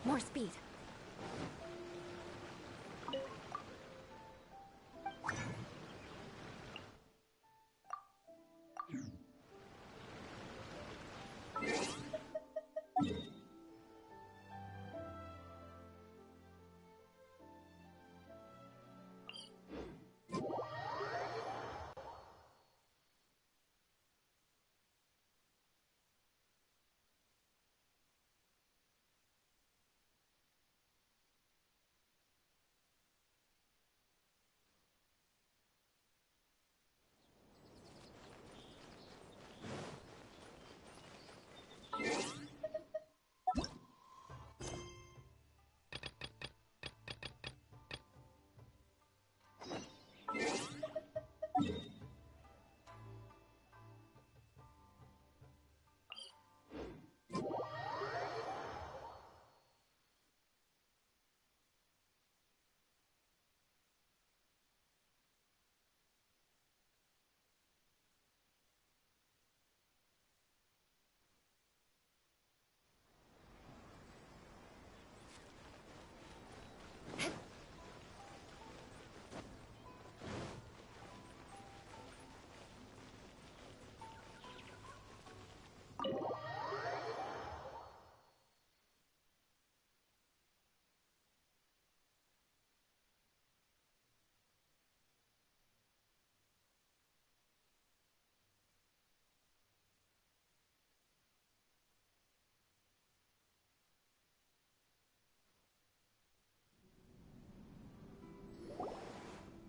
More speed.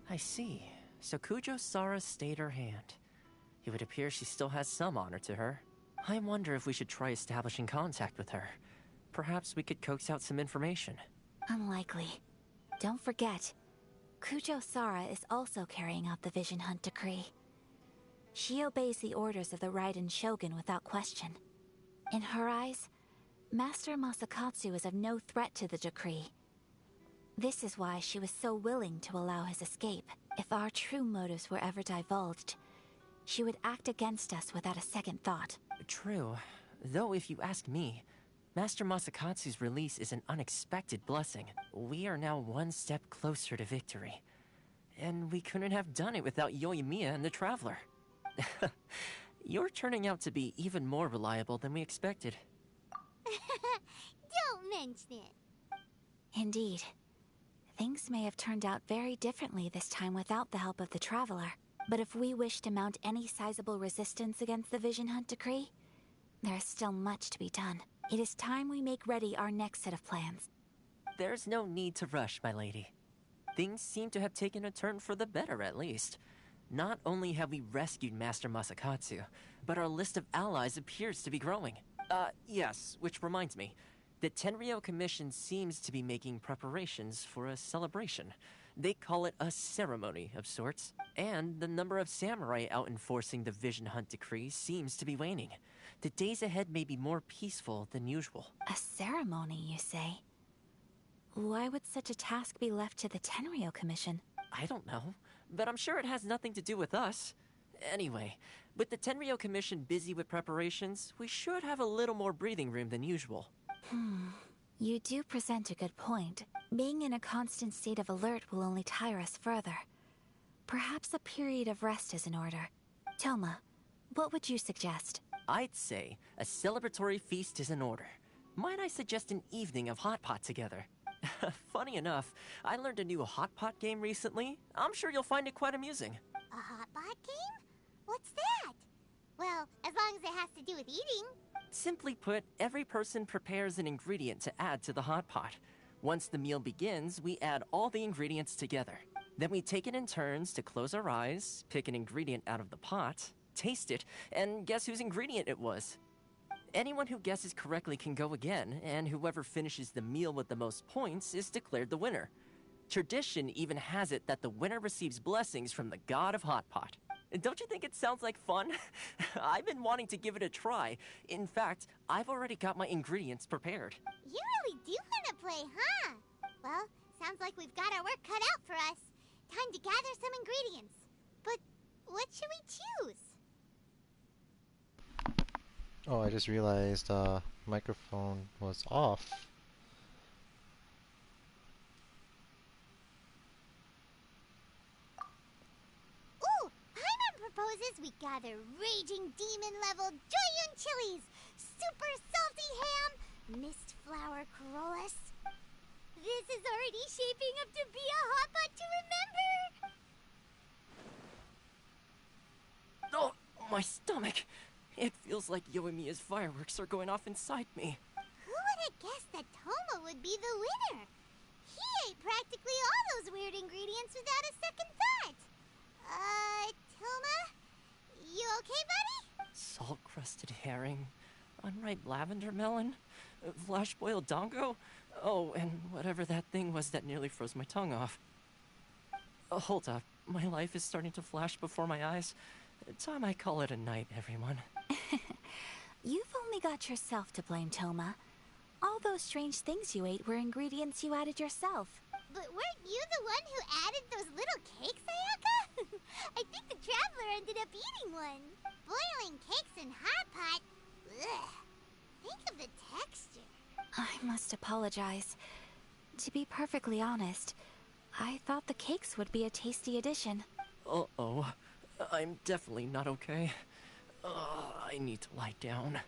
I see. So Kujo Sara stayed her hand. It would appear she still has some honor to her. I wonder if we should try establishing contact with her. Perhaps we could coax out some information. Unlikely. Don't forget, Kujo Sara is also carrying out the Vision Hunt decree. She obeys the orders of the Raiden Shogun without question. In her eyes, Master Masakatsu is of no threat to the decree. This is why she was so willing to allow his escape. If our true motives were ever divulged, she would act against us without a second thought. True. Though if you ask me, Master Masakatsu's release is an unexpected blessing. We are now one step closer to victory. And we couldn't have done it without Yoimiya and the Traveler. You're turning out to be even more reliable than we expected. Don't mention it. Indeed. Things may have turned out very differently this time without the help of the Traveler. But if we wish to mount any sizable resistance against the Vision Hunt decree, there is still much to be done. It is time we make ready our next set of plans. There's no need to rush, my lady. Things seem to have taken a turn for the better, at least. Not only have we rescued Master Masakatsu, but our list of allies appears to be growing. Yes, which reminds me. The Tenryou Commission seems to be making preparations for a celebration. They call it a ceremony of sorts. And the number of samurai out enforcing the Vision Hunt decree seems to be waning. The days ahead may be more peaceful than usual. A ceremony, you say? Why would such a task be left to the Tenryou Commission? I don't know, but I'm sure it has nothing to do with us. Anyway, with the Tenryou Commission busy with preparations, we should have a little more breathing room than usual. You do present a good point. Being in a constant state of alert will only tire us further. Perhaps a period of rest is in order. Toma, what would you suggest? I'd say a celebratory feast is in order. Might I suggest an evening of hot pot together? Funny enough, I learned a new hot pot game recently. I'm sure you'll find it quite amusing. A hot pot game? What's that? Well, as long as it has to do with eating. Simply put, every person prepares an ingredient to add to the hot pot. Once the meal begins, we add all the ingredients together. Then we take it in turns to close our eyes, pick an ingredient out of the pot, taste it, and guess whose ingredient it was. Anyone who guesses correctly can go again, and whoever finishes the meal with the most points is declared the winner. Tradition even has it that the winner receives blessings from the god of hot pot. Don't you think it sounds like fun? I've been wanting to give it a try. In fact, I've already got my ingredients prepared. You really do want to play, huh? Well, sounds like we've got our work cut out for us. Time to gather some ingredients. But what should we choose? Oh, I just realized microphone was off. proposes, we gather raging demon-level Joyun chilies, super salty ham, mist flower corollas. This is already shaping up to be a hot pot to remember! Oh, my stomach! It feels like Yoimiya's fireworks are going off inside me. Who would have guessed that Toma would be the winner? He ate practically all those weird ingredients without a second thought. Toma? You okay, buddy? Salt-crusted herring, unripe lavender melon, flash-boiled dongo. Oh, and whatever that thing was that nearly froze my tongue off. Hold up. My life is starting to flash before my eyes. Time I call it a night, everyone. You've only got yourself to blame, Toma. All those strange things you ate were ingredients you added yourself. But weren't you the one who added those little cakes, Ayaka? I think the Traveler ended up eating one. Boiling cakes in hot pot? Ugh. Think of the texture. I must apologize. To be perfectly honest, I thought the cakes would be a tasty addition. Uh-oh. I'm definitely not okay. I need to lie down.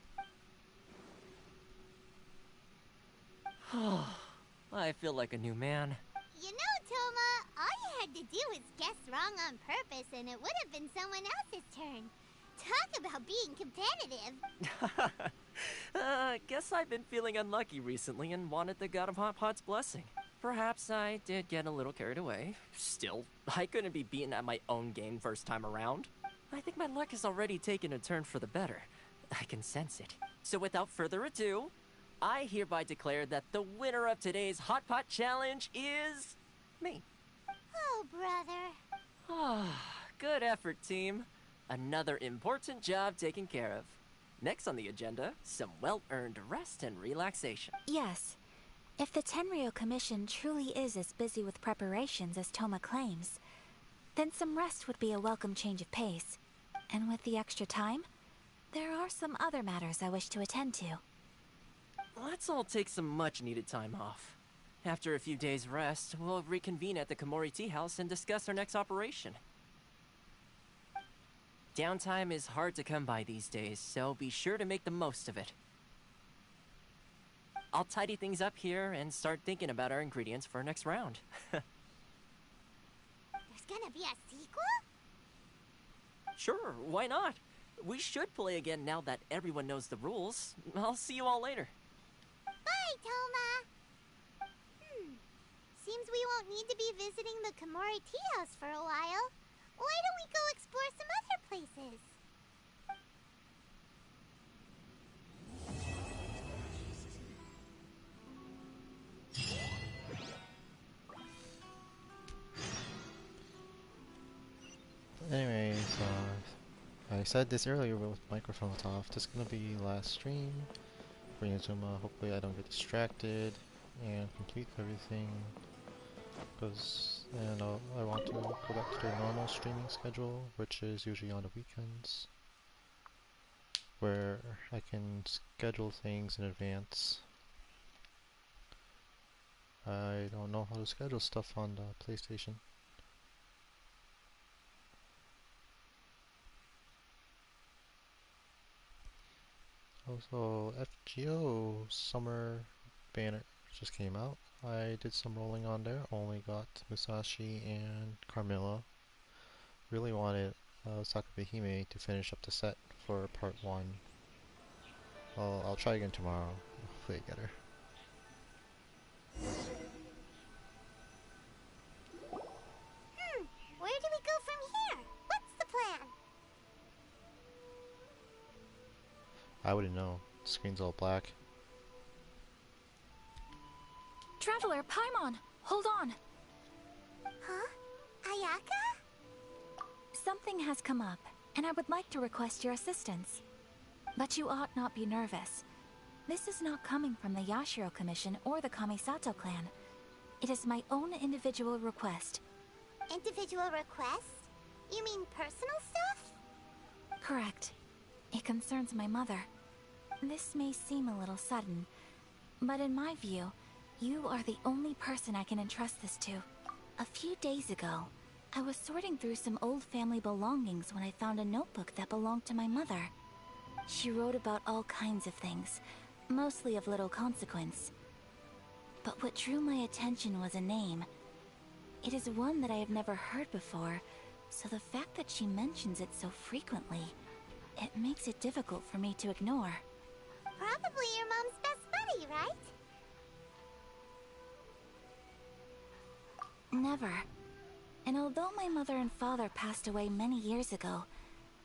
I feel like a new man. You know, Toma, all you had to do was guess wrong on purpose and it would have been someone else's turn. Talk about being competitive. Guess I've been feeling unlucky recently and wanted the God of Hot Pot's blessing. Perhaps I did get a little carried away. Still, I couldn't be beaten at my own game first time around. I think my luck has already taken a turn for the better. I can sense it. So without further ado, I hereby declare that the winner of today's Hot Pot Challenge is... me. Oh, brother. Good effort, team. Another important job taken care of. Next on the agenda, some well-earned rest and relaxation. Yes. If the Tenryo Commission truly is as busy with preparations as Toma claims, then some rest would be a welcome change of pace. And with the extra time, there are some other matters I wish to attend to. Let's all take some much-needed time off. After a few days' rest, we'll reconvene at the Komori Tea House and discuss our next operation. Downtime is hard to come by these days, so be sure to make the most of it. I'll tidy things up here and start thinking about our ingredients for our next round. There's gonna be a sequel? Sure, why not? We should play again now that everyone knows the rules. I'll see you all later. Bye, Toma. Seems we won't need to be visiting the Komori Tea House for a while. Why don't we go explore some other places? Anyways, I said this earlier but with microphones off. This is gonna be last stream for Inazuma. Hopefully I don't get distracted and complete everything. I want to go back to the normal streaming schedule, which is usually on the weekends, where I can schedule things in advance. I don't know how to schedule stuff on the PlayStation. Also, FGO Summer banner just came out. I did some rolling on there, only got Musashi and Carmilla. Really wanted Sakura Hime to finish up the set for part 1. I'll try again tomorrow. Hopefully I get her. Where do we go from here? What's the plan? I wouldn't know. The screen's all black. Traveler, Paimon, hold on. Huh? Ayaka? Something has come up, and I would like to request your assistance. But you ought not be nervous. This is not coming from the Yashiro Commission or the Kamisato clan. It is my own individual request. Individual request? You mean personal stuff? Correct. It concerns my mother. This may seem a little sudden, but in my view, you are the only person I can entrust this to. A few days ago, I was sorting through some old family belongings when I found a notebook that belonged to my mother. She wrote about all kinds of things, mostly of little consequence. But what drew my attention was a name. It is one that I have never heard before, so the fact that she mentions it so frequently, it makes it difficult for me to ignore. Probably your mom's best buddy, right? Never. And although my mother and father passed away many years ago,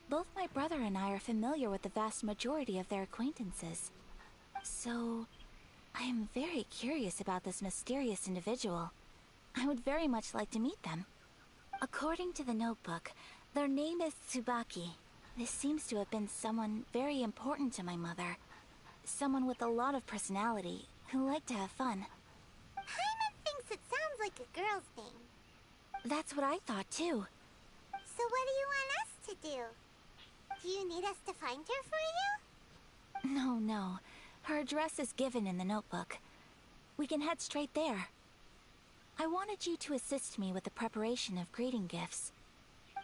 both my brother and I are familiar with the vast majority of their acquaintances. So, I am very curious about this mysterious individual. I would very much like to meet them. According to the notebook, their name is Tsubaki. This seems to have been someone very important to my mother. Someone with a lot of personality, who liked to have fun. Paimon thinks it sounds like a girl's name. That's what I thought too. So what do you want us to do? Do you need us to find her for you? No. Her address is given in the notebook. We can head straight there. I wanted you to assist me with the preparation of greeting gifts.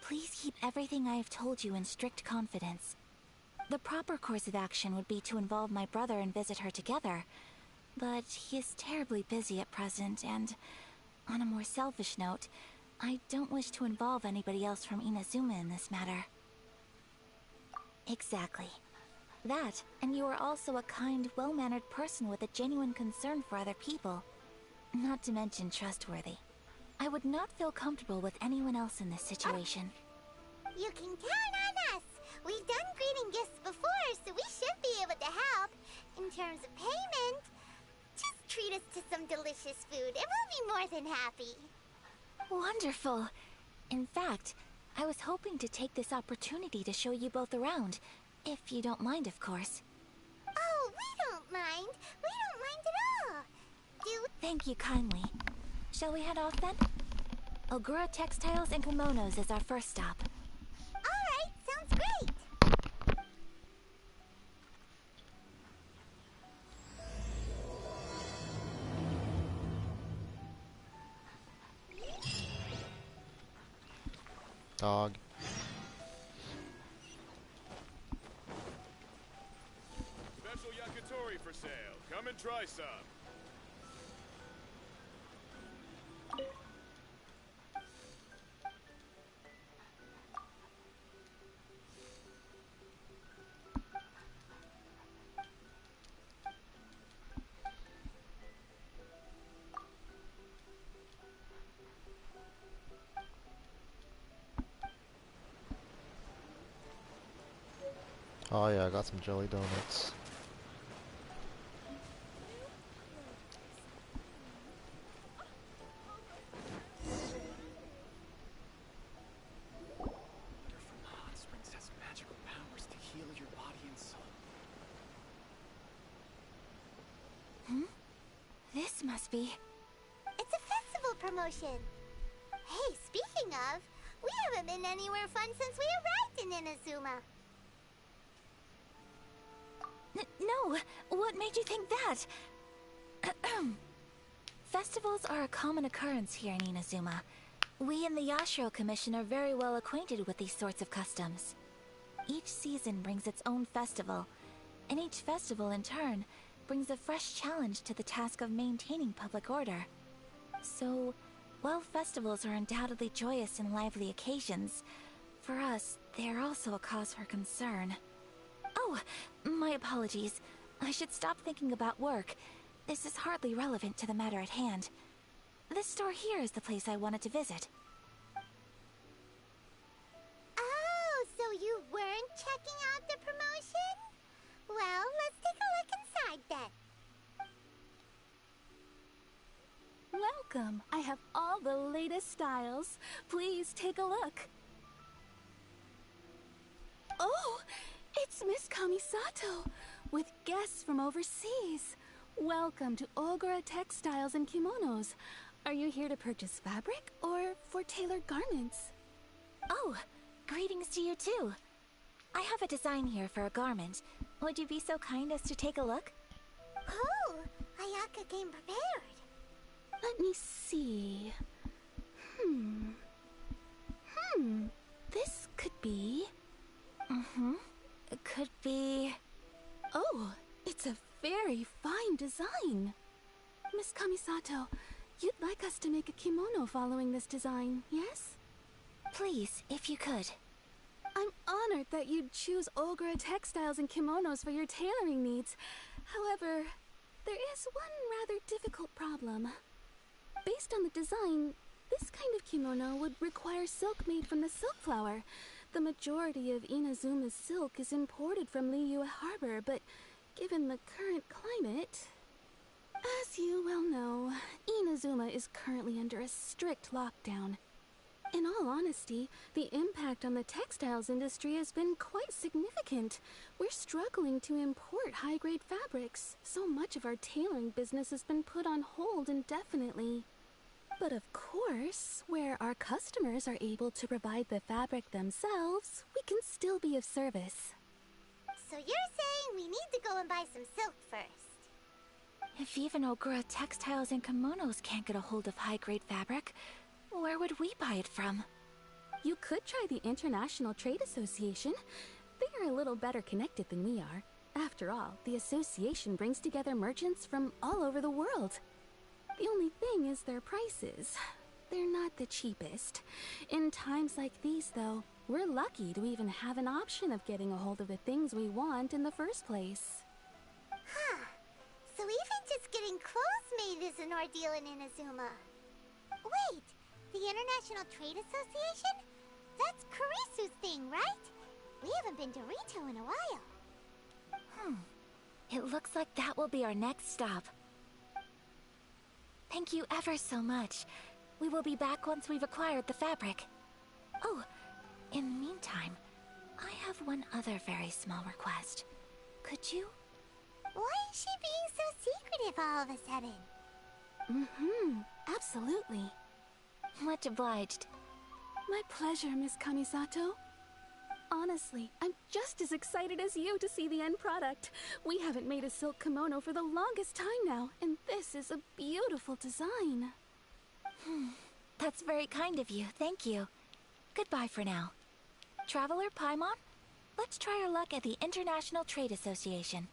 Please keep everything I have told you in strict confidence. The proper course of action would be to involve my brother and visit her together, but he is terribly busy at present, and on a more selfish note, I don't wish to involve anybody else from Inazuma in this matter. Exactly. That, and you are also a kind, well-mannered person with a genuine concern for other people. Not to mention trustworthy. I would not feel comfortable with anyone else in this situation. You can count on us! We've done greeting gifts before, so we should be able to help. In terms of payment, just treat us to some delicious food and we'll be more than happy. Wonderful! In fact, I was hoping to take this opportunity to show you both around. If you don't mind, of course. Oh, we don't mind. We don't mind at all. Thank you kindly. Shall we head off then? Ogura Textiles and Kimonos is our first stop. Alright, sounds great. Dog. Special yakitori for sale. Come and try some. Oh yeah, I got some jelly donuts. Water from the hot springs has magical powers to heal your body and soul. This must be... It's a festival promotion. Hey, speaking of, we haven't been anywhere fun since we arrived in Inazuma. No! What made you think that? Festivals are a common occurrence here in Inazuma. We in the Yashiro Commission are very well acquainted with these sorts of customs. Each season brings its own festival, and each festival in turn brings a fresh challenge to the task of maintaining public order. So, while festivals are undoubtedly joyous and lively occasions, for us, they are also a cause for concern. Oh, my apologies. I should stop thinking about work. This is hardly relevant to the matter at hand. This store here is the place I wanted to visit. Oh, so you weren't checking out the promotion? Well, let's take a look inside then. Welcome. I have all the latest styles. Please take a look. Oh, it's Miss Kamisato with guests from overseas. Welcome to Ogura Textiles and Kimonos. Are you here to purchase fabric or for tailored garments? Oh, greetings to you too. I have a design here for a garment. Would you be so kind as to take a look? Oh, Ayaka came prepared. Let me see. be... It could be... Oh, it's a very fine design. Miss Kamisato, you'd like us to make a kimono following this design, yes? Please, if you could. I'm honored that you'd choose Ogura textiles and kimonos for your tailoring needs. However, there is one rather difficult problem. Based on the design, this kind of kimono would require silk made from the silk flower. The majority of Inazuma's silk is imported from Liyue Harbor, but given the current climate... As you well know, Inazuma is currently under a strict lockdown. In all honesty, the impact on the textiles industry has been quite significant. We're struggling to import high-grade fabrics. So much of our tailoring business has been put on hold indefinitely. But of course, where our customers are able to provide the fabric themselves, we can still be of service. So you're saying we need to go and buy some silk first? If even Ogura textiles and kimonos can't get a hold of high-grade fabric, where would we buy it from? You could try the International Trade Association. They are a little better connected than we are. After all, the association brings together merchants from all over the world. The only thing is their prices. They're not the cheapest. In times like these, though, we're lucky to even have an option of getting a hold of the things we want in the first place. Huh. So even just getting clothes made is an ordeal in Inazuma. Wait, the International Trade Association? That's Kurisu's thing, right? We haven't been to Rito in a while. It looks like that will be our next stop. Thank you ever so much. We will be back once we've acquired the fabric. Oh, in the meantime, I have one other very small request. Could you? Why is she being so secretive all of a sudden? Absolutely. Much obliged. My pleasure, Miss Kamisato. Honestly, I'm just as excited as you to see the end product. We haven't made a silk kimono for the longest time now, and this is a beautiful design. That's very kind of you, thank you. Goodbye for now. Traveler Paimon, let's try our luck at the International Trade Association.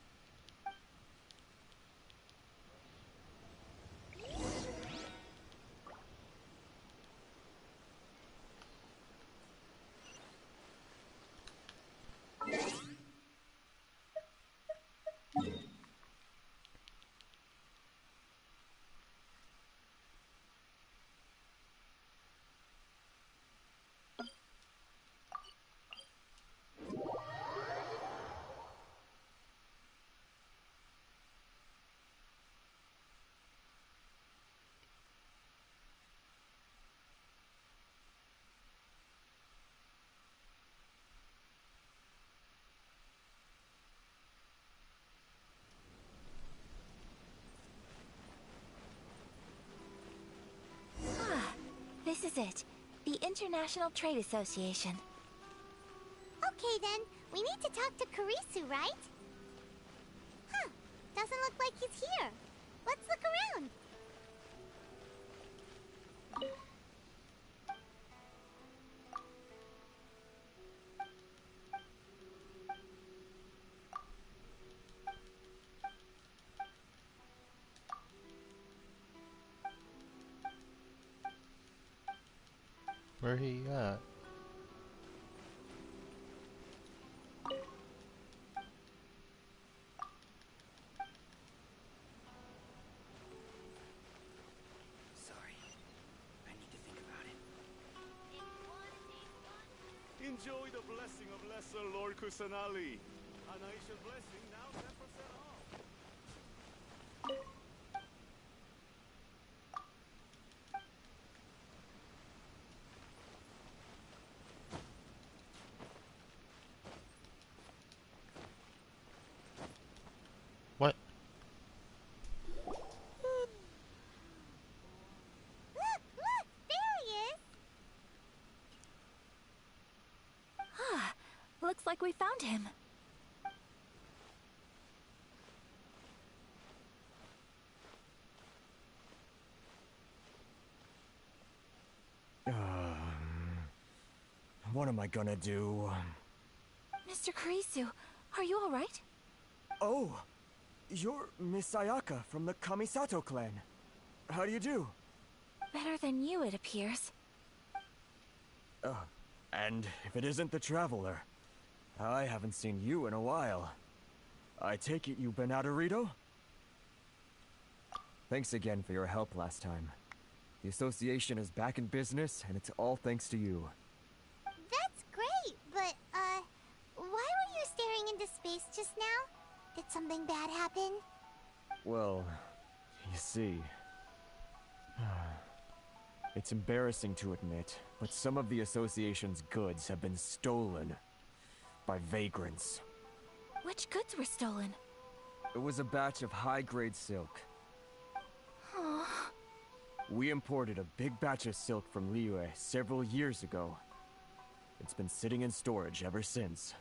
This is it. The International Trade Association. Okay then, we need to talk to Kurisu, right? Huh, doesn't look like he's here. Let's look around. Where he at? Sorry. I need to think about it. Enjoy the blessing of Lesser Lord Kusanali. An Aisha blessing now 10% off. What? Look, there he is. Looks like we found him. What am I gonna do? Mr. Kurisu, are you alright? Oh, you're Miss Ayaka from the Kamisato clan. How do you do? Better than you, it appears. And if it isn't the Traveler, I haven't seen you in a while. I take it you've been out of Rito? Thanks again for your help last time. The association is back in business, and it's all thanks to you. That's great, but, why were you staring into space just now? Did something bad happen? Well, you see... It's embarrassing to admit, but some of the association's goods have been stolen by vagrants. Which goods were stolen? It was a batch of high-grade silk. Aww. We imported a big batch of silk from Liyue several years ago. It's been sitting in storage ever since.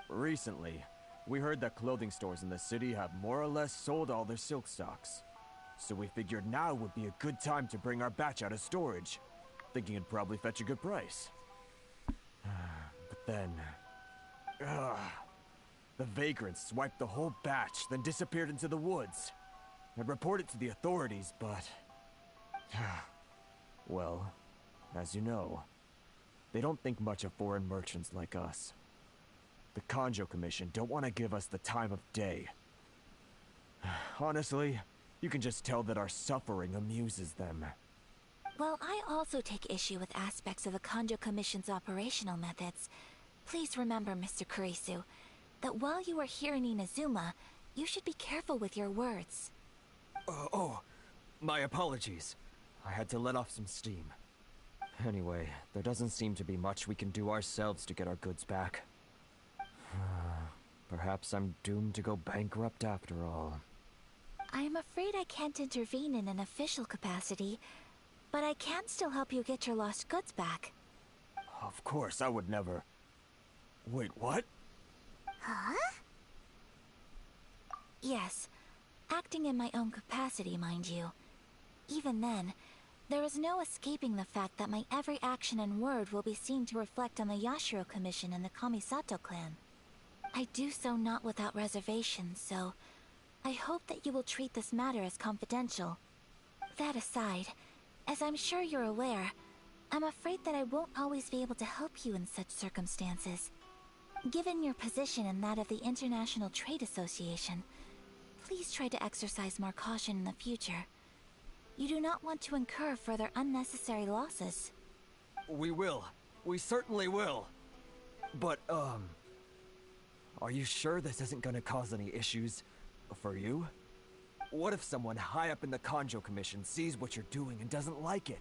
Recently, we heard that clothing stores in the city have more or less sold all their silk stocks. So we figured now would be a good time to bring our batch out of storage, thinking it'd probably fetch a good price. But then... the vagrants swiped the whole batch, then disappeared into the woods. I'd report it to the authorities, but... well, as you know, they don't think much of foreign merchants like us. The Kanjo Commission don't want to give us the time of day. Honestly, you can just tell that our suffering amuses them. Well, I also take issue with aspects of the Kanjo Commission's operational methods. Please remember, Mr. Kurisu, that while you are here in Inazuma, you should be careful with your words. My apologies. I had to let off some steam. Anyway, there doesn't seem to be much we can do ourselves to get our goods back. Perhaps I'm doomed to go bankrupt after all. I am afraid I can't intervene in an official capacity, but I can still help you get your lost goods back. Of course, I would never... Wait, what? Huh? Yes, acting in my own capacity, mind you. Even then, there is no escaping the fact that my every action and word will be seen to reflect on the Yashiro Commission and the Kamisato clan. I do so not without reservation, so I hope that you will treat this matter as confidential. That aside, as I'm sure you're aware, I'm afraid that I won't always be able to help you in such circumstances. Given your position and that of the International Trade Association, please try to exercise more caution in the future. You do not want to incur further unnecessary losses. We will. We certainly will. But, are you sure this isn't gonna cause any issues for you? What if someone high up in the Kanjo Commission sees what you're doing and doesn't like it?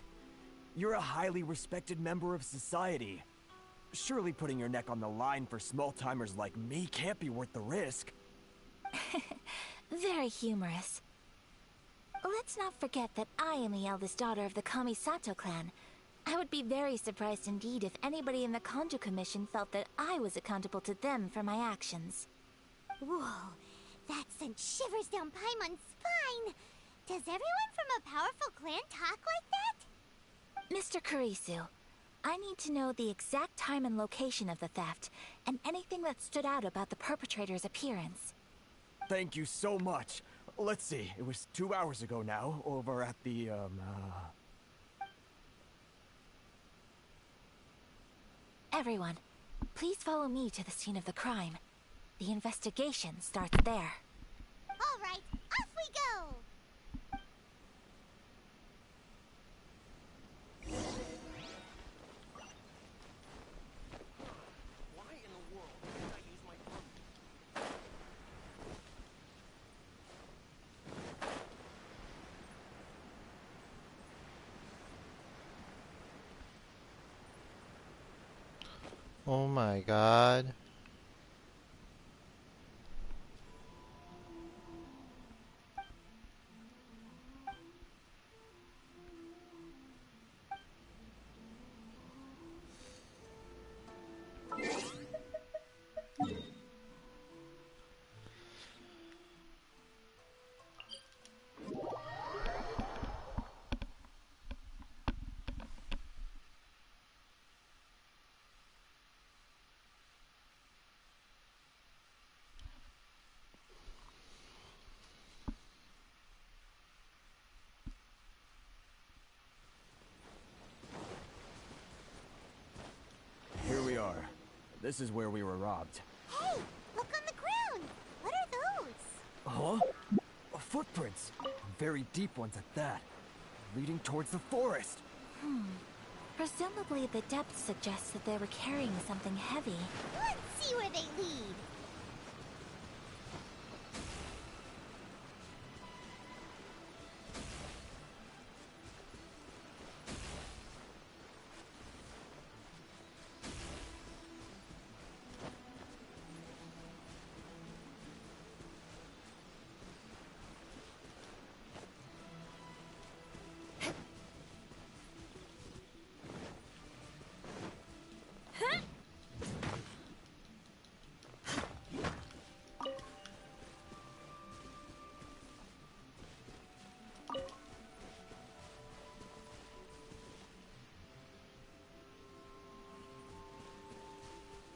You're a highly respected member of society. Surely putting your neck on the line for small-timers like me can't be worth the risk. Very humorous. Let's not forget that I am the eldest daughter of the Kamisato clan. I would be very surprised indeed if anybody in the Kanjo Commission felt that I was accountable to them for my actions. Whoa, that sent shivers down Paimon's spine. Does everyone from a powerful clan talk like that? Mr. Kurisu, I need to know the exact time and location of the theft, and anything that stood out about the perpetrator's appearance. Thank you so much. Let's see, it was 2 hours ago now, over at the, Everyone, please follow me to the scene of the crime. The investigation starts there. All right, off we go! Why in the world did I use my phone? Oh my god. This is where we were robbed. Hey, look on the ground! What are those? Huh? Footprints. Very deep ones at that. Leading towards the forest. Presumably the depth suggests that they were carrying something heavy. Let's see where they lead.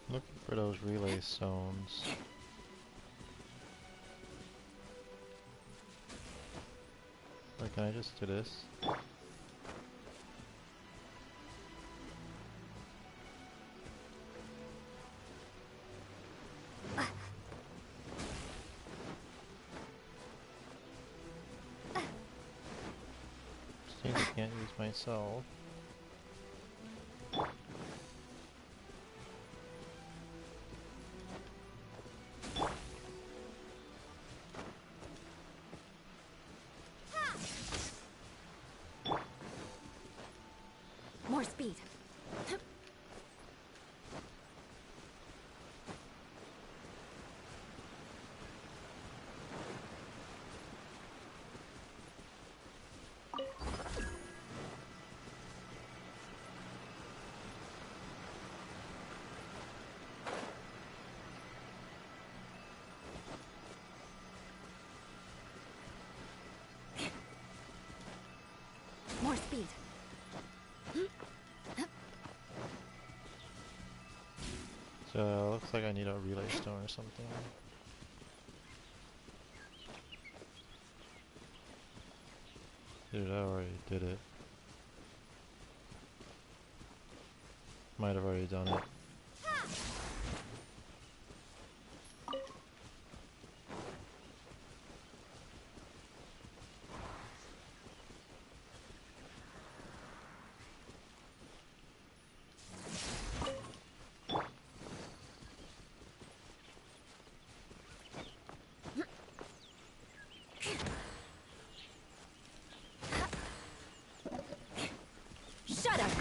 Looking for those relay stones. Wait, can I just do this? Seems I can't use myself. More speed. More speed. So looks like I need a relay stone or something. Dude, I already did it. Might have already done it. Shut up!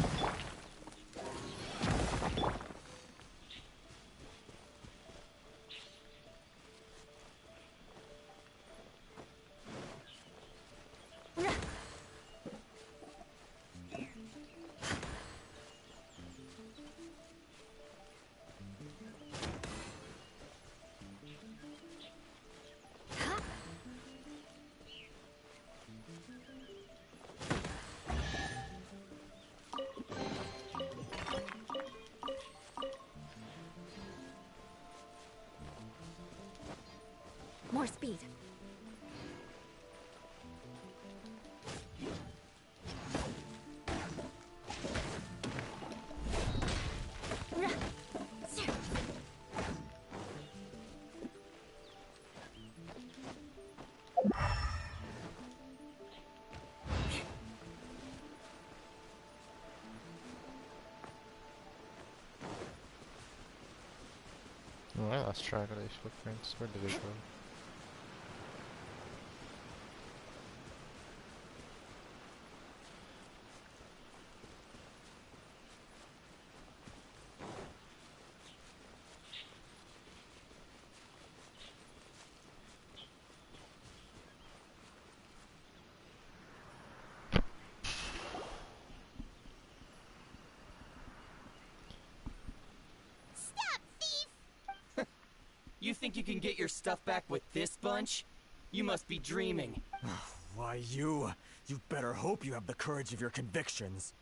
More speed. Oh, I lost track of these footprints. Where did they go? Stop, thief! You think you can get your stuff back with this bunch? You must be dreaming. Why, you better hope you have the courage of your convictions.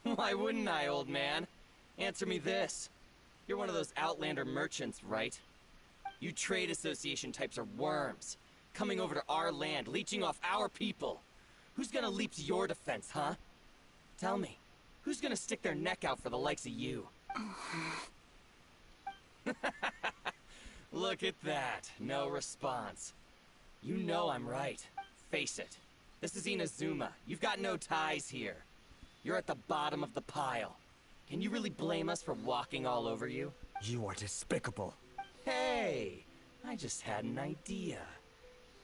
Why wouldn't I, old man? Answer me this. You're one of those Outlander merchants, right? You trade association types are worms. Coming over to our land, leeching off our people. Who's gonna leap to your defense, huh? Tell me, who's gonna stick their neck out for the likes of you? Look at that. No response. You know I'm right. Face it. This is Inazuma. You've got no ties here. You're at the bottom of the pile. Can you really blame us for walking all over you? You are despicable. Hey! I just had an idea.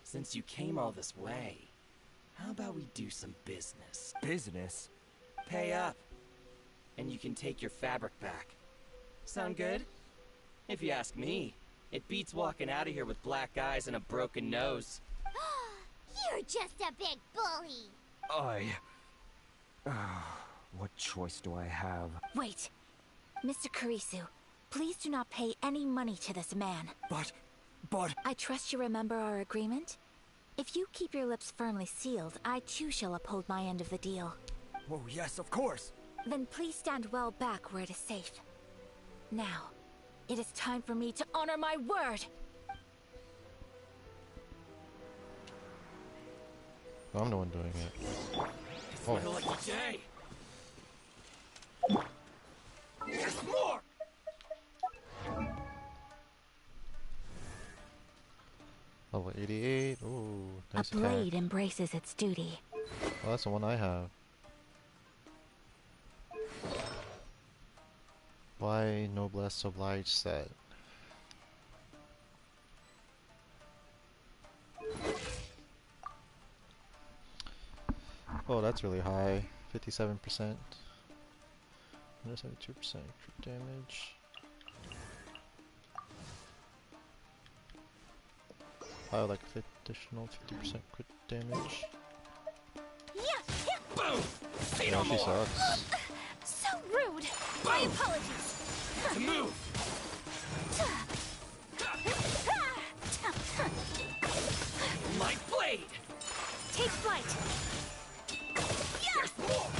Since you came all this way, how about we do some business? Business? Pay up. And you can take your fabric back. Sound good? If you ask me, it beats walking out of here with black eyes and a broken nose. You're just a big bully. What choice do I have? Wait. Mr. Kurisu, please do not pay any money to this man. But... I trust you remember our agreement? If you keep your lips firmly sealed, I too shall uphold my end of the deal. Oh, yes, of course. Then please stand well back where it is safe. Now, it is time for me to honor my word! I'm the one doing it. Oh. My lucky day! There's more! Level 88. Ooh, nice A blade attack. embraces its duty. Oh, that's the one I have. Why noblesse oblige set? Oh, that's really high. 57%. 172% crit damage. Oh, like additional 50% crit damage. Boom! Say Oh, no she more! sucks. So rude! My apologies! To move! My blade! Take flight! There's more!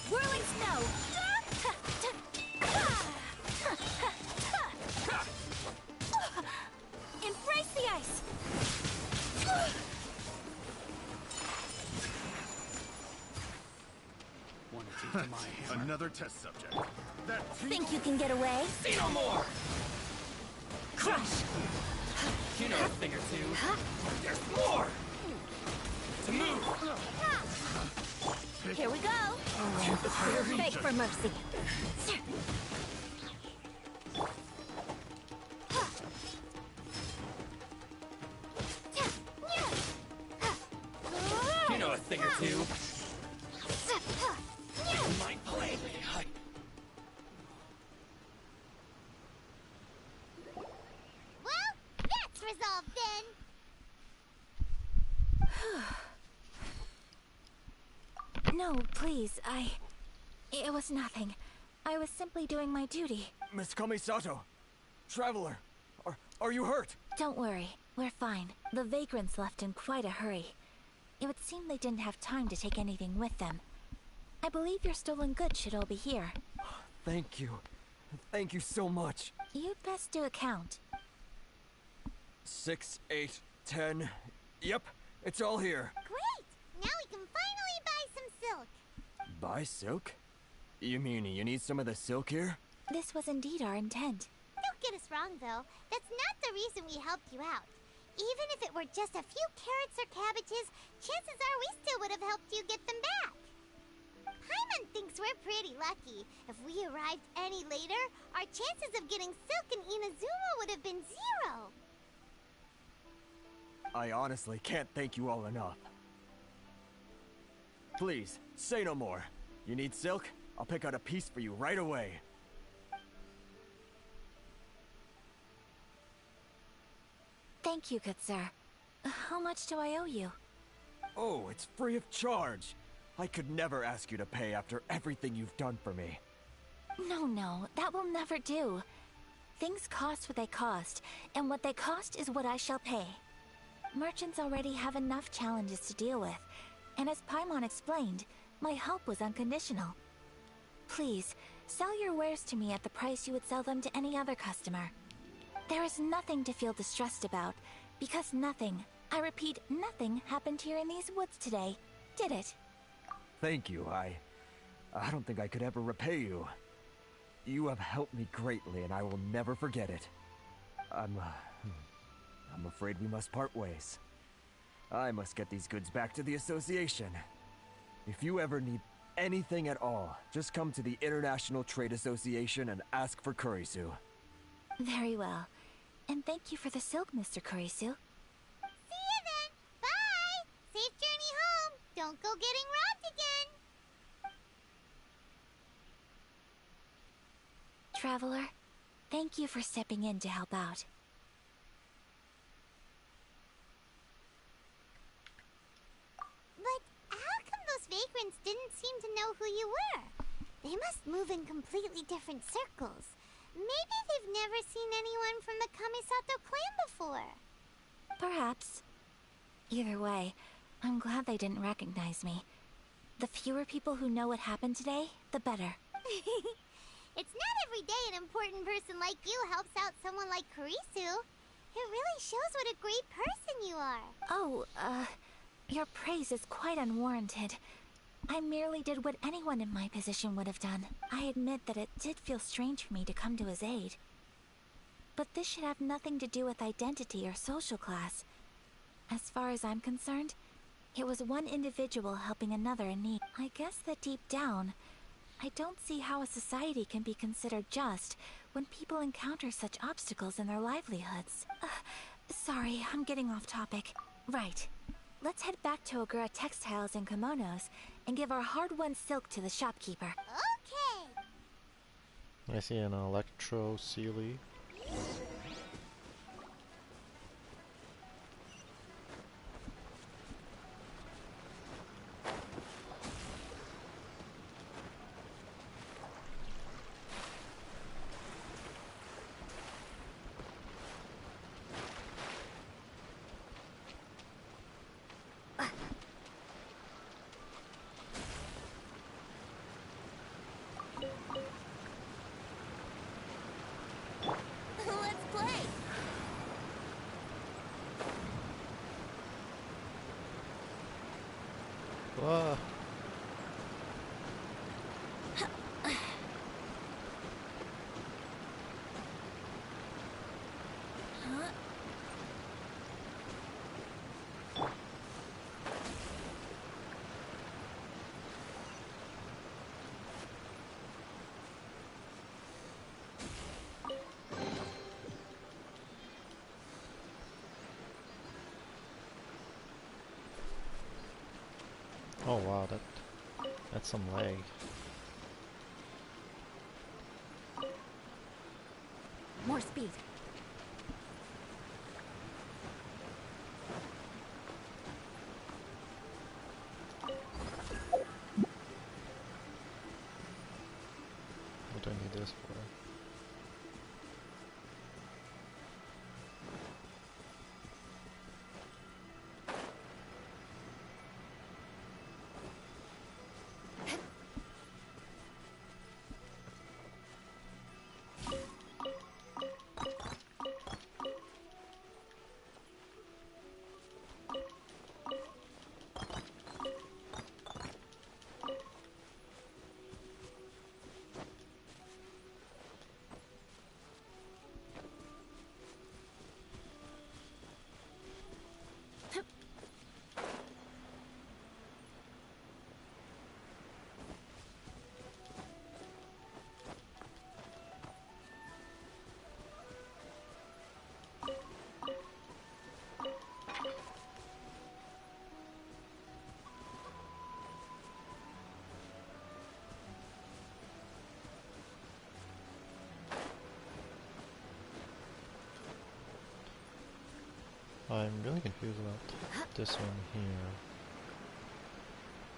Whirling snow! Embrace the ice! Another test subject. That Think you can get away? Say no more! Crush! You know a thing or two. There's more! To move! Here we go! Beg for mercy. You know a thing or two. My blade! Well, that's resolved then. No, please, It was nothing. I was simply doing my duty. Miss Kamisato! Traveler! Are you hurt? Don't worry, we're fine. The vagrants left in quite a hurry. It would seem they didn't have time to take anything with them. I believe your stolen goods should all be here. Thank you. Thank you so much. You'd best do a count. 6, 8, 10. Yep, it's all here. Great! Now we can finally buy some silk. Buy silk? You mean you need some of the silk here? This was indeed our intent. Don't get us wrong, though. That's not the reason we helped you out. Even if it were just a few carrots or cabbages, chances are we still would have helped you get them back. Paimon thinks we're pretty lucky. If we arrived any later, our chances of getting silk in Inazuma would have been 0. I honestly can't thank you all enough. Please, say no more. You need silk? I'll pick out a piece for you right away. Thank you, good sir. How much do I owe you? Oh, it's free of charge. I could never ask you to pay after everything you've done for me. No, that will never do. Things cost what they cost, and what they cost is what I shall pay. Merchants already have enough challenges to deal with, and as Paimon explained, my help was unconditional. Please, sell your wares to me at the price you would sell them to any other customer. There is nothing to feel distressed about, because nothing, I repeat, nothing happened here in these woods today, did it? Thank you, I don't think I could ever repay you. You have helped me greatly, and I will never forget it. I'm afraid we must part ways. I must get these goods back to the association. If you ever need anything at all, just come to the International Trade Association and ask for Kurisu. Very well. And thank you for the silk, Mr. Kurisu. See you then. Bye. Safe journey home. Don't go getting robbed again. Traveler, thank you for stepping in to help out. But how come those vagrants didn't seem to know who you were? They must move in completely different circles. Maybe they've never seen anyone from the Kamisato clan before. Perhaps. Either way, I'm glad they didn't recognize me. The fewer people who know what happened today, the better. It's not every day an important person like you helps out someone like Kurisu. It really shows what a great person you are. Oh, your praise is quite unwarranted. I merely did what anyone in my position would have done. I admit that it did feel strange for me to come to his aid. But this should have nothing to do with identity or social class. As far as I'm concerned, it was one individual helping another in need. I guess that deep down, I don't see how a society can be considered just when people encounter such obstacles in their livelihoods. Sorry, I'm getting off topic. Right. Let's head back to Ogura Textiles and Kimonos and give our hard-won silk to the shopkeeper. Okay. I see an Electro Sealy. Let's play! Ah. Oh wow, that's some lag. More speed. What do I need this for? I'm really confused about this one here.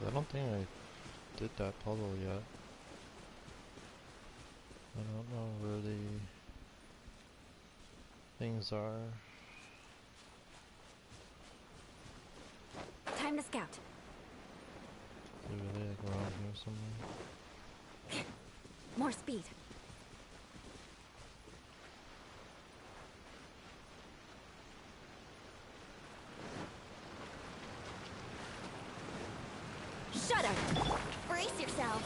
I don't think I did that puzzle yet. I don't know where the things are. Time to scout. Maybe they like around here somewhere. More speed. Shut up! Brace yourselves.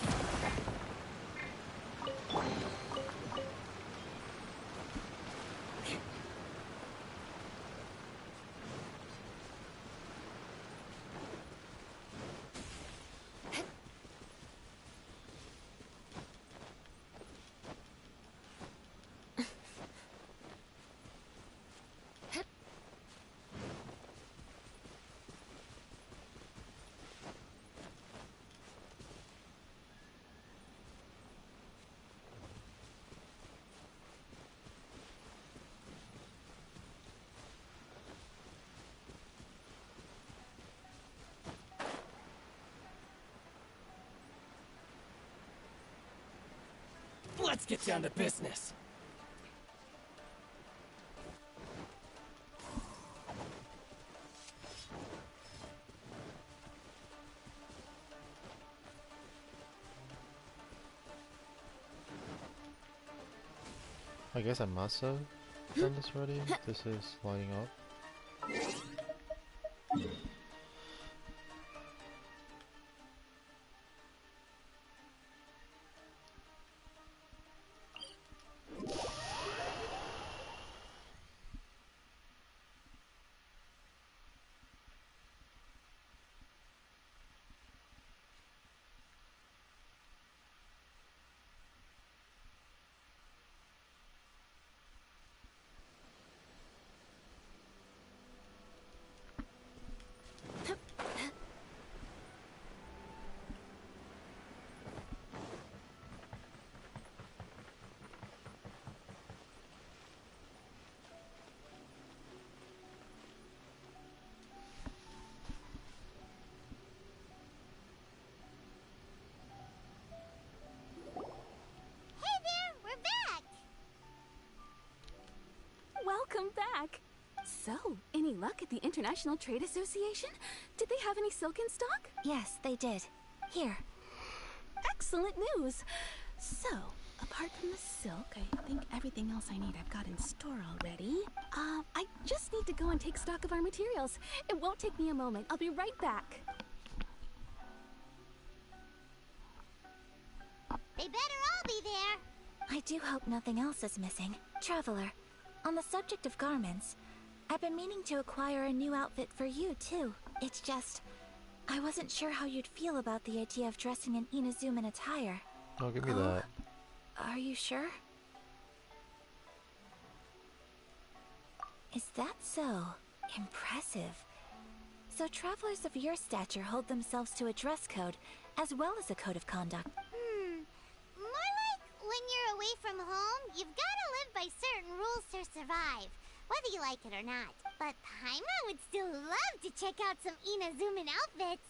Let's get down to business. I guess I must have done this already. This is lighting up. Hey there, we're back! Welcome back. So, any luck at the International Trade Association? Did they have any silk in stock? Yes, they did. Here. Excellent news. So, apart from the silk, I think everything else I need I've got in store already. I just need to go and take stock of our materials. It won't take me a moment. I'll be right back. They better all be there. I do hope nothing else is missing. Traveler, on the subject of garments, I've been meaning to acquire a new outfit for you, too. It's just, I wasn't sure how you'd feel about the idea of dressing in Inazuman attire. Oh, give me that. Are you sure? Is that so? Impressive. So travelers of your stature hold themselves to a dress code, as well as a code of conduct. More like when you're away from home, you've gotta live by certain rules to survive, whether you like it or not. But Paimon would still love to check out some Inazuman outfits.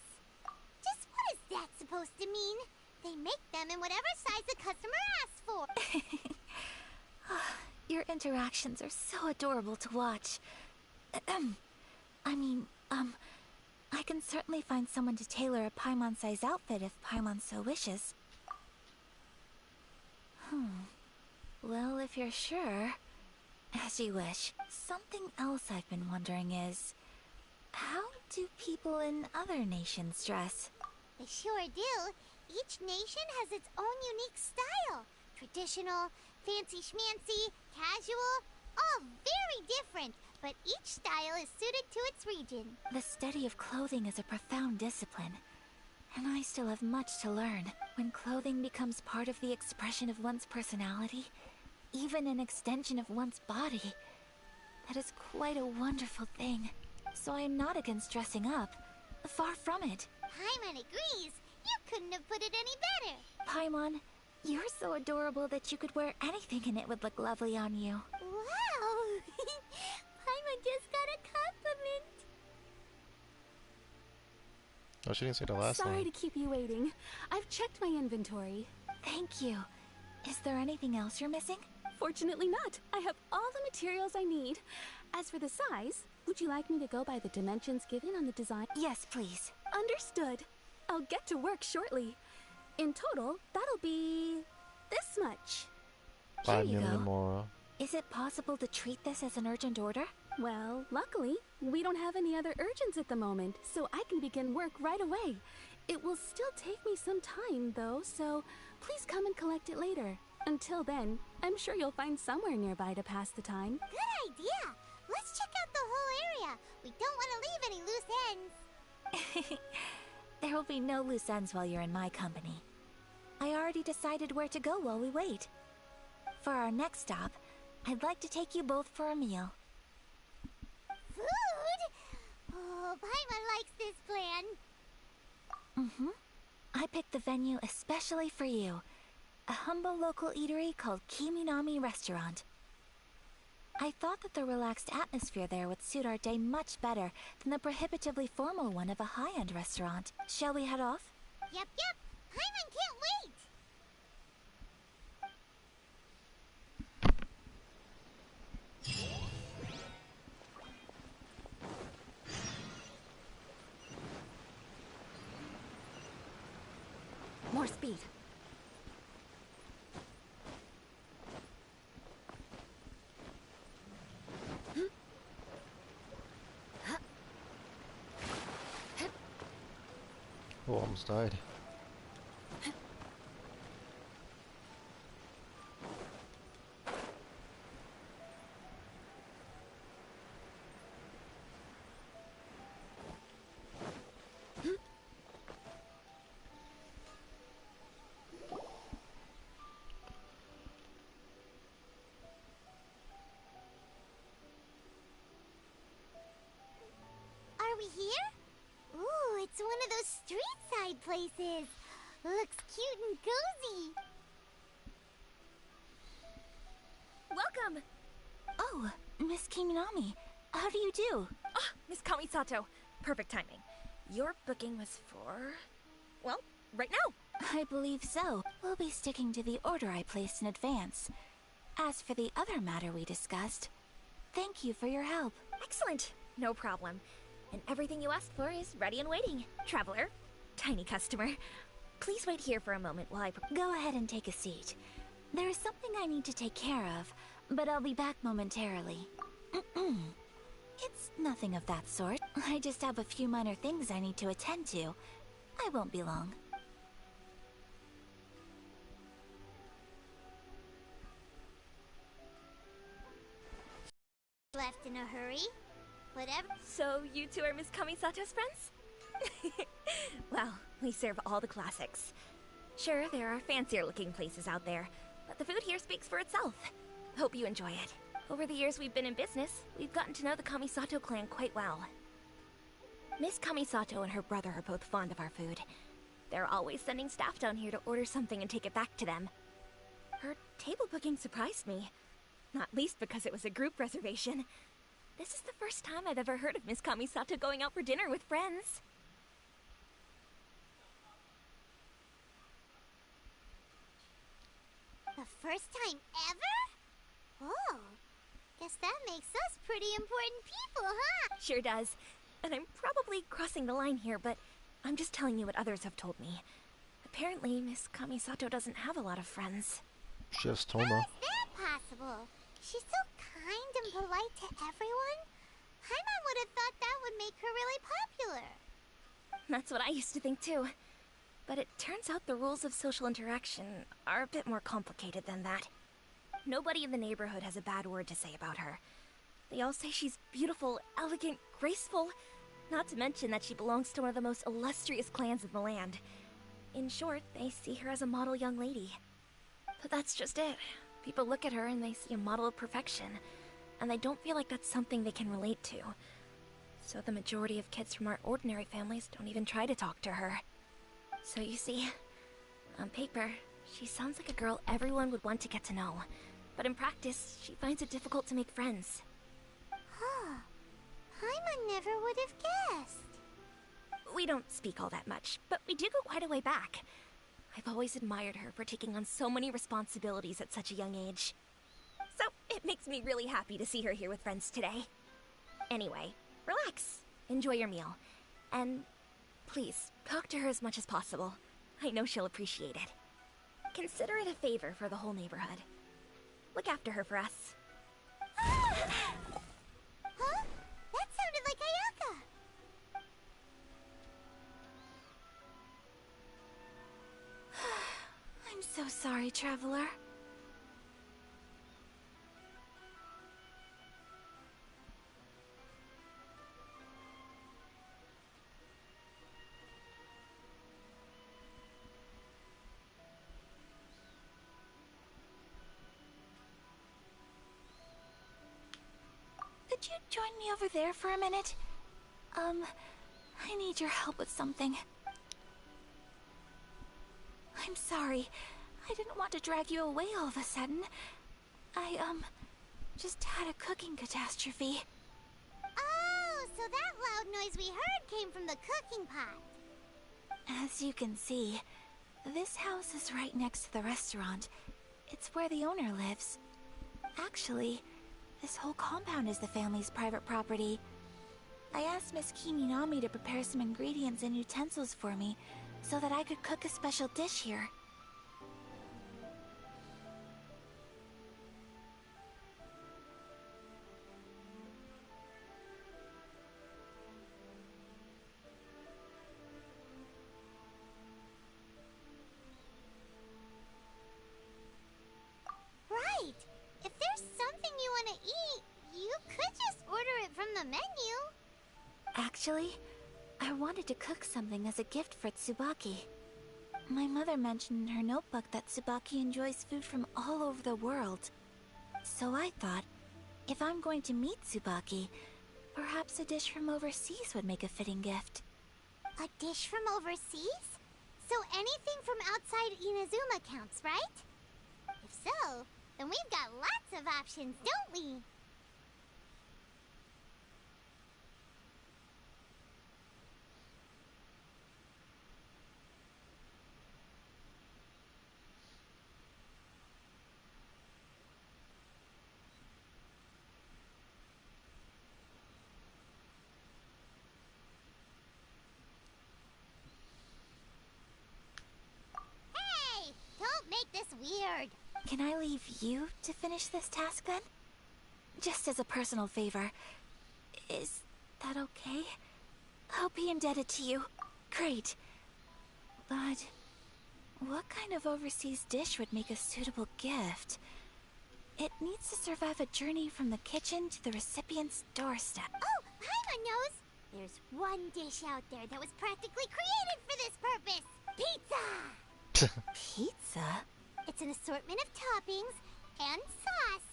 Just what is that supposed to mean? They make them in whatever size the customer asks for. Your interactions are so adorable to watch. I can certainly find someone to tailor a Paimon-size outfit if Paimon so wishes. Well, if you're sure, as you wish. Something else I've been wondering is, how do people in other nations dress? They sure do. Each nation has its own unique style. Traditional, fancy schmancy, casual, all very different, but each style is suited to its region. The study of clothing is a profound discipline, and I still have much to learn. When clothing becomes part of the expression of one's personality, even an extension of one's body, that is quite a wonderful thing. So I am not against dressing up. Far from it. Paimon agrees. You couldn't have put it any better. Paimon, you're so adorable that you could wear anything and it would look lovely on you. Wow! Paimon just got a compliment. Oh, she didn't say the last Sorry line. to keep you waiting. I've checked my inventory. Thank you. Is there anything else you're missing? Fortunately not. I have all the materials I need. As for the size, would you like me to go by the dimensions given on the design? Yes, please. Understood. I'll get to work shortly. In total, that'll be this much. 5 Here you million go. more. Is it possible to treat this as an urgent order? Well, luckily, we don't have any other urgents at the moment, so I can begin work right away. It will still take me some time, though, so please come and collect it later. Until then, I'm sure you'll find somewhere nearby to pass the time. Good idea! Let's check out the whole area. We don't want to leave any loose ends. There will be no loose ends while you're in my company. I already decided where to go while we wait. For our next stop, I'd like to take you both for a meal. Food? Oh, Paimon likes this plan. I picked the venue especially for you. A humble local eatery called Kiminami Restaurant. I thought that the relaxed atmosphere there would suit our day much better than the prohibitively formal one of a high-end restaurant. Shall we head off? Yep. Paimon can't wait! More speed. Oh, almost died. Are we here? Ooh, it's one of those street-side places. Looks cute and cozy. Welcome! Oh, Miss Kiminami, how do you do? Ah, Miss Kamisato. Perfect timing. Your booking was for... well, right now. I believe so. We'll be sticking to the order I placed in advance. As for the other matter we discussed, thank you for your help. Excellent. No problem. And everything you asked for is ready and waiting. Traveler, tiny customer, please wait here for a moment while I... Go ahead and take a seat. There is something I need to take care of, but I'll be back momentarily. It's nothing of that sort. I just have a few minor things I need to attend to. I won't be long. Left in a hurry? Whatever. So you two are Miss Kamisato's friends? Well, we serve all the classics. Sure, there are fancier looking places out there, but the food here speaks for itself. Hope you enjoy it. Over the years we've been in business, we've gotten to know the Kamisato clan quite well. Miss Kamisato and her brother are both fond of our food. They're always sending staff down here to order something and take it back to them. Her table booking surprised me. Not least because it was a group reservation. This is the first time I've ever heard of Miss Kamisato going out for dinner with friends. The first time ever? Oh, guess that makes us pretty important people, huh? Sure does. And I'm probably crossing the line here, but I'm just telling you what others have told me. Apparently, Miss Kamisato doesn't have a lot of friends. She has Toma. How is that possible? She's so kind and polite to everyone. Paimon would have thought that would make her really popular. That's what I used to think too. But it turns out the rules of social interaction are a bit more complicated than that. Nobody in the neighborhood has a bad word to say about her. They all say she's beautiful, elegant, graceful, not to mention that she belongs to one of the most illustrious clans in the land. In short, they see her as a model young lady. But that's just it. People look at her and they see a model of perfection, and they don't feel like that's something they can relate to. So the majority of kids from our ordinary families don't even try to talk to her. So you see, on paper, she sounds like a girl everyone would want to get to know. But in practice, she finds it difficult to make friends. Huh. Paimon never would have guessed. We don't speak all that much, but we do go quite a way back. I've always admired her for taking on so many responsibilities at such a young age. So it makes me really happy to see her here with friends today. Anyway, relax, enjoy your meal, and please, talk to her as much as possible. I know she'll appreciate it. Consider it a favor for the whole neighborhood. Look after her for us. Huh? That sounded like Ayaka. so sorry, Traveler. Could you join me over there for a minute? I need your help with something. I'm sorry. I didn't want to drag you away all of a sudden. I, just had a cooking catastrophe. Oh, so that loud noise we heard came from the cooking pot. As you can see, this house is right next to the restaurant. It's where the owner lives. Actually, this whole compound is the family's private property. I asked Miss Kiminami to prepare some ingredients and utensils for me so that I could cook a special dish here. Right. If there's something you want to eat, you could just order it from the menu. Actually, I wanted to cook something as a gift for Tsubaki. My mother mentioned in her notebook that Tsubaki enjoys food from all over the world. So I thought, if I'm going to meet Tsubaki, perhaps a dish from overseas would make a fitting gift. A dish from overseas? So anything from outside Inazuma counts, right? If so, then we've got lots of options, don't we? Hey! Don't make this weird. Can I leave you to finish this task then? Just as a personal favor. Is that okay? I'll be indebted to you. Great. But what kind of overseas dish would make a suitable gift? It needs to survive a journey from the kitchen to the recipient's doorstep. Oh, Paimon knows! There's one dish out there that was practically created for this purpose! Pizza! Pizza? It's an assortment of toppings and sauce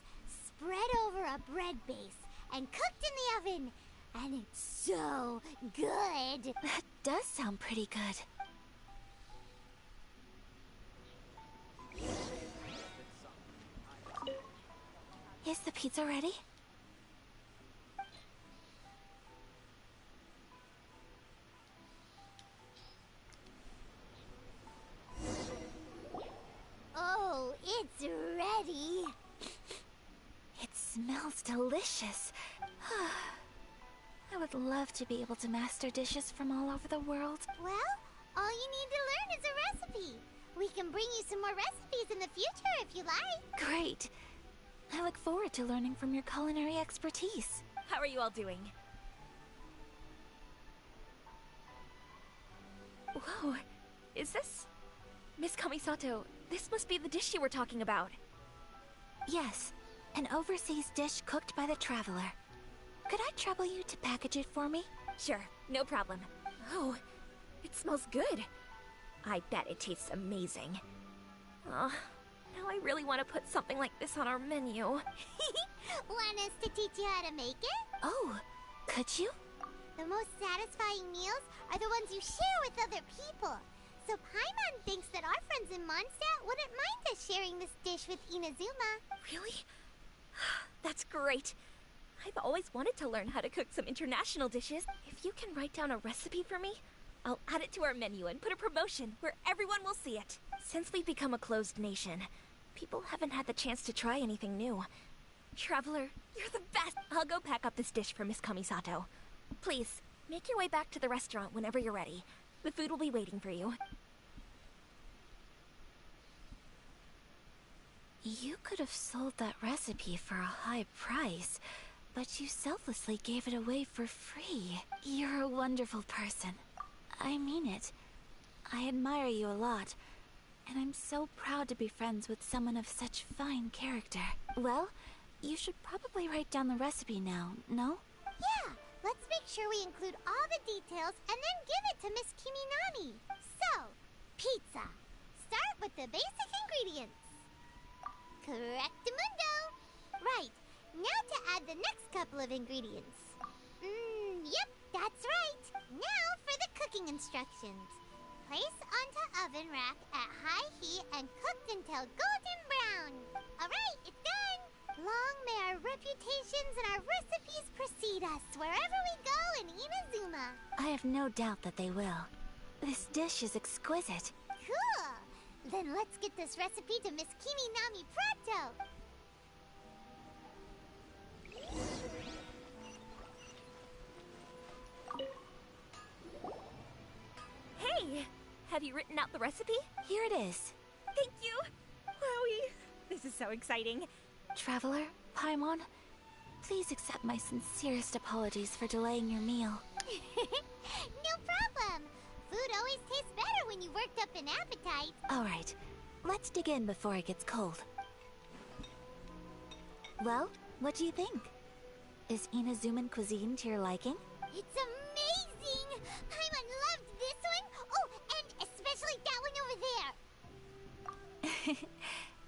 spread over a bread base and cooked in the oven. And it's so good! That does sound pretty good. Is the pizza ready? Oh, it's ready! It smells delicious. I would love to be able to master dishes from all over the world. Well, all you need to learn is a recipe. We can bring you some more recipes in the future if you like. Great. I look forward to learning from your culinary expertise. How are you all doing? Whoa, is this... Miss Kamisato, this must be the dish you were talking about. Yes, an overseas dish cooked by the Traveler. Could I trouble you to package it for me? Sure, no problem. Oh, it smells good. I bet it tastes amazing. Oh, now I really want to put something like this on our menu. Want us to teach you how to make it? Oh, could you? The most satisfying meals are the ones you share with other people. So Paimon thinks that our friends in Mondstadt wouldn't mind us sharing this dish with Inazuma. Really? That's great. I've always wanted to learn how to cook some international dishes. If you can write down a recipe for me, I'll add it to our menu and put a promotion where everyone will see it. Since we've become a closed nation, people haven't had the chance to try anything new. Traveler, you're the best! I'll go pack up this dish for Miss Kamisato. Please, make your way back to the restaurant whenever you're ready. The food will be waiting for you. You could have sold that recipe for a high price, but you selflessly gave it away for free. You're a wonderful person. I mean it. I admire you a lot. And I'm so proud to be friends with someone of such fine character. Well, you should probably write down the recipe now, no? Yeah, let's make sure we include all the details and then give it to Miss Kiminami. So, pizza. Start with the basic ingredients. Correctamundo. Right, now to add the next couple of ingredients. Yep, that's right. Now for the cooking instructions. Place onto oven rack at high heat and cooked until golden brown. Alright, it's done. Long may our reputations and our recipes precede us wherever we go in Inazuma. I have no doubt that they will. This dish is exquisite. Cool. Then let's get this recipe to Miss Kiminami pronto. Hey! Have you written out the recipe? Here it is. Thank you! Wowie! This is so exciting. Traveler, Paimon, please accept my sincerest apologies for delaying your meal. No problem. Food always tastes better when you worked up an appetite. Alright, let's dig in before it gets cold. Well, what do you think? Is Inazuman cuisine to your liking? It's amazing! Paimon loved this one! Oh, and especially that one over there!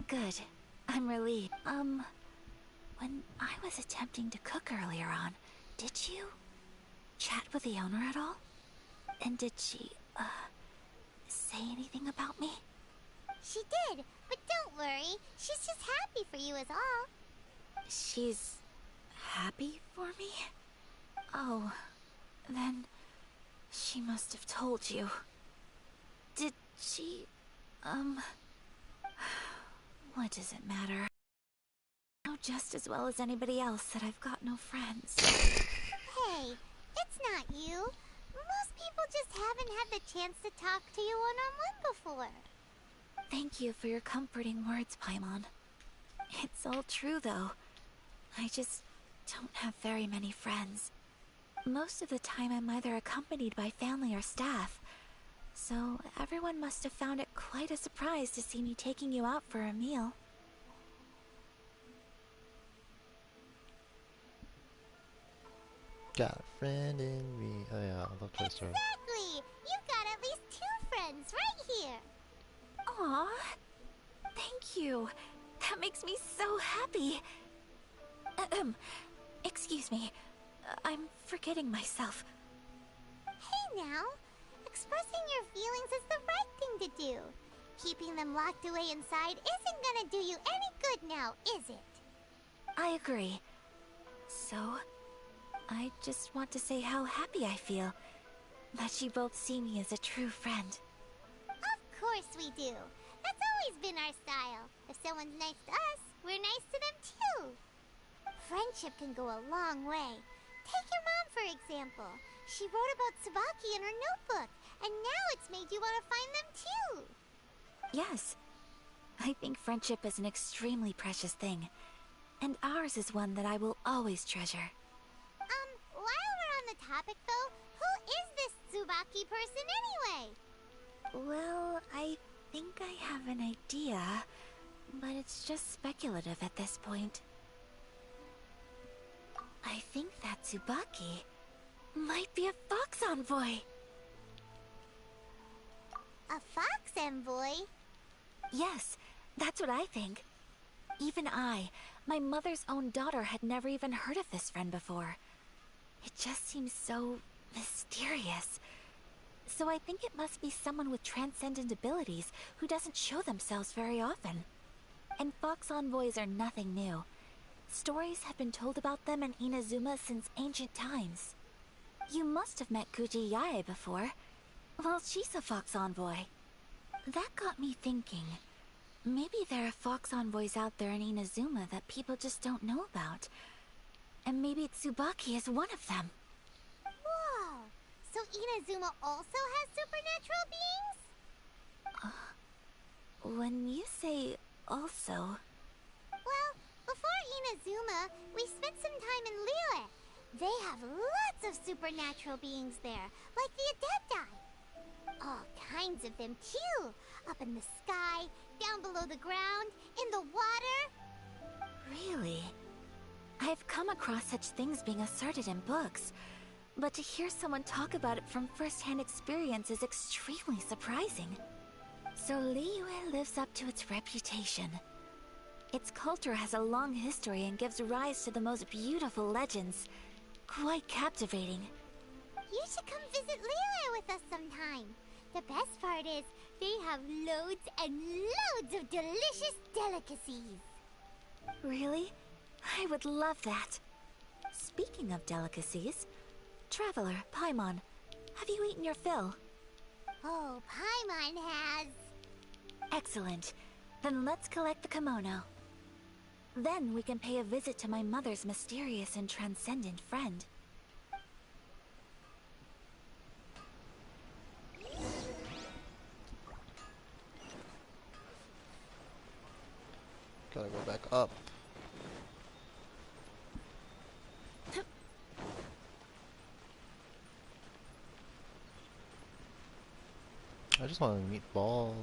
Good. I'm relieved. When I was attempting to cook earlier on, did you chat with the owner at all? And did she, say anything about me? She did, but don't worry. She's just happy for you is all. She's happy for me? Oh, then she must have told you. Did she, what does it matter? I know just as well as anybody else that I've got no friends. Hey, it's not you. Most people just haven't had the chance to talk to you one-on-one before. Thank you for your comforting words, Paimon. It's all true, though. I just don't have very many friends. Most of the time I'm either accompanied by family or staff, so everyone must have found it quite a surprise to see me taking you out for a meal. Got a friend in me. Oh yeah, I love Toy Story. Exactly! You've got at least 2 friends right here. Aw, thank you. That makes me so happy. Excuse me. I'm forgetting myself. Hey now, expressing your feelings is the right thing to do. Keeping them locked away inside isn't gonna do you any good now, is it? I agree. So, I just want to say how happy I feel that you both see me as a true friend. Of course we do. That's always been our style. If someone's nice to us, we're nice to them too. Friendship can go a long way. Take your mom, for example. She wrote about Tsubaki in her notebook, and now it's made you want to find them too. Yes. I think friendship is an extremely precious thing, and ours is one that I will always treasure. While we're on the topic though, who is this Tsubaki person anyway? Well, I think I have an idea, but it's just speculative at this point. I think that Tsubaki might be a fox envoy. A fox envoy? Yes, that's what I think. Even I, my mother's own daughter, had never even heard of this friend before. It just seems so mysterious. So I think it must be someone with transcendent abilities who doesn't show themselves very often. And fox envoys are nothing new. Stories have been told about them in Inazuma since ancient times. You must have met Kuji Yae before. Well, she's a fox envoy. That got me thinking. Maybe there are fox envoys out there in Inazuma that people just don't know about. And maybe Tsubaki is one of them. Whoa! So Inazuma also has supernatural beings? When you say also... Well, before Inazuma, we spent some time in Liyue. They have lots of supernatural beings there, like the Adepti. All kinds of them, too. Up in the sky, down below the ground, in the water. Really? I've come across such things being asserted in books, but to hear someone talk about it from first-hand experience is extremely surprising. So Liyue lives up to its reputation. Its culture has a long history and gives rise to the most beautiful legends. Quite captivating. You should come visit Liyue with us sometime. The best part is, they have loads and loads of delicious delicacies. Really? I would love that. Speaking of delicacies, Traveler, Paimon, have you eaten your fill? Oh, Paimon has. Excellent. Then let's collect the kimono. Then we can pay a visit to my mother's mysterious and transcendent friend. Gotta go back up. I just want to meet Ball.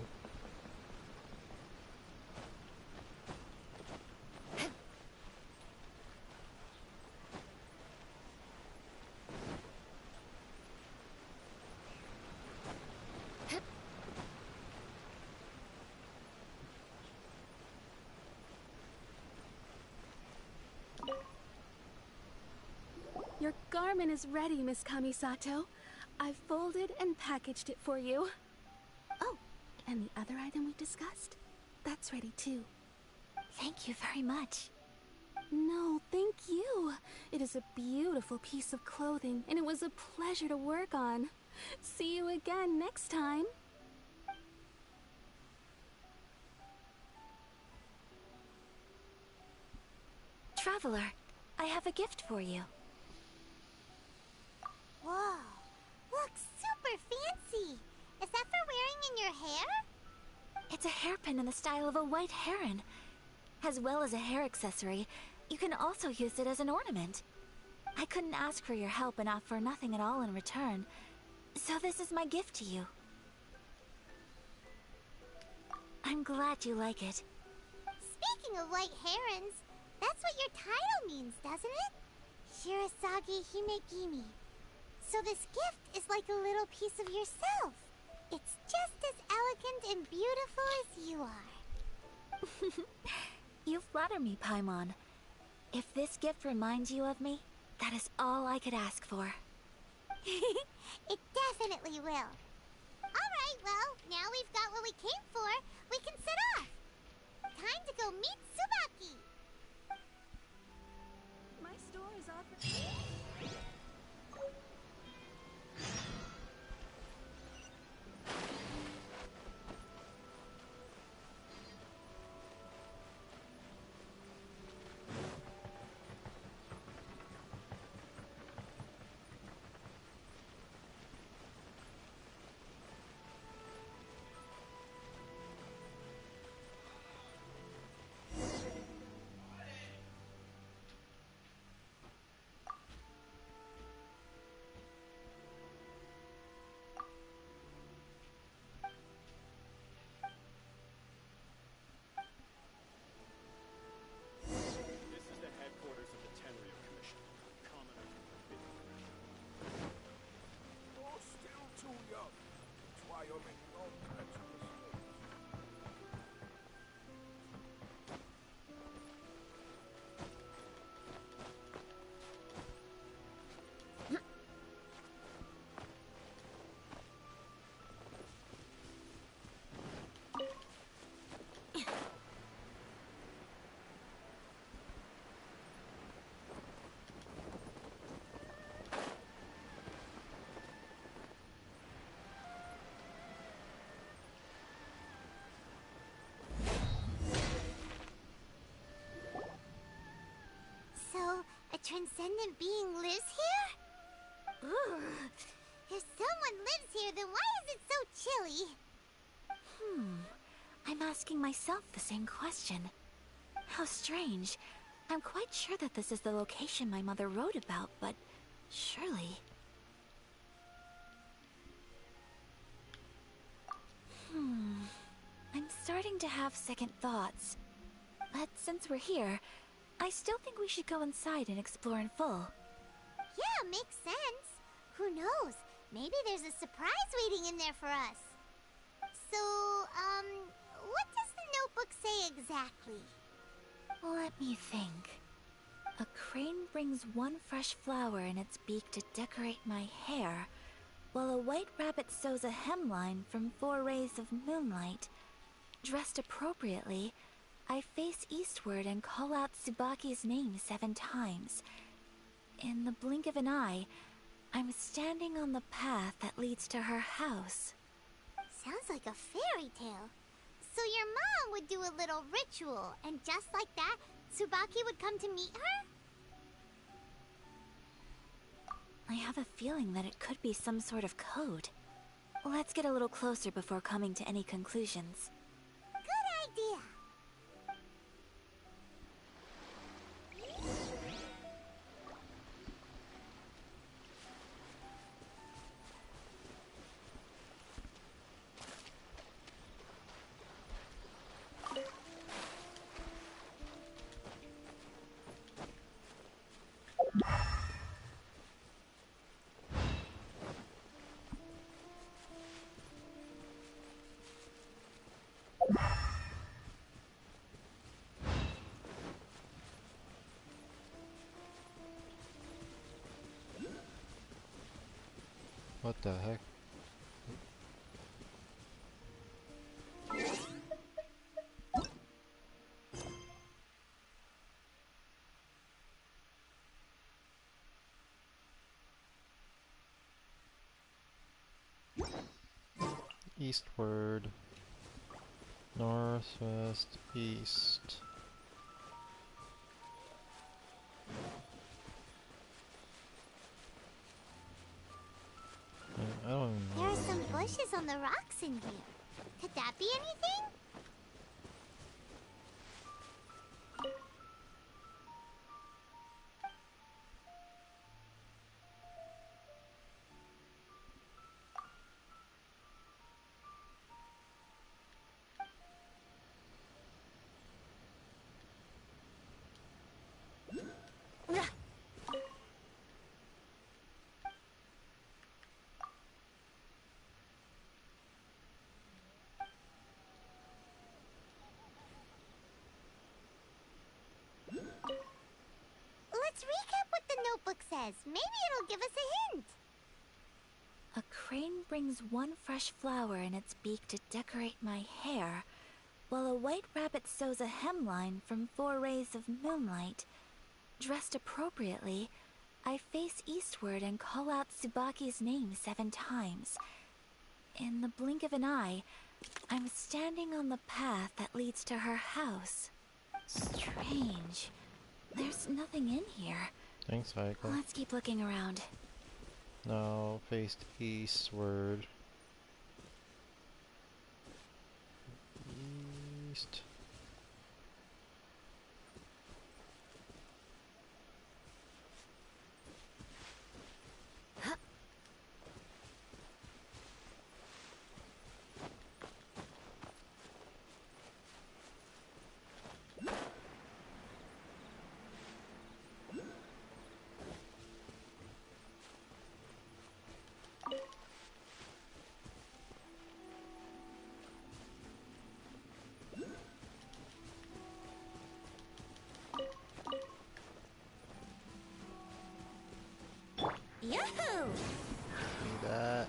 Your garment is ready, Miss Kamisato. I've folded and packaged it for you. Oh, and the other item we discussed? That's ready too. Thank you very much. No, thank you. It is a beautiful piece of clothing, and it was a pleasure to work on. See you again next time. Traveler, I have a gift for you. Whoa, looks super fancy. Is that for wearing in your hair? It's a hairpin in the style of a white heron. As well as a hair accessory, you can also use it as an ornament. I couldn't ask for your help and offer nothing at all in return, so this is my gift to you. I'm glad you like it. Speaking of white herons, that's what your title means, doesn't it? Shirasagi Himegimi. So this gift is like a little piece of yourself. It's just as elegant and beautiful as you are. You flatter me, Paimon. If this gift reminds you of me, that is all I could ask for. It definitely will. Alright, well, now we've got what we came for, we can set off. Time to go meet Tsubaki. My store is offering... This is the headquarters of the Tenryou Commission. Commoner forbidden. You're still too young. That's why you're making all kinds of mistakes. So, a transcendent being lives here? Ugh. If someone lives here, then why is it so chilly? I'm asking myself the same question. How strange. I'm quite sure that this is the location my mother wrote about, but surely... starting to have second thoughts. But since we're here, I still think we should go inside and explore in full. Yeah, makes sense. Who knows? Maybe there's a surprise waiting in there for us. So, what does the notebook say exactly? Let me think. A crane brings one fresh flower in its beak to decorate my hair, while a white rabbit sews a hemline from 4 rays of moonlight. Dressed appropriately, I face eastward and call out Tsubaki's name 7 times. In the blink of an eye, I'm standing on the path that leads to her house. Sounds like a fairy tale. So your mom would do a little ritual, and just like that, Tsubaki would come to meet her? I have a feeling that it could be some sort of code. Let's get a little closer before coming to any conclusions. Good idea. What the heck? Eastward. Northwest, east. I don't even know. There are some bushes on the rocks in here. Could that be anything? Let's recap what the notebook says. Maybe it'll give us a hint. A crane brings one fresh flower in its beak to decorate my hair, while a white rabbit sews a hemline from 4 rays of moonlight. Dressed appropriately, I face eastward and call out Tsubaki's name 7 times. In the blink of an eye, I'm standing on the path that leads to her house. Strange. There's nothing in here. Thanks, Aiko. Let's keep looking around. Now faced eastward. East. Yahoo! See that?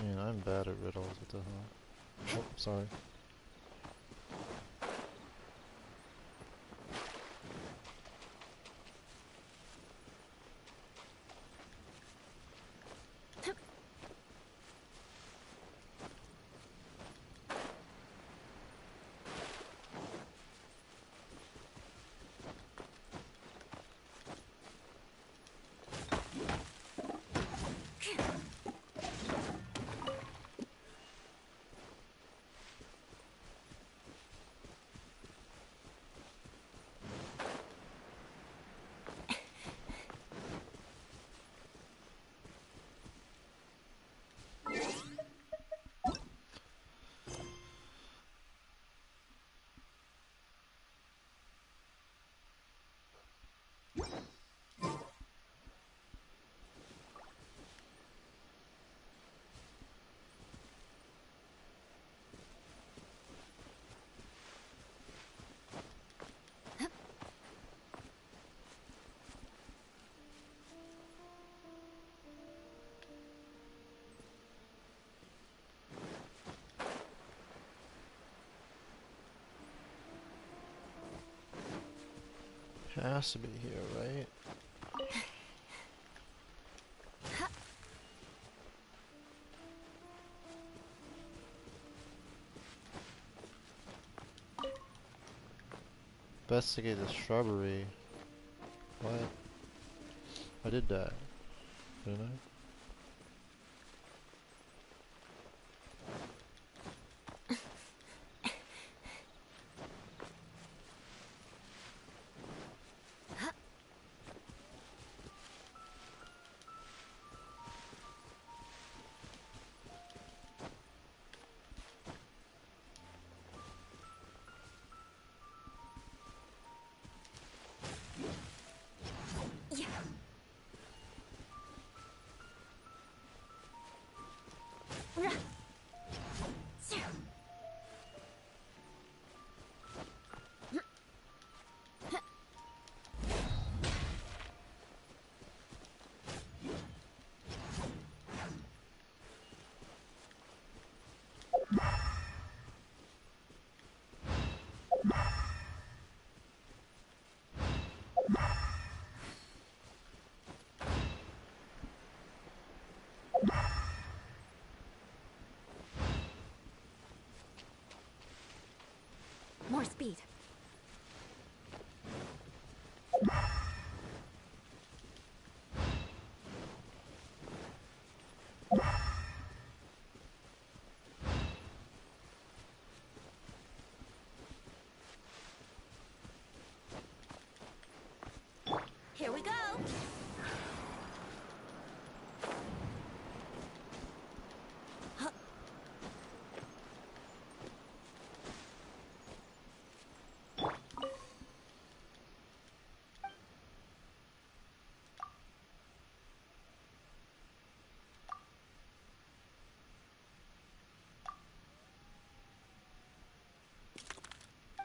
Man, I'm bad at riddles. What the hell? Oh, sorry. Has to be here, right? Investigate the shrubbery. What? I did that, didn't I? More speed. Here we go.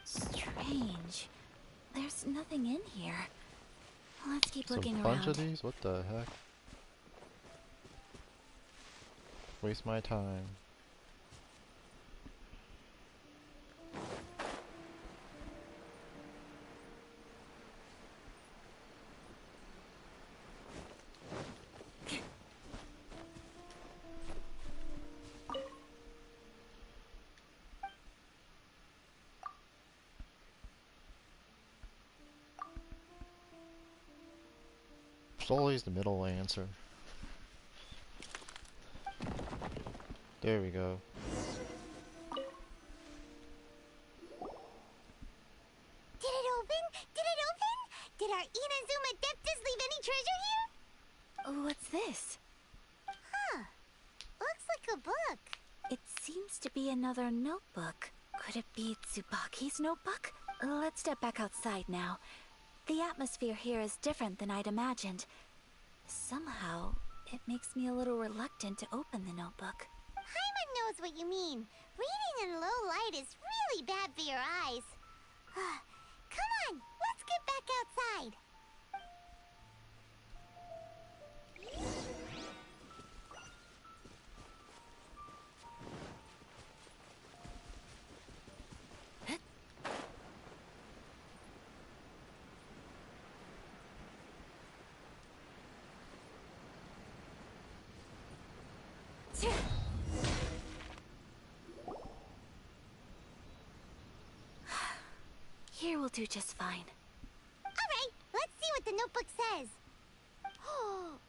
Strange. There's nothing in here. Let's keep looking Some around. bunch of these? What the heck? Waste my time. It's always the middle answer. There we go. Did it open? Did it open? Did our Inazuma Deptus leave any treasure here? Oh, what's this? Huh. Looks like a book. It seems to be another notebook. Could it be Tsubaki's notebook? Let's step back outside now. The atmosphere here is different than I'd imagined. Somehow, it makes me a little reluctant to open the notebook. Paimon knows what you mean. Reading in low light is really bad for your eyes. Come on, let's get back outside. Here will do just fine. Alright, let's see what the notebook says.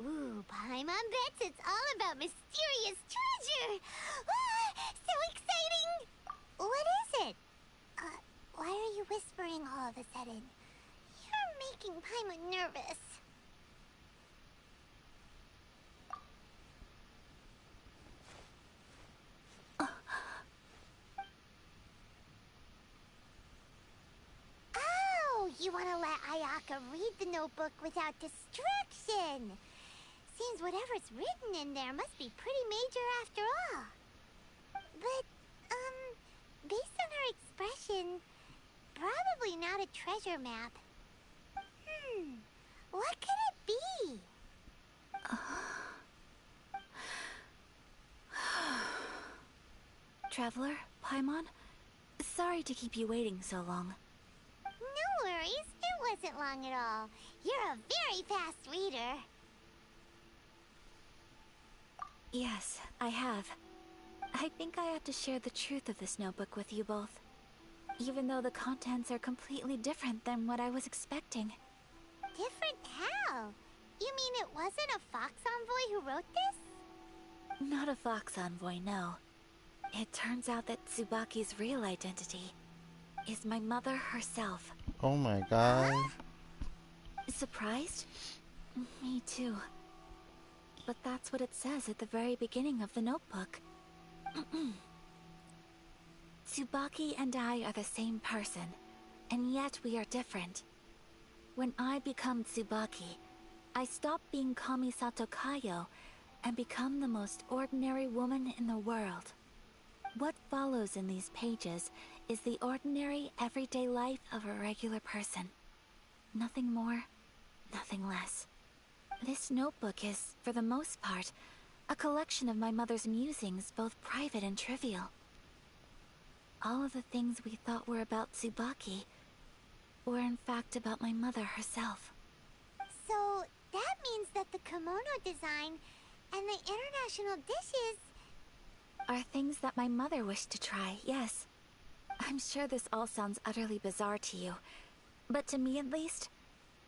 Ooh, Paimon bets it's all about mysterious treasure. So exciting! What is it? Why are you whispering all of a sudden? You're making Paimon nervous. You want to let Ayaka read the notebook without distraction. Seems whatever's written in there must be pretty major after all. But, based on her expression, probably not a treasure map. What could it be? Traveler, Paimon, sorry to keep you waiting so long. No worries, it wasn't long at all. You're a very fast reader. Yes, I have. I think I have to share the truth of this notebook with you both. Even though the contents are completely different than what I was expecting. Different how? You mean it wasn't a Fox Envoy who wrote this? Not a Fox Envoy, no. It turns out that Tsubaki's real identity is my mother herself. Oh my god. Surprised? Me too. But that's what it says at the very beginning of the notebook. Tsubaki and I are the same person, and yet we are different. When I become Tsubaki, I stop being Kamisato Kayo and become the most ordinary woman in the world. What follows in these pages is the ordinary, everyday life of a regular person. Nothing more, nothing less. This notebook is, for the most part, a collection of my mother's musings, both private and trivial. All of the things we thought were about Tsubaki were in fact about my mother herself. So, that means that the kimono design and the international dishes are things that my mother wished to try, yes. I'm sure this all sounds utterly bizarre to you, but to me at least,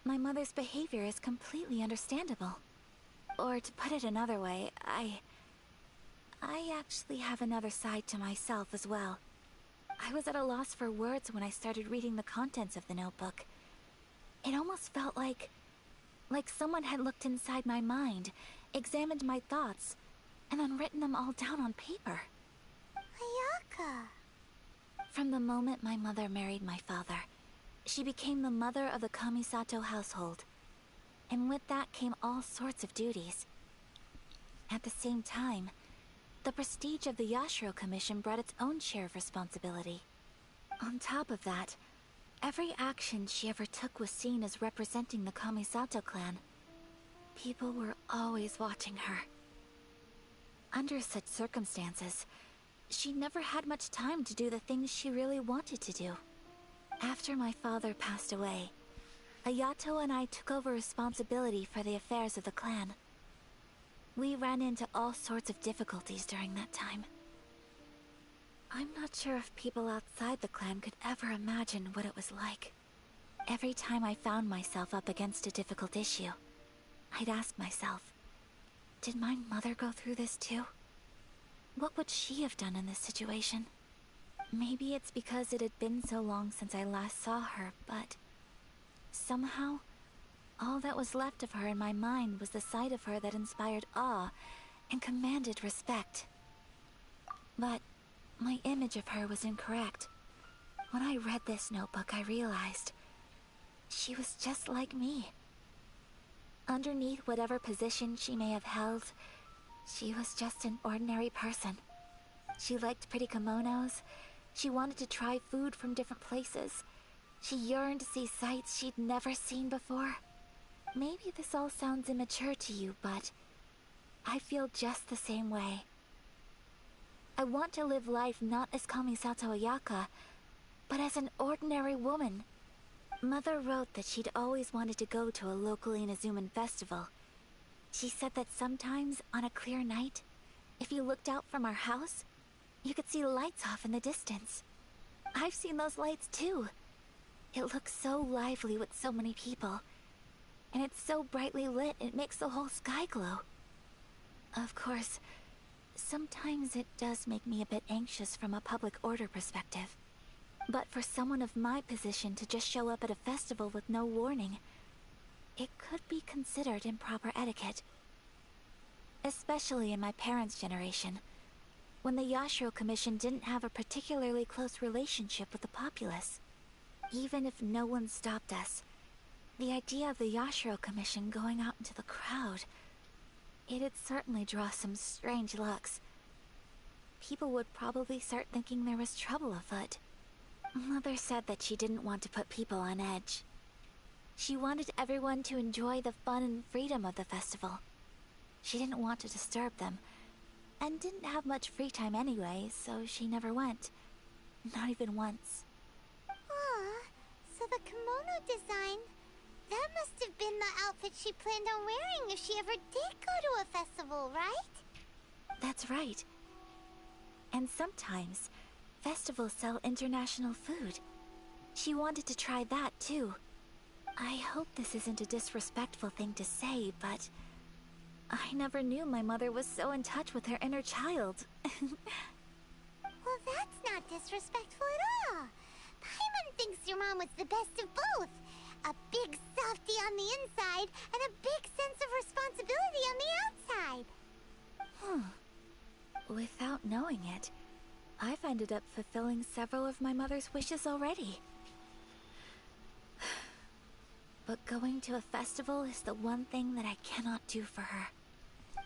my mother's behavior is completely understandable. Or to put it another way, I actually have another side to myself as well. I was at a loss for words when I started reading the contents of the notebook. It almost felt like someone had looked inside my mind, examined my thoughts, and then written them all down on paper. Ayaka. From the moment my mother married my father, she became the mother of the Kamisato household. And with that came all sorts of duties. At the same time, the prestige of the Yashiro Commission brought its own share of responsibility. On top of that, every action she ever took was seen as representing the Kamisato clan. People were always watching her. Under such circumstances, she never had much time to do the things she really wanted to do. After my father passed away, Ayato and I took over responsibility for the affairs of the clan. We ran into all sorts of difficulties during that time. I'm not sure if people outside the clan could ever imagine what it was like. Every time I found myself up against a difficult issue, I'd ask myself, did my mother go through this too? What would she have done in this situation? Maybe it's because it had been so long since I last saw her, but somehow, all that was left of her in my mind was the side of her that inspired awe and commanded respect. But my image of her was incorrect. When I read this notebook, I realized she was just like me. Underneath whatever position she may have held, she was just an ordinary person. She liked pretty kimonos. She wanted to try food from different places. She yearned to see sights she'd never seen before. Maybe this all sounds immature to you, but I feel just the same way. I want to live life not as Kamisato Ayaka, but as an ordinary woman. Mother wrote that she'd always wanted to go to a local Inazuman festival. She said that sometimes, on a clear night, if you looked out from our house, you could see lights off in the distance. I've seen those lights too. It looks so lively with so many people. And it's so brightly lit, it makes the whole sky glow. Of course, sometimes it does make me a bit anxious from a public order perspective. But for someone of my position to just show up at a festival with no warning, it could be considered improper etiquette. Especially in my parents' generation, when the Yashiro Commission didn't have a particularly close relationship with the populace. Even if no one stopped us, the idea of the Yashiro Commission going out into the crowd, it'd certainly draw some strange looks. People would probably start thinking there was trouble afoot. Mother said that she didn't want to put people on edge. She wanted everyone to enjoy the fun and freedom of the festival. She didn't want to disturb them, and didn't have much free time anyway, so she never went. Not even once. Aw, so the kimono design That must have been the outfit she planned on wearing if she ever did go to a festival, right? That's right. And sometimes, festivals sell international food. She wanted to try that too. I hope this isn't a disrespectful thing to say, but I never knew my mother was so in touch with her inner child. Well, that's not disrespectful at all. Paimon thinks your mom was the best of both. A big softie on the inside and a big sense of responsibility on the outside. Without knowing it, I've ended up fulfilling several of my mother's wishes already. But going to a festival is the one thing that I cannot do for her.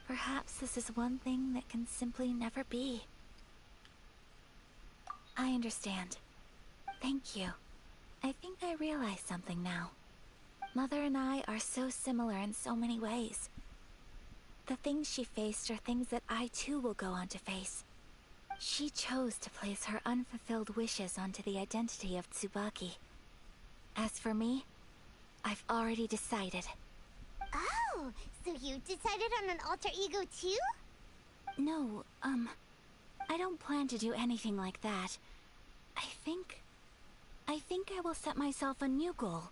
Perhaps this is one thing that can simply never be. I understand. Thank you. I think I realize something now. Mother and I are so similar in so many ways. The things she faced are things that I too will go on to face. She chose to place her unfulfilled wishes onto the identity of Tsubaki. As for me, I've already decided. Oh, so you decided on an alter ego too? No, I don't plan to do anything like that. I think I will set myself a new goal.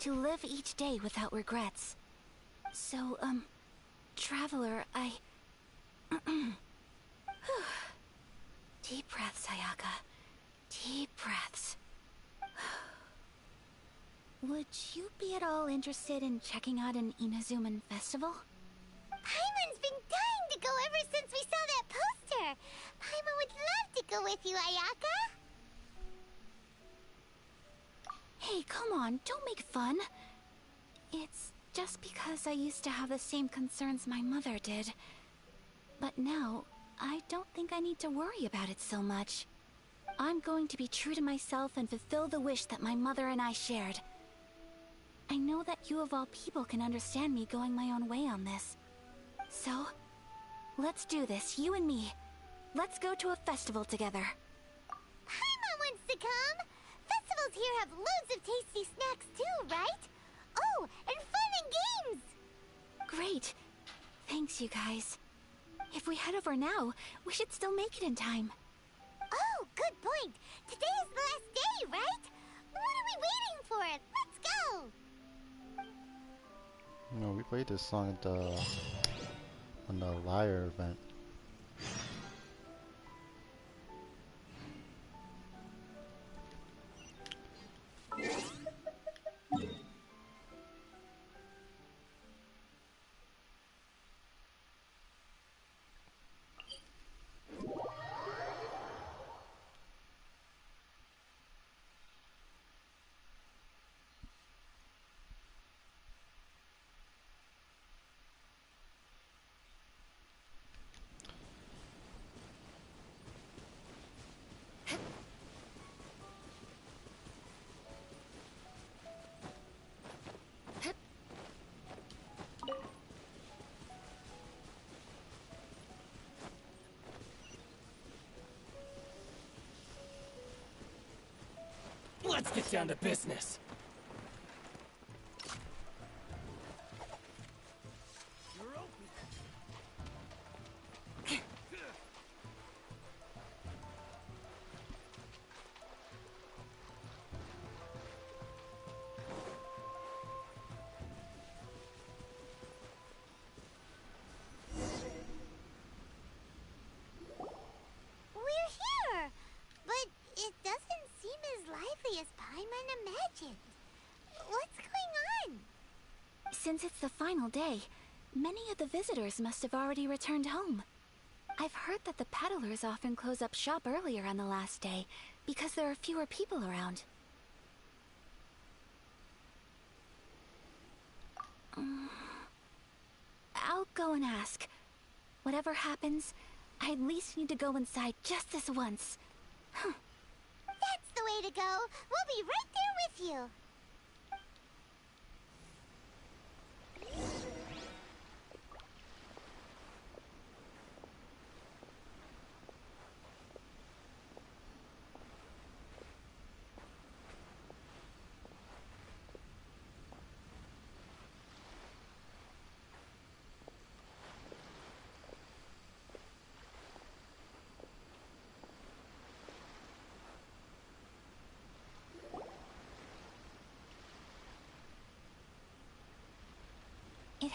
To live each day without regrets. So, Traveler, Deep breaths, Ayaka. Deep breaths. Would you be at all interested in checking out an Inazuman festival? Paimon's been dying to go ever since we saw that poster. Paimon would love to go with you, Ayaka. Hey, come on, don't make fun. It's just because I used to have the same concerns my mother did. But now, I don't think I need to worry about it so much. I'm going to be true to myself and fulfill the wish that my mother and I shared. I know that you of all people can understand me going my own way on this. So, let's do this, you and me. Let's go to a festival together. Paimon wants to come! Festivals here have loads of tasty snacks too, right? Oh, and fun and games! Great. Thanks, you guys. If we head over now, we should still make it in time. Oh, good point. Today is the last day, right? What are we waiting for? Let's go! No, we played this song at on the Lyre event. Let's get down to business. We're here! But it doesn't seem as lively as Paimon imagined. What's going on? Since it's the final day, many of the visitors must have already returned home. I've heard that the peddlers often close up shop earlier on the last day because there are fewer people around. I'll go and ask. Whatever happens, I at least need to go inside just this once. That's the way to go. We'll be right there with you.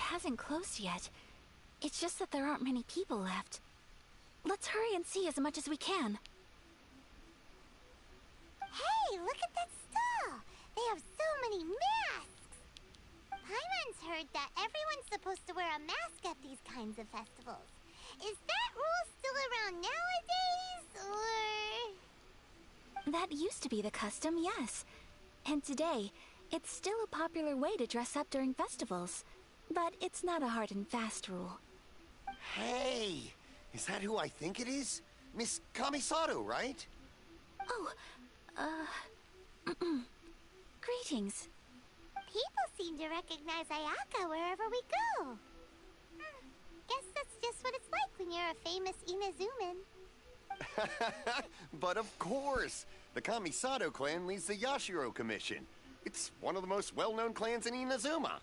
hasn't closed yet. It's just that there aren't many people left. Let's hurry and see as much as we can. Hey, look at that stall! They have so many masks! Paimon's heard that everyone's supposed to wear a mask at these kinds of festivals. Is that rule still around nowadays, or...? That used to be the custom, yes. And today, it's still a popular way to dress up during festivals. But it's not a hard and fast rule. Hey! Is that who I think it is? Miss Kamisato, right? Oh, greetings. People seem to recognize Ayaka wherever we go. Guess that's just what it's like when you're a famous Inazuman. But of course! The Kamisato clan leads the Yashiro Commission. It's one of the most well-known clans in Inazuma.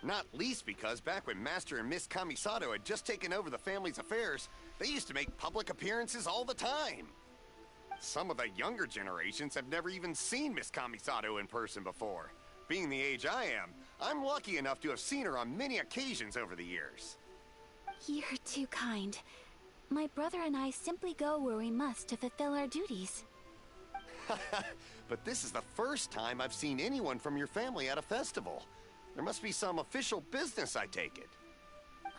Not least because back when Master and Miss Kamisato had just taken over the family's affairs, they used to make public appearances all the time. Some of the younger generations have never even seen Miss Kamisato in person before. Being the age I am, I'm lucky enough to have seen her on many occasions over the years. You're too kind. My brother and I simply go where we must to fulfill our duties. But this is the first time I've seen anyone from your family at a festival. There must be some official business, I take it.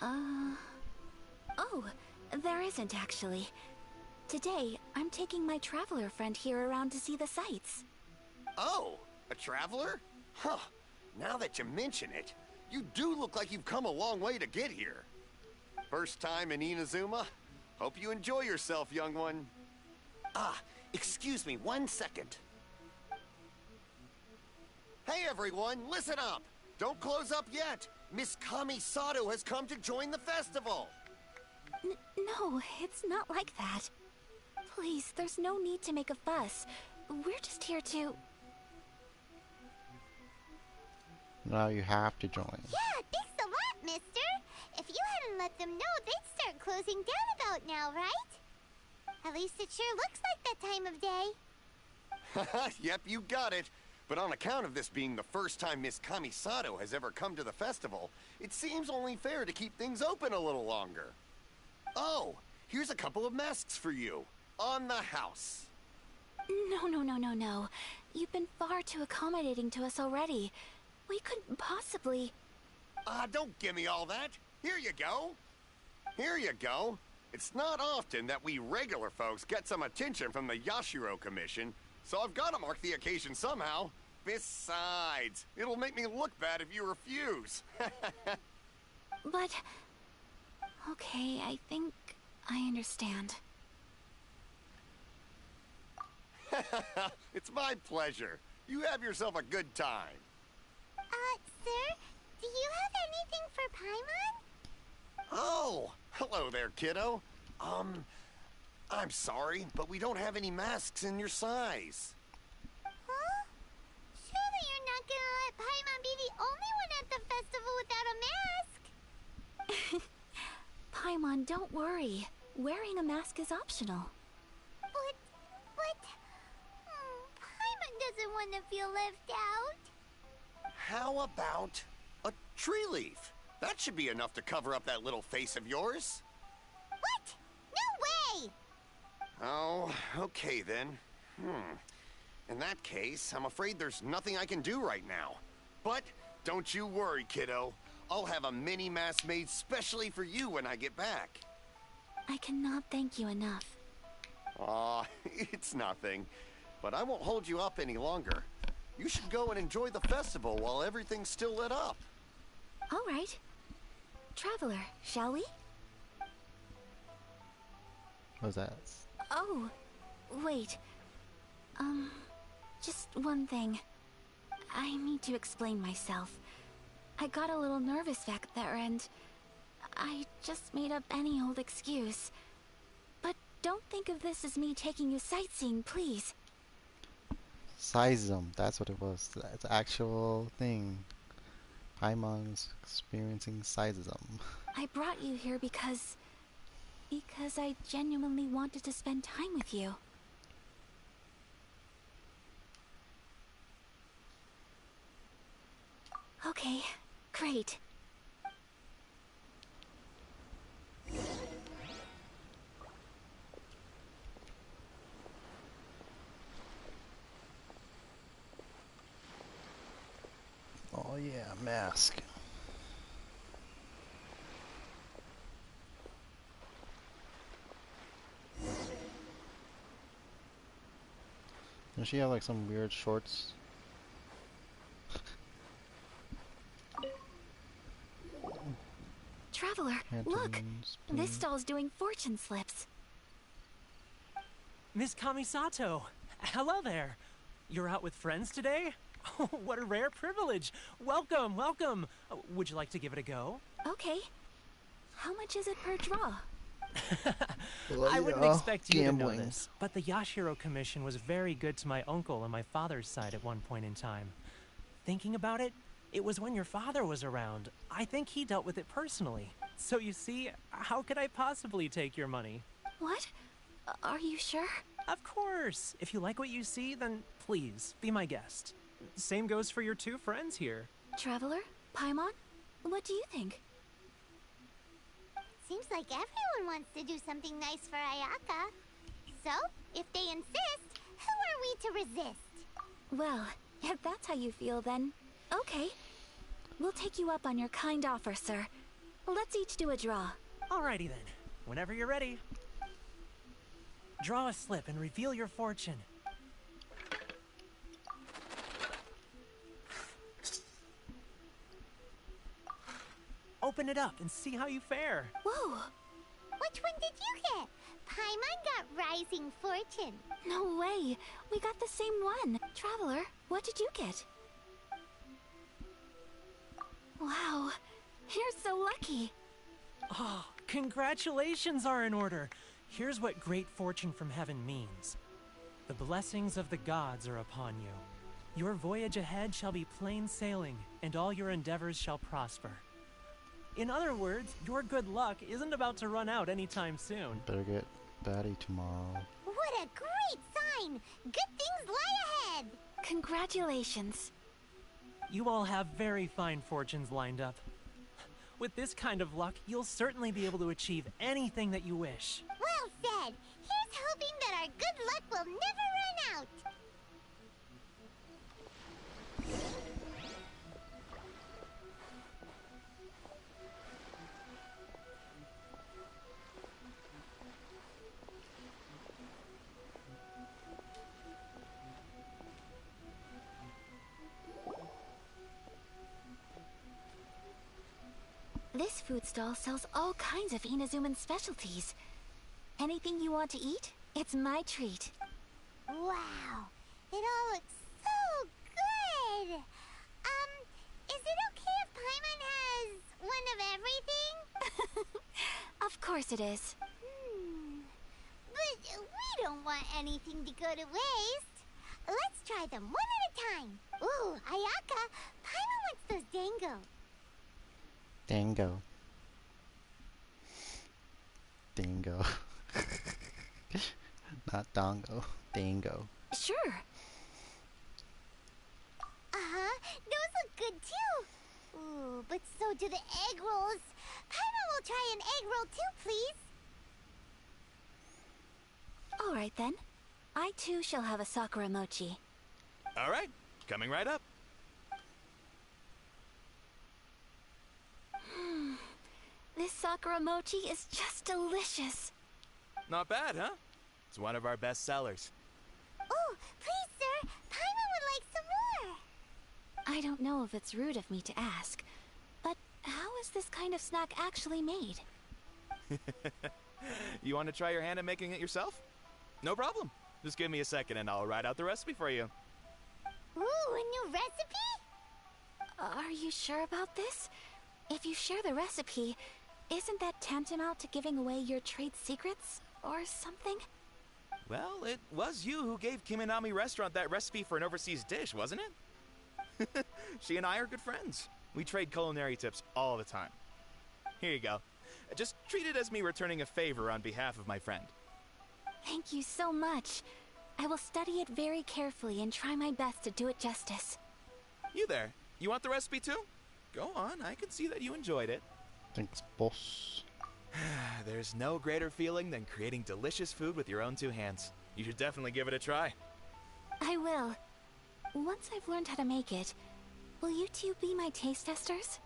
Oh, there isn't actually. Today, I'm taking my traveler friend here around to see the sights. Oh, a traveler? Huh. Now that you mention it, you do look like you've come a long way to get here. First time in Inazuma? Hope you enjoy yourself, young one. Ah, excuse me 1 second. Hey everyone, listen up! Don't close up yet! Miss Kamisato has come to join the festival! No, it's not like that. Please, there's no need to make a fuss. We're just here to... Now you have to join. Yeah, thanks a lot, mister. If you hadn't let them know, they'd start closing down about now, right? At least it sure looks like that time of day. Yep, you got it. But on account of this being the first time Miss Kamisato has ever come to the festival, it seems only fair to keep things open a little longer. Oh, here's a couple of masks for you. On the house. No. You've been far too accommodating to us already. We couldn't possibly... Don't give me all that. Here you go. Here you go. It's not often that we regular folks get some attention from the Yashiro Commission, so I've got to mark the occasion somehow. Besides, it'll make me look bad if you refuse. But... Okay, I think I understand. It's my pleasure. You have yourself a good time. Sir, do you have anything for Paimon? Oh, hello there, kiddo. I'm sorry, but we don't have any masks in your size. Huh? Surely you're not gonna let Paimon be the only one at the festival without a mask? Paimon, don't worry. Wearing a mask is optional. But... Paimon doesn't want to feel left out. How about a tree leaf? That should be enough to cover up that little face of yours. What? No way! Oh, okay then. In that case, I'm afraid there's nothing I can do right now. But don't you worry, kiddo. I'll have a mini mask made specially for you when I get back. I cannot thank you enough. Aw, it's nothing. But I won't hold you up any longer. You should go and enjoy the festival while everything's still lit up. All right. Traveler, shall we? What's that? Oh, wait. Just one thing. I need to explain myself. I got a little nervous back there and I just made up any old excuse. But don't think of this as me taking you sightseeing, please. Sizeism, that's what it was. That's the actual thing. Paimon's experiencing sizeism. I brought you here because I genuinely wanted to spend time with you. Okay, great. Yeah, mask. Does she have like some weird shorts? Traveler, look! This stall's doing fortune slips. Miss Kamisato! Hello there! You're out with friends today? Oh, what a rare privilege! Welcome, welcome! Would you like to give it a go? Okay. How much is it per draw? I wouldn't expect you to know this, but the Yashiro Commission was very good to my uncle on my father's side at one point in time. Thinking about it, it was when your father was around. I think he dealt with it personally. So you see, how could I possibly take your money? What? Are you sure? Of course! If you like what you see, then please, be my guest. Same goes for your two friends here. Traveler? Paimon? What do you think? Seems like everyone wants to do something nice for Ayaka. So, if they insist, who are we to resist? Well, if that's how you feel, then okay. We'll take you up on your kind offer, sir. Let's each do a draw. Alrighty then. Whenever you're ready. Draw a slip and reveal your fortune. Open it up and see how you fare. Whoa! Which one did you get? Paimon got Rising Fortune. No way! We got the same one. Traveler, what did you get? Wow, you're so lucky. Oh, congratulations are in order. Here's what great fortune from heaven means. The blessings of the gods are upon you. Your voyage ahead shall be plain sailing, and all your endeavors shall prosper. In other words, your good luck isn't about to run out anytime soon. Better get batty tomorrow. What a great sign! Good things lie ahead! Congratulations. You all have very fine fortunes lined up. With this kind of luck, you'll certainly be able to achieve anything that you wish. Well said! Here's hoping that our good luck will never run out! This food stall sells all kinds of Inazuman specialties. Anything you want to eat, it's my treat. Wow! It all looks so good! Is it okay if Paimon has one of everything? Of course it is. But we don't want anything to go to waste. Let's try them one at a time. Ooh, Ayaka, Paimon wants those dango. Dango. Dango. Not dongo. Dango. Sure. Those look good too. Ooh, but so do the egg rolls. Paimon will try an egg roll too, please. All right then. I too shall have a Sakura mochi. All right, coming right up. This Sakura mochi is just delicious. Not bad, huh? It's one of our best sellers. Oh, please, sir. Paimon would like some more. I don't know if it's rude of me to ask, but how is this kind of snack actually made? You want to try your hand at making it yourself? No problem. Just give me a second and I'll write out the recipe for you. Ooh, a new recipe? Are you sure about this? If you share the recipe, isn't that tantamount to giving away your trade secrets or something? Well, it was you who gave Kiminami Restaurant that recipe for an overseas dish, wasn't it? She and I are good friends. We trade culinary tips all the time. Here you go. Just treat it as me returning a favor on behalf of my friend. Thank you so much. I will study it very carefully and try my best to do it justice. You there. You want the recipe too? Go on, I can see that you enjoyed it. Thanks, boss. There's no greater feeling than creating delicious food with your own two hands. You should definitely give it a try. I will. Once I've learned how to make it, Will you two be my taste testers?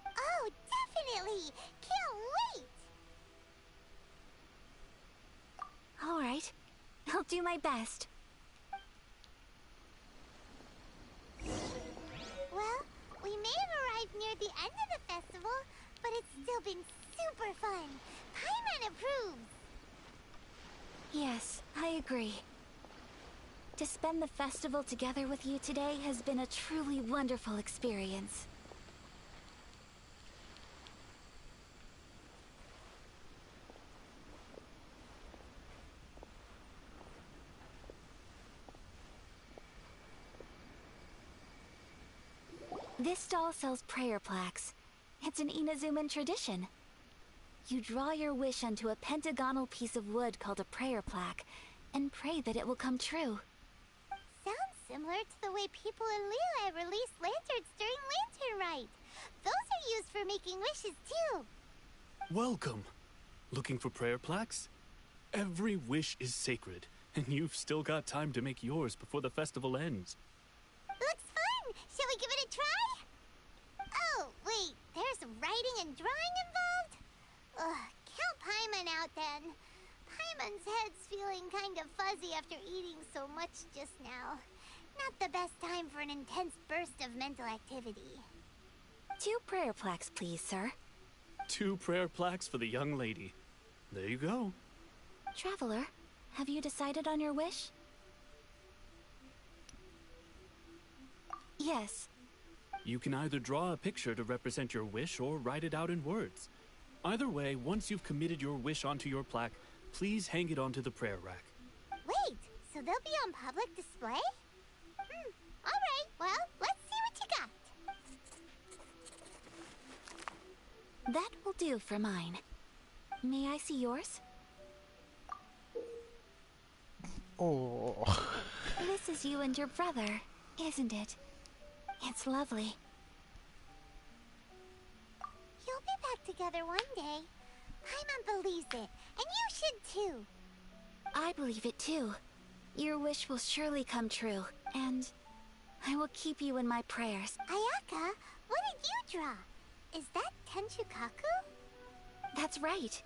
Oh, definitely! Can't wait! Alright. I'll do my best. Well, we may have arrived near the end of the festival, but it's still been super fun. Paimon approves! Yes, I agree. To spend the festival together with you today has been a truly wonderful experience. This stall sells prayer plaques. It's an Inazuman tradition. You draw your wish onto a pentagonal piece of wood called a prayer plaque, and pray that it will come true. Sounds similar to the way people in Liyue release lanterns during Lantern Rite. Those are used for making wishes too. Welcome. Looking for prayer plaques? Every wish is sacred, and you've still got time to make yours before the festival ends. Looks fun! Shall we give it a try? Oh, wait, there's writing and drawing involved? Ugh, count Paimon out then. Paimon's head's feeling kind of fuzzy after eating so much just now. Not the best time for an intense burst of mental activity. 2 prayer plaques, please, sir. 2 prayer plaques for the young lady. There you go. Traveler, have you decided on your wish? Yes. You can either draw a picture to represent your wish or write it out in words. Either way, once you've committed your wish onto your plaque, please hang it onto the prayer rack. Wait, so they'll be on public display? Alright, well, let's see what you got. That will do for mine. May I see yours? Oh. This is you and your brother, isn't it? It's lovely. You'll be back together one day. Paimon believes it, and you should too. I believe it too. Your wish will surely come true, and I will keep you in my prayers. Ayaka, what did you draw? Is that Tenchukaku? That's right.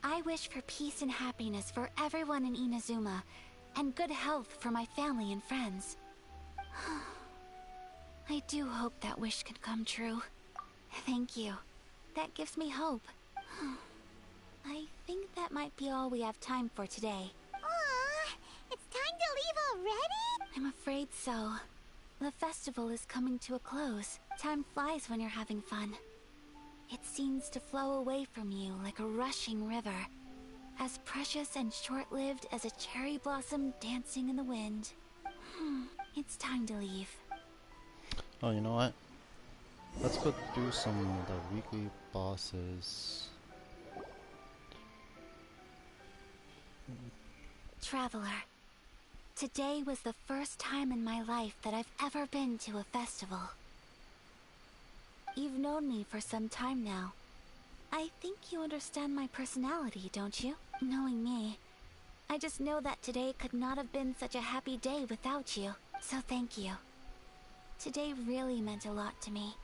I wish for peace and happiness for everyone in Inazuma, and good health for my family and friends. I do hope that wish can come true. Thank you. That gives me hope. I think that might be all we have time for today. Aww, it's time to leave already? I'm afraid so. The festival is coming to a close. Time flies when you're having fun. It seems to flow away from you like a rushing river, as precious and short-lived as a cherry blossom dancing in the wind. It's time to leave. Oh, you know what? Let's go do some of the weekly bosses. Traveler, today was the first time in my life that I've ever been to a festival. You've known me for some time now. I think you understand my personality, don't you? Knowing me, I just know that today could not have been such a happy day without you. So thank you. Today really meant a lot to me.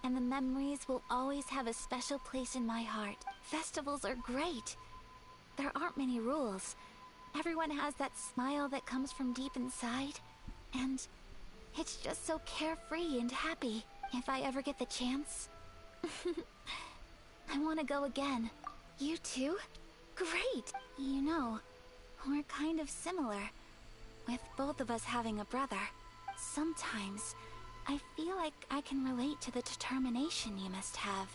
And the memories will always have a special place in my heart. Festivals are great. There aren't many rules. Everyone has that smile that comes from deep inside. And it's just so carefree and happy. If I ever get the chance, I want to go again. You too? Great! You know, we're kind of similar, with both of us having a brother. Sometimes, I feel like I can relate to the determination you must have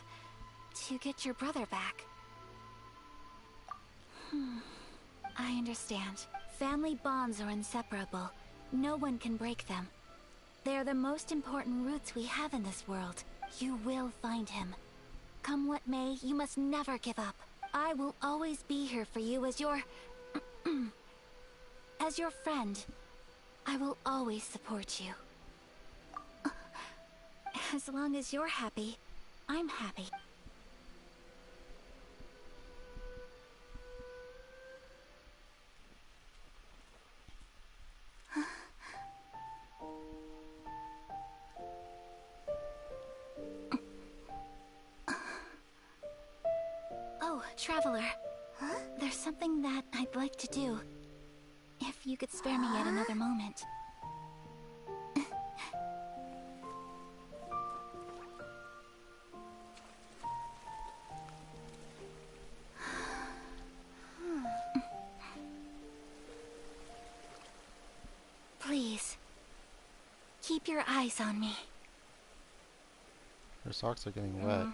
to get your brother back. I understand. Family bonds are inseparable. No one can break them. They are the most important roots we have in this world. You will find him. Come what may, you must never give up. I will always be here for you as your... as your friend. I will always support you. As long as you're happy, I'm happy. something that I'd like to do. If you could spare me yet another moment. Please, keep your eyes on me. Her socks are getting wet.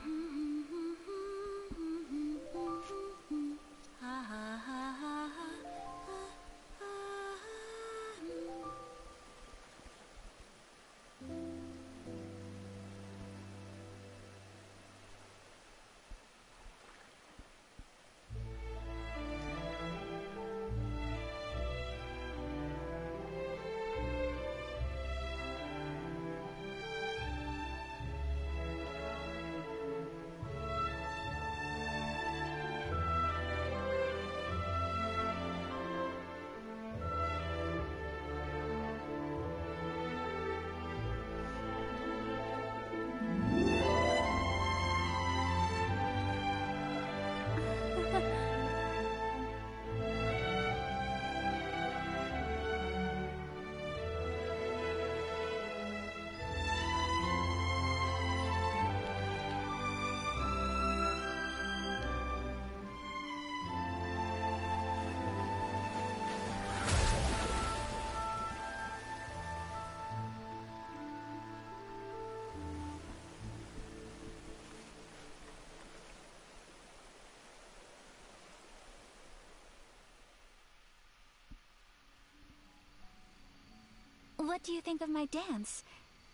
What do you think of my dance?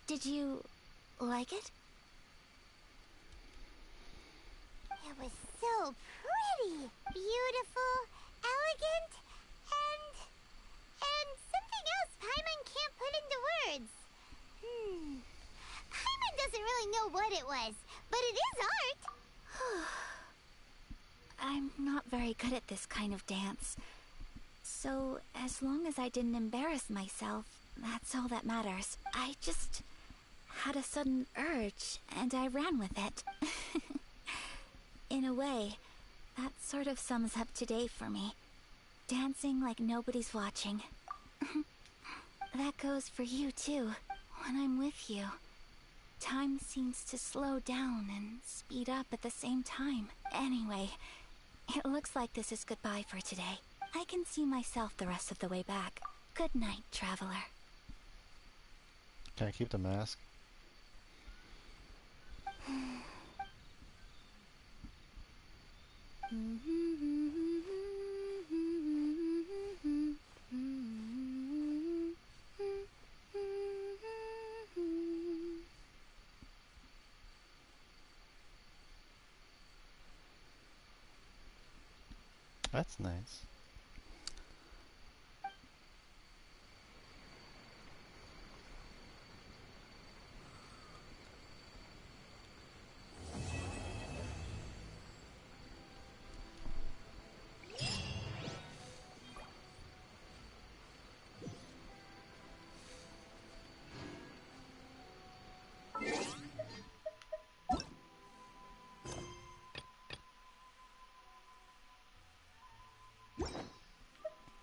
Did you like it? It was so pretty, beautiful, elegant, and something else Paimon can't put into words. Paimon doesn't really know what it was, but it is art. I'm not very good at this kind of dance. So, as long as I didn't embarrass myself, that's all that matters. I just had a sudden urge, and I ran with it. In a way, that sort of sums up today for me. Dancing like nobody's watching. That goes for you too. When I'm with you, time seems to slow down and speed up at the same time. Anyway, it looks like this is goodbye for today. I can see myself the rest of the way back. Good night, traveler. Can I keep the mask? That's nice.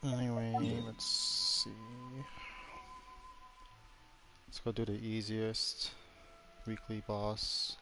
Anyway, let's see. Let's go do the easiest weekly boss.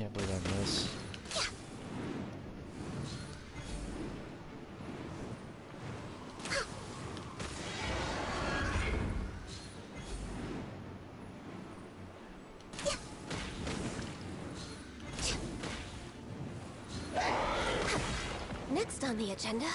Can't believe I missed. Next on the agenda.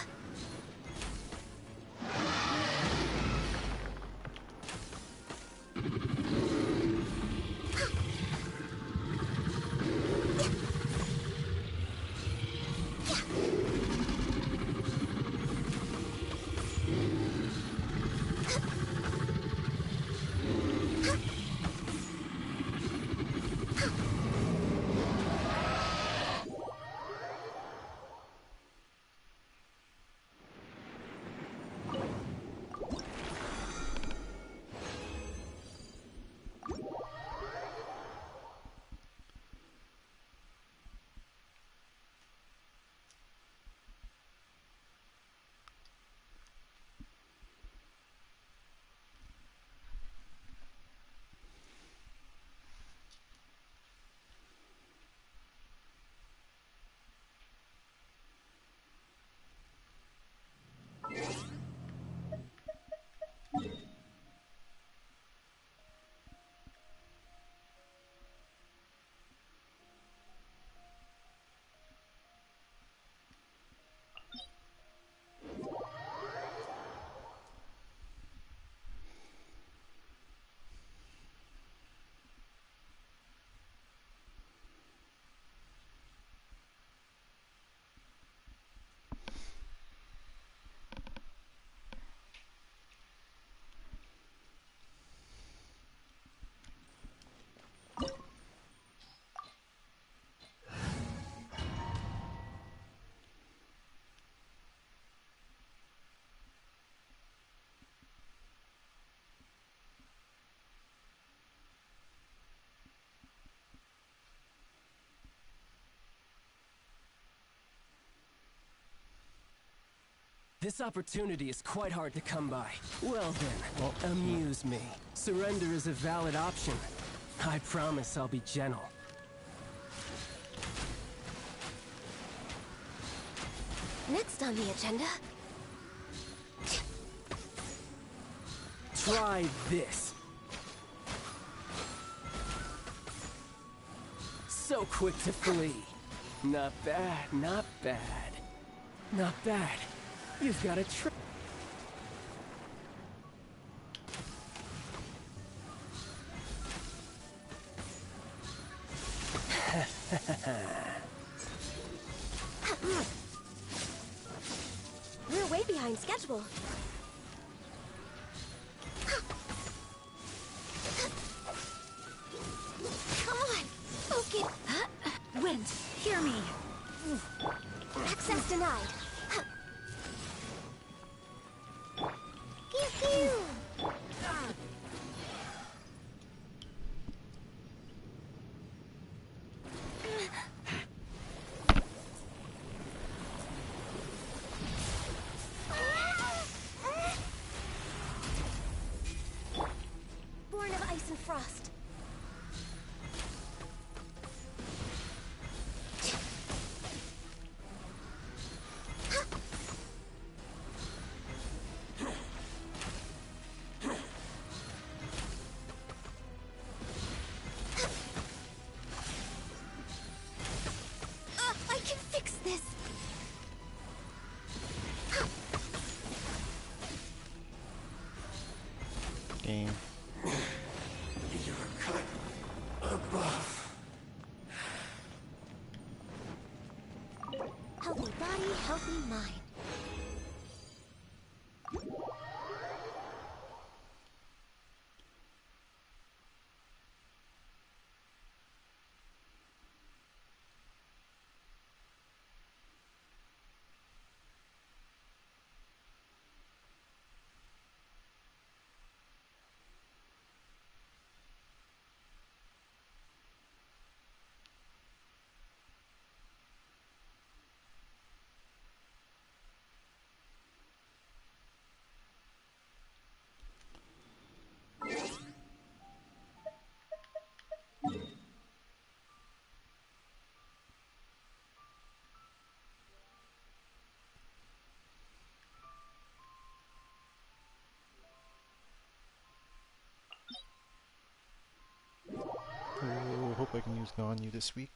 This opportunity is quite hard to come by. Well then, amuse me. Surrender is a valid option. I promise I'll be gentle. Next on the agenda. Try this. So quick to flee. Not bad, not bad. Not bad. You've got a trick. We're way behind schedule. Come on, focus. Wind, hear me. Access denied. Pew pew! Born of ice and frost. I can fix this. Game. You're cut above. Healthy body, healthy mind. big news on you this week?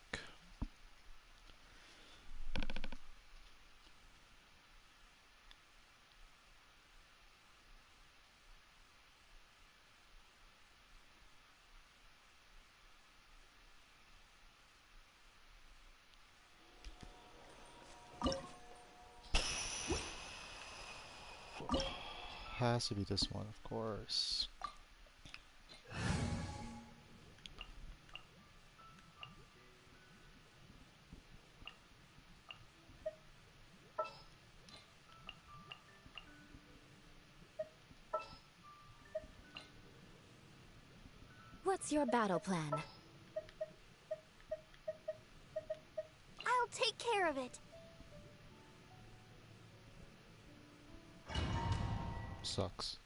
Has to be this one, of course. What's your battle plan? I'll take care of it. Sucks.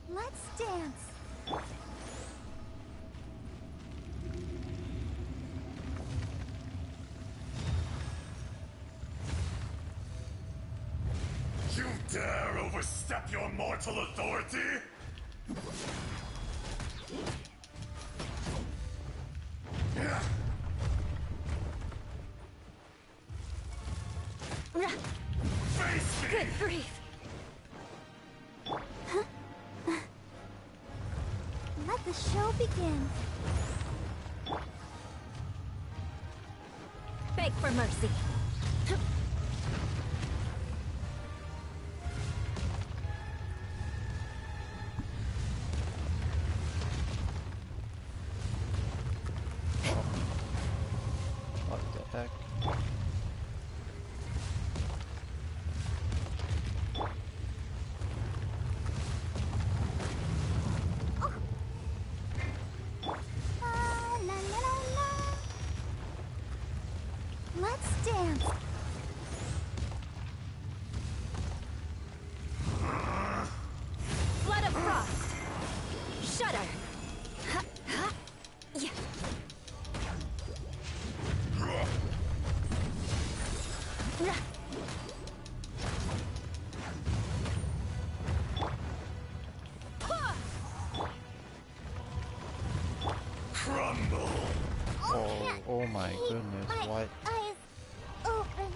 Let's dance. You dare overstep your mortal authority? Face me! Good grief. Let the show begin. Beg for mercy. What the heck? Let's dance. Blood of frost. Shudder. Ha, ha. Yeah. Crumble! Oh my goodness, what? Eyes open.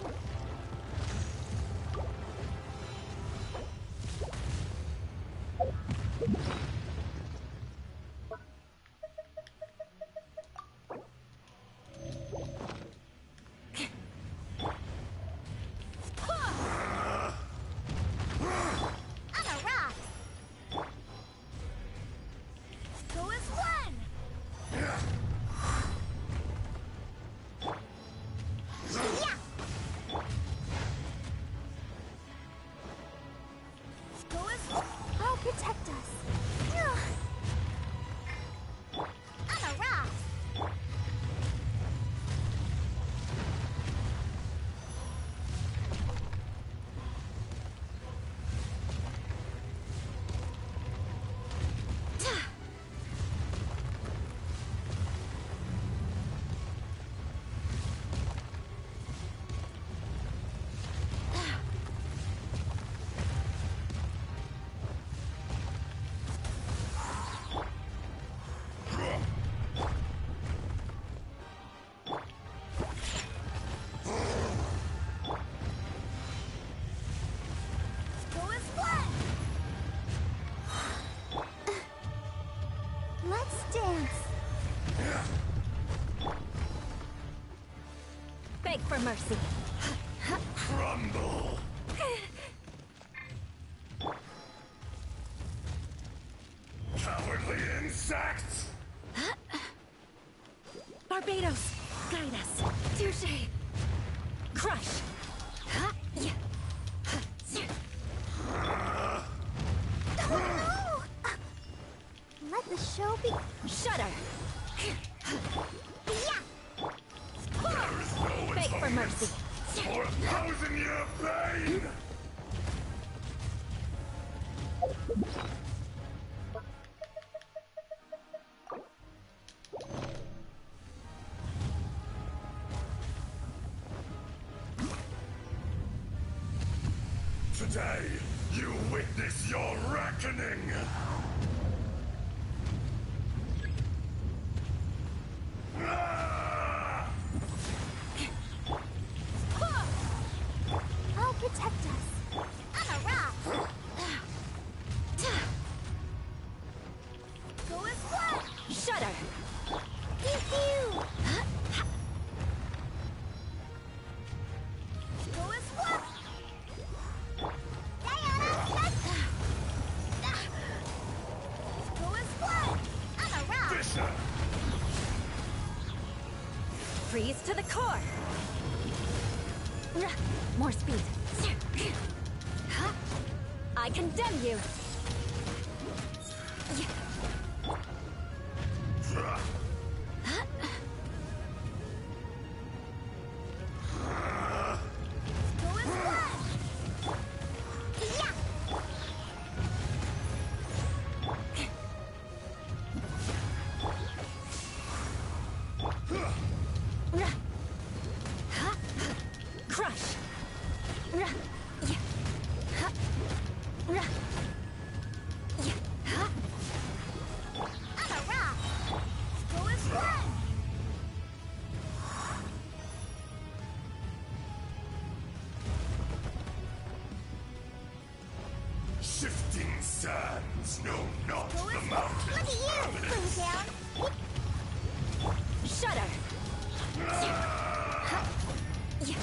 On a rock. Go as one. Yeah. Go as I'll protect us. On a rock. Go as one. Let's dance. Beg for mercy. Crumble! Cowardly insects! Barbados, guide us. Touche. Crush. Ha, yeah. Oh, no! Let the show be. Shudder. Yeah. There is no Beg for atonement mercy. for 1,000-year pain! Today, you witness your reckoning! I'll protect us. I'm a rock. Go as one. Shudder! Pew pew. Go as one. Diana, go as one. I'm a rock. Fisher! Freeze to the core! More speed. I condemn you! Go as one. Yeah. Crush! I'm a rock. Go as one. Shifting sands know not Go the as one. mountain's Look at you. permanence. Bring down. Shudder! The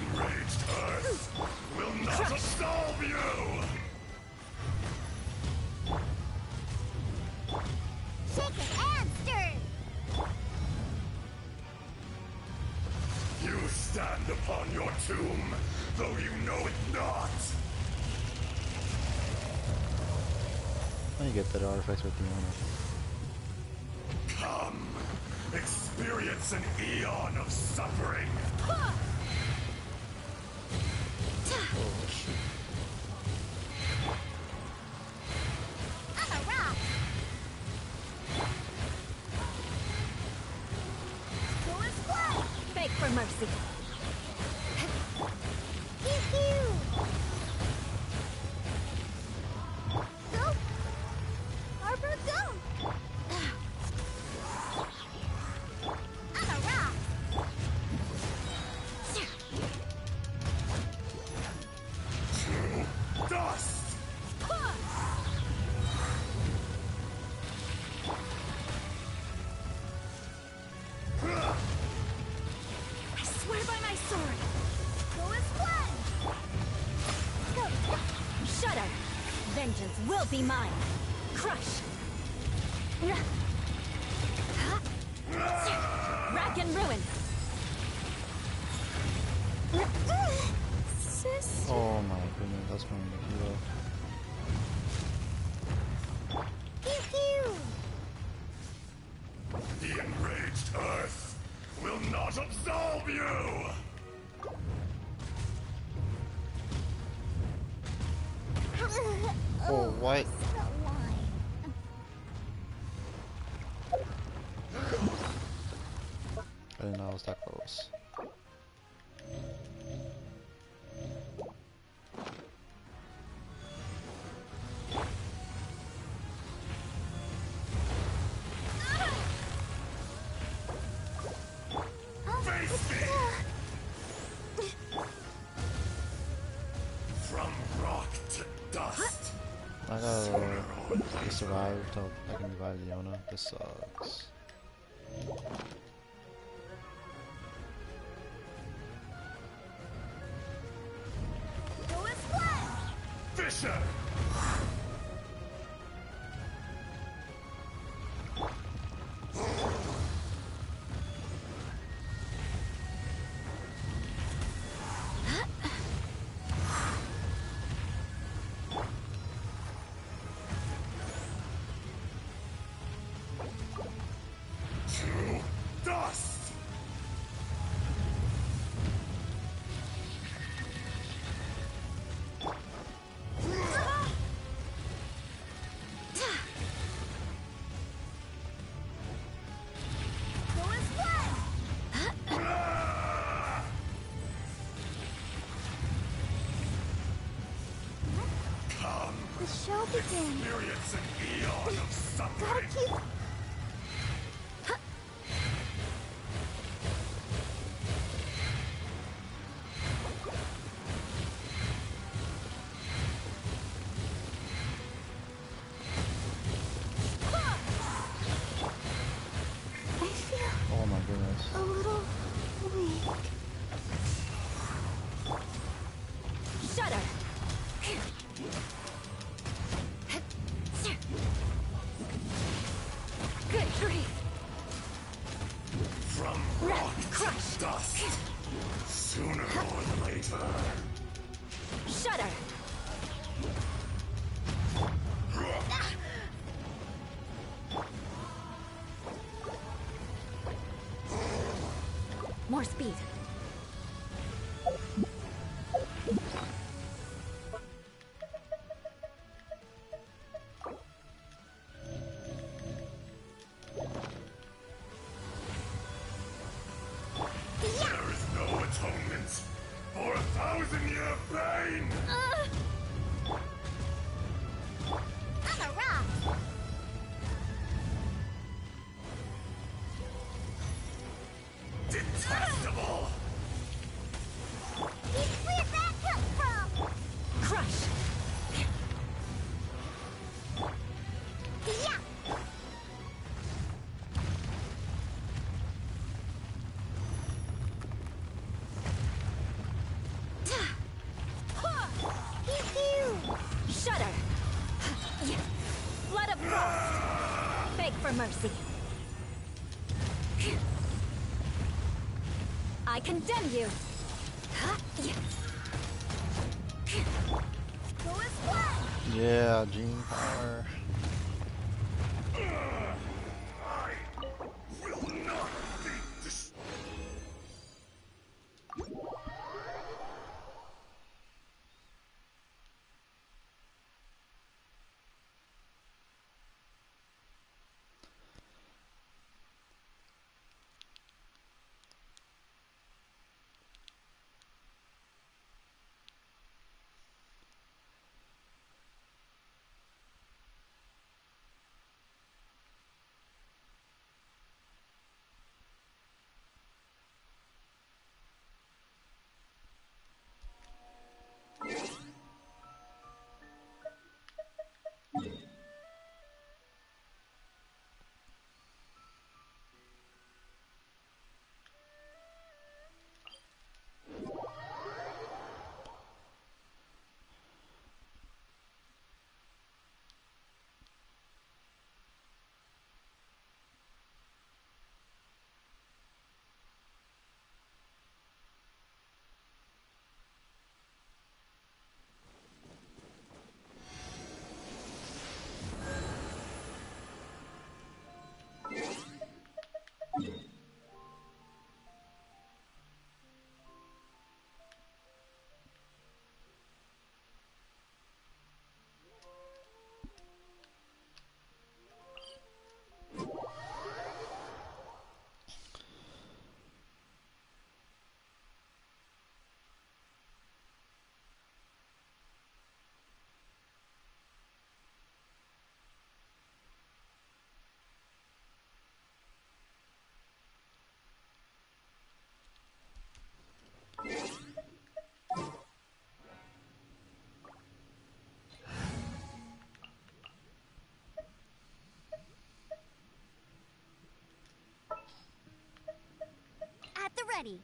enraged earth will not absolve you! Shake it and stir. You stand upon your tomb, though you know it not. I get better artifacts with the owner. Come, experience an eon of suffering. Oh shoot. I'm a rock. Go as one. Beg for mercy! Pew pew. Go. Harper, go. I'm a rock. To dust! I swear by my sword! Go as one. Go. Shudder! Vengeance will be mine! Crush! Rack and ruin! Sis. Oh my goodness, that's going to be hero. Pew pew. The enraged earth will not absolve you! Oh, what? Smell wine. I didn't know I was that close. Face me! From rock to dust. I gotta survive till I can revive Leona. This sucks. Go as one. Fisher! To dust! show begin. Experience an eon of suffering. Gotta keep... I feel Oh my goodness. a little weak. Shudder! Good grief! From rock to dust. Sooner or later. Shudder! More speed. There is no atonement for 1,000-year pain. I'm a rock. Detestable. Where'd that come from? Crush! Yeah. Shudder! Blood of frost! Beg for mercy. I condemn you! Who is what? Yeah, Gene Power. At the ready.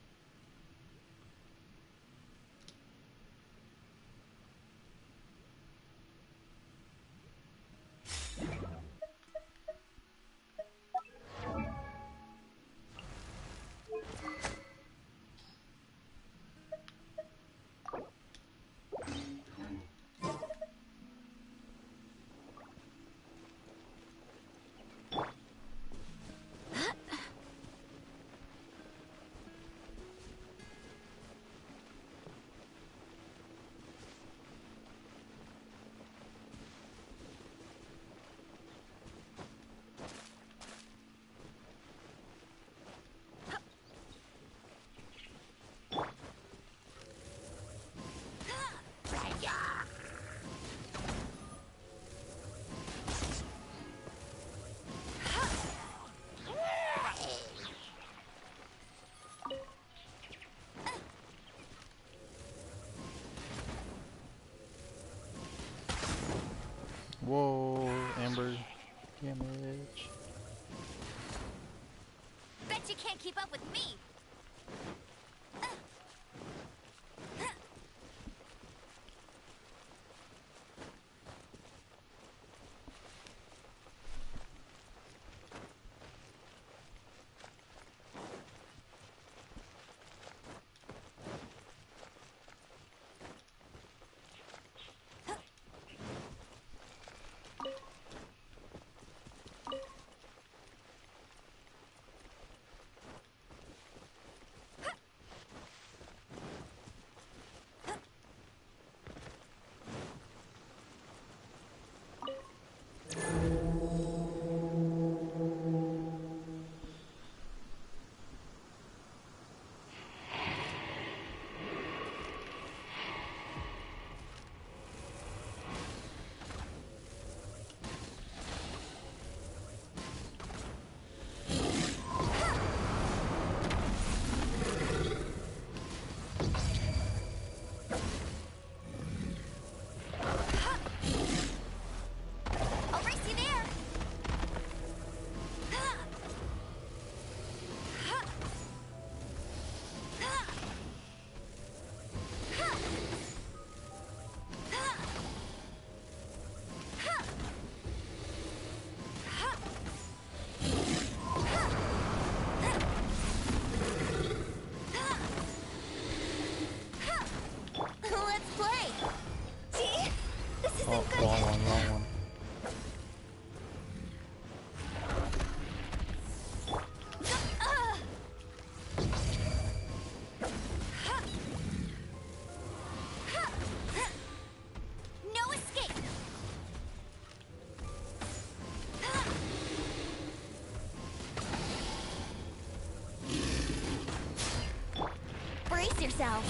yourself.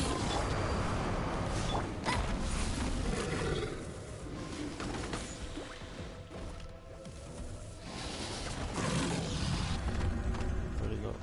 Where'd he go?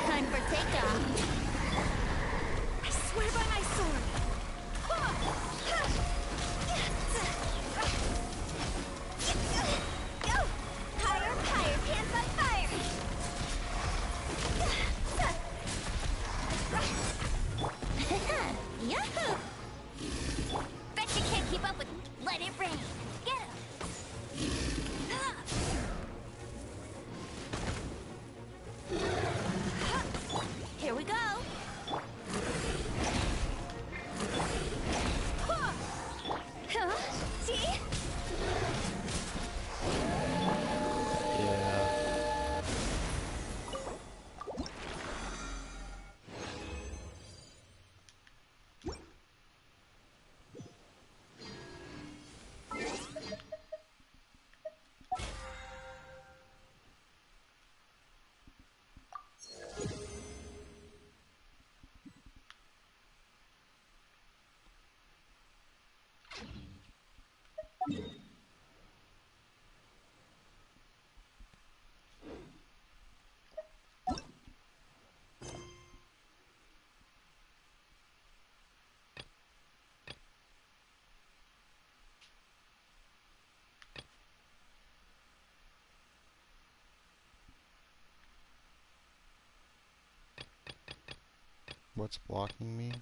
Time for takeoff. I swear by my sword. Go! Higher, higher, pants on fire! Yahoo! Bet you can't keep up with Let It Rain. Get him! Here we go. Huh? See? Yeah. What's blocking me?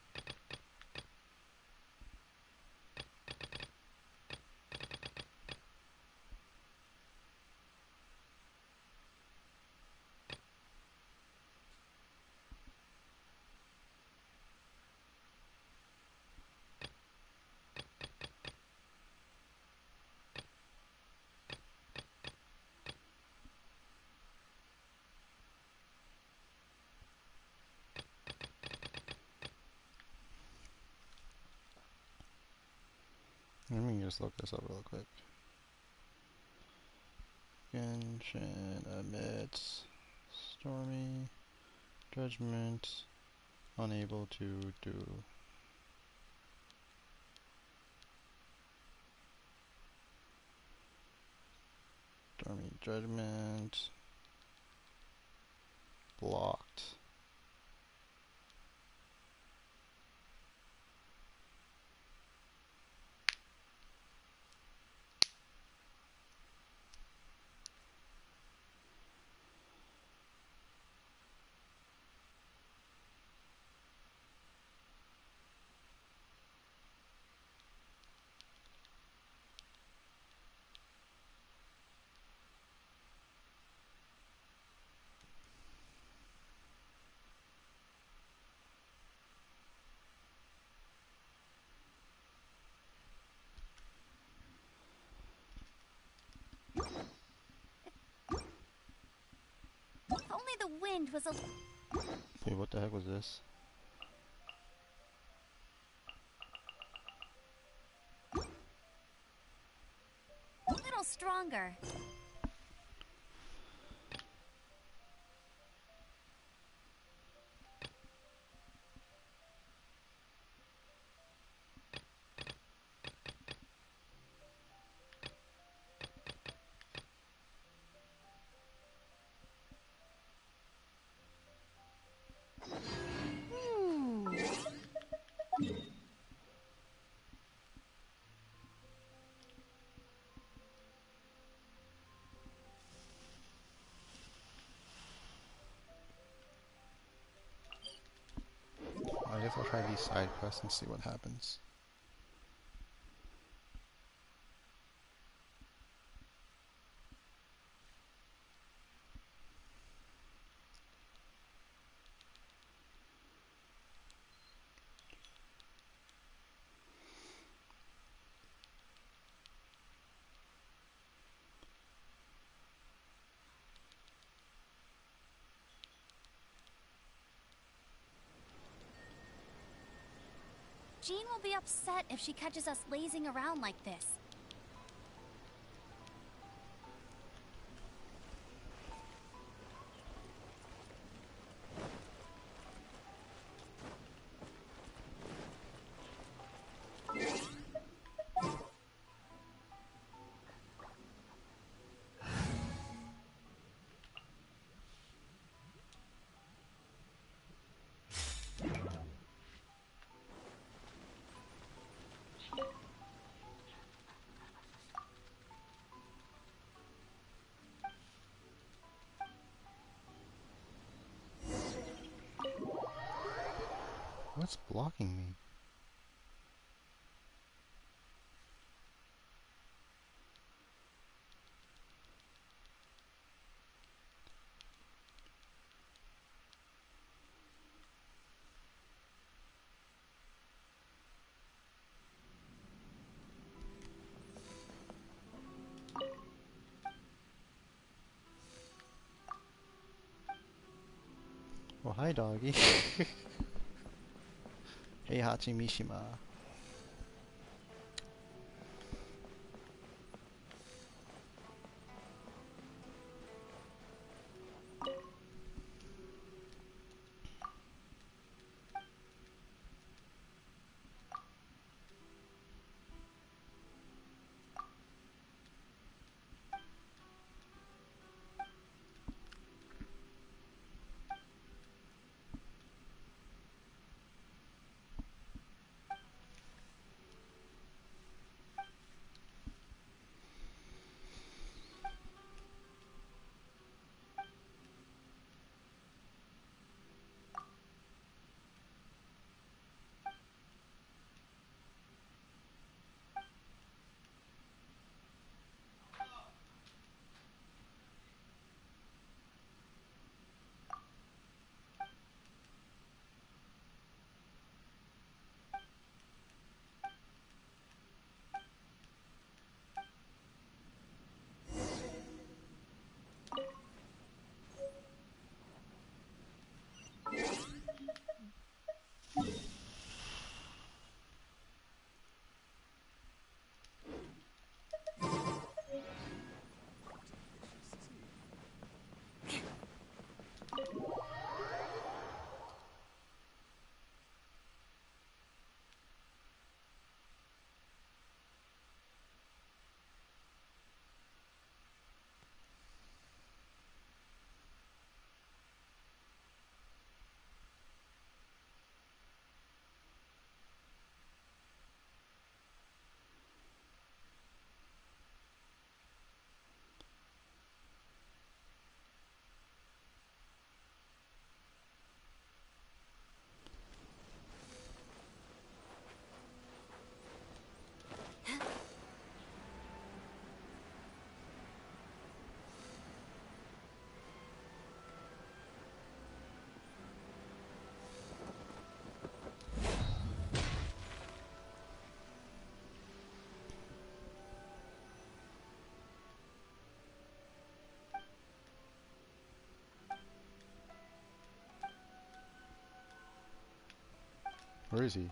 Let me just look this up real quick. Genshin admits Stormy Judgment unable to do. Stormy Judgment blocked. If only the wind was a Hey, what the heck was this? little stronger. I guess I'll try these side quests and see what happens. Jean will be upset if she catches us lazing around like this. What's blocking me? Oh, hi, doggy. Hey, Hachi Mishima. Where is he?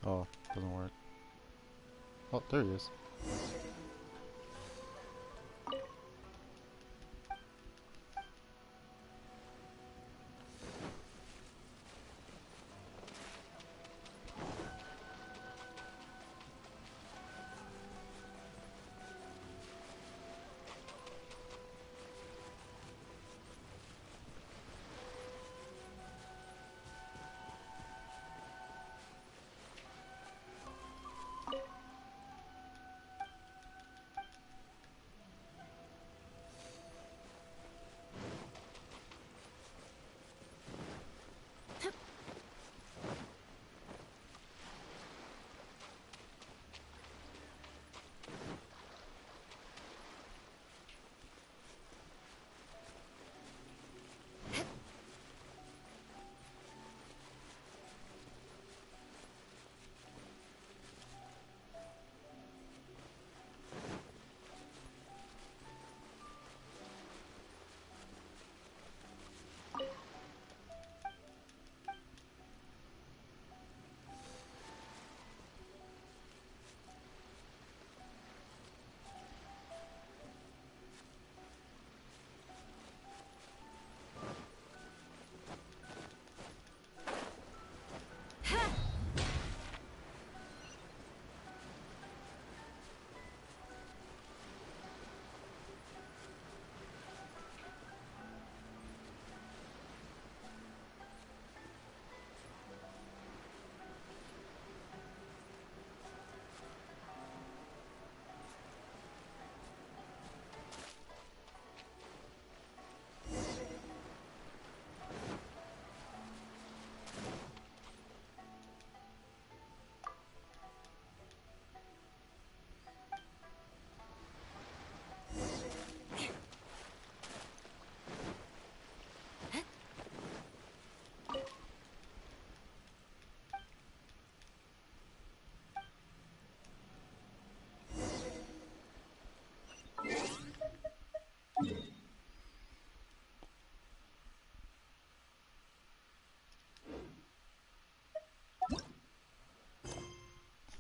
Oh, doesn't work. Oh, there he is.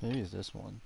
Maybe it's this one.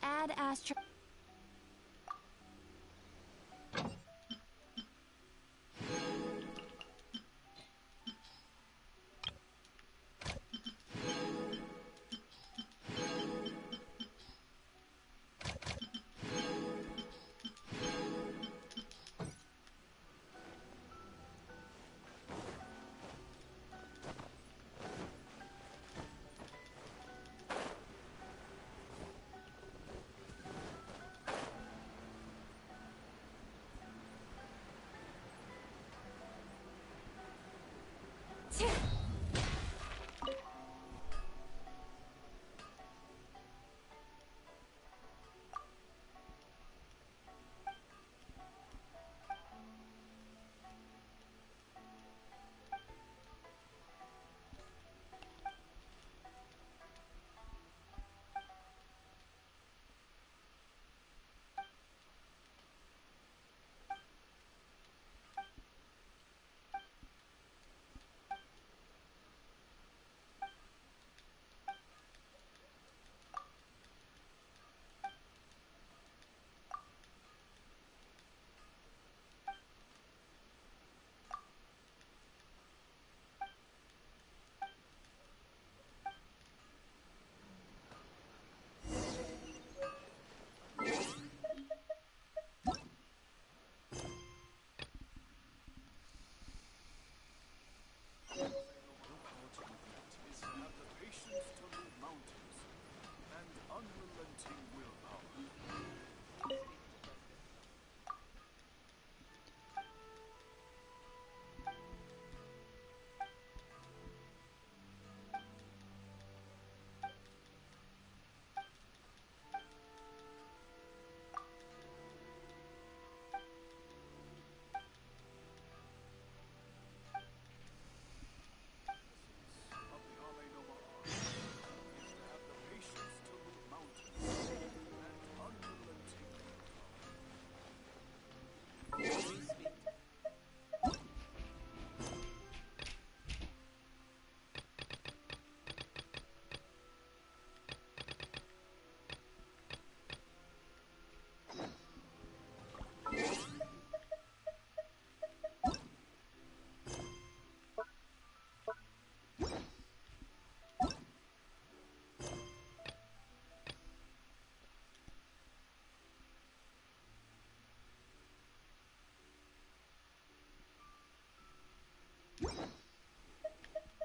Add astro.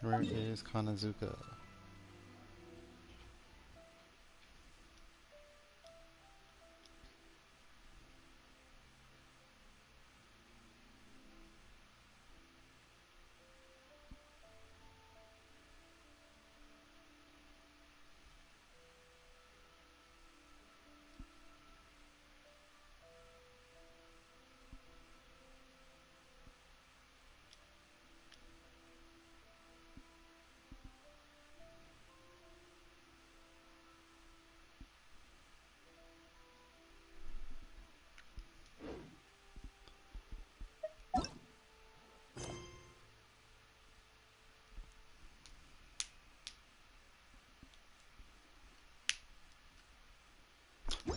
Where is Kanazuka?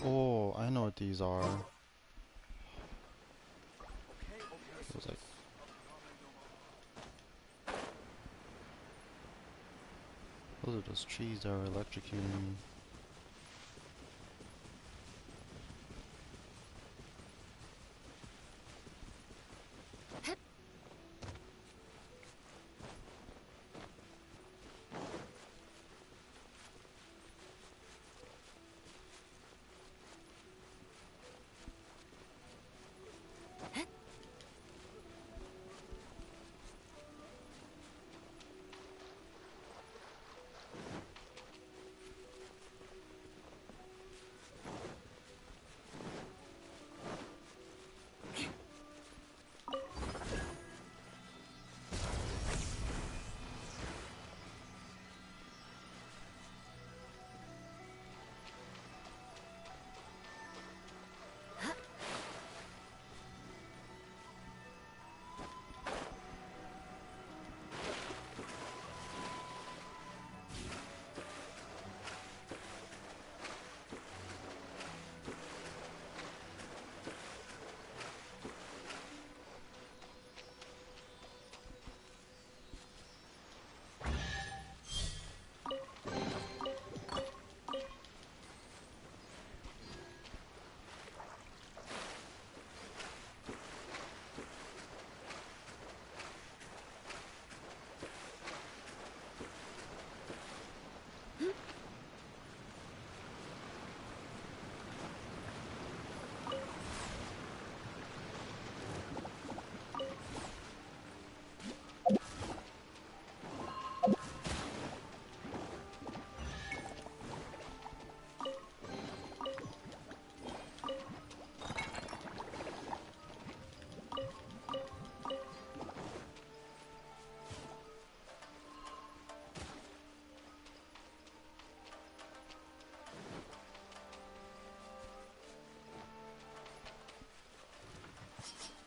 Oh, I know what these are. It was like those are those trees that are electrocuting me.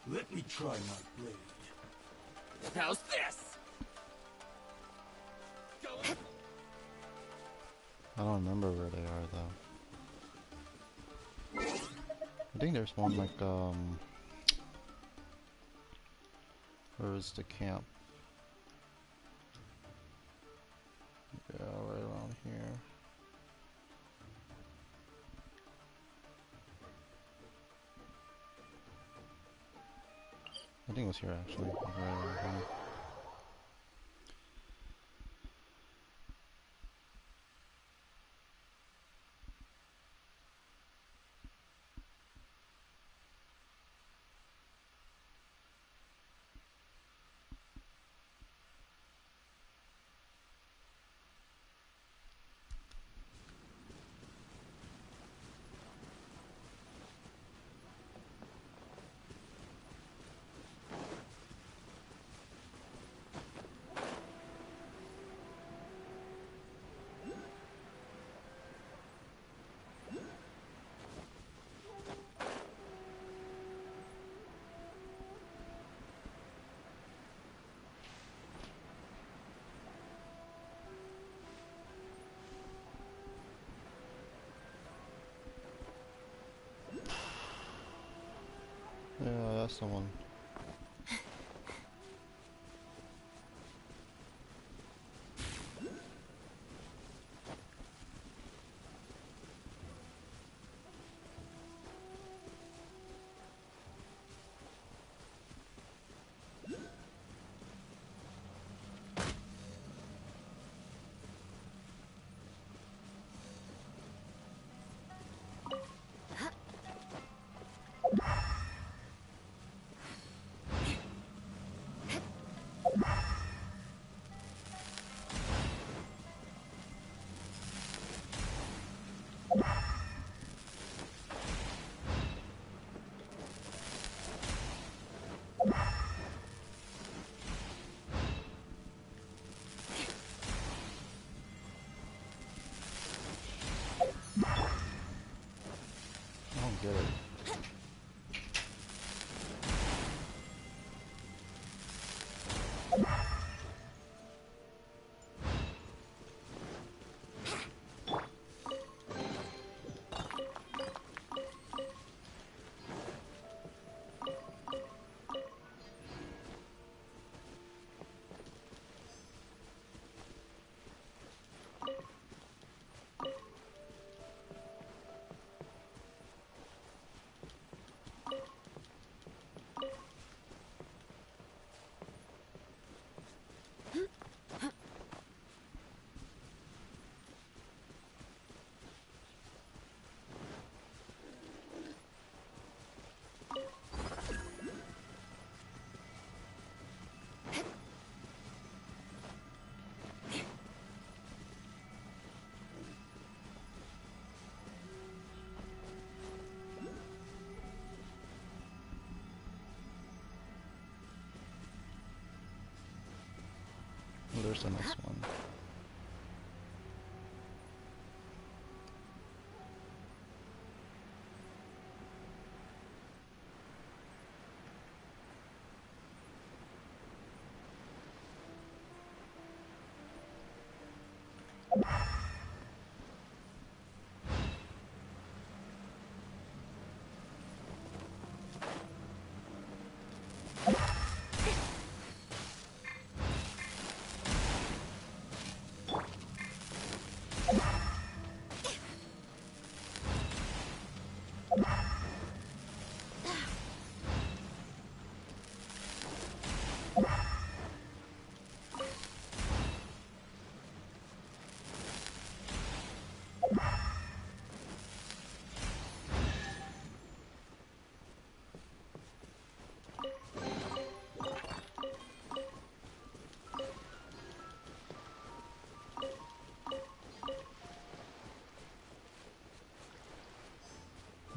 Let me try my blade. How's this? I don't remember where they are though. I think there's one like where's the camp? Yeah, right around here. I think it was here actually. Right around here. Yeah, that's the one. where's the next one?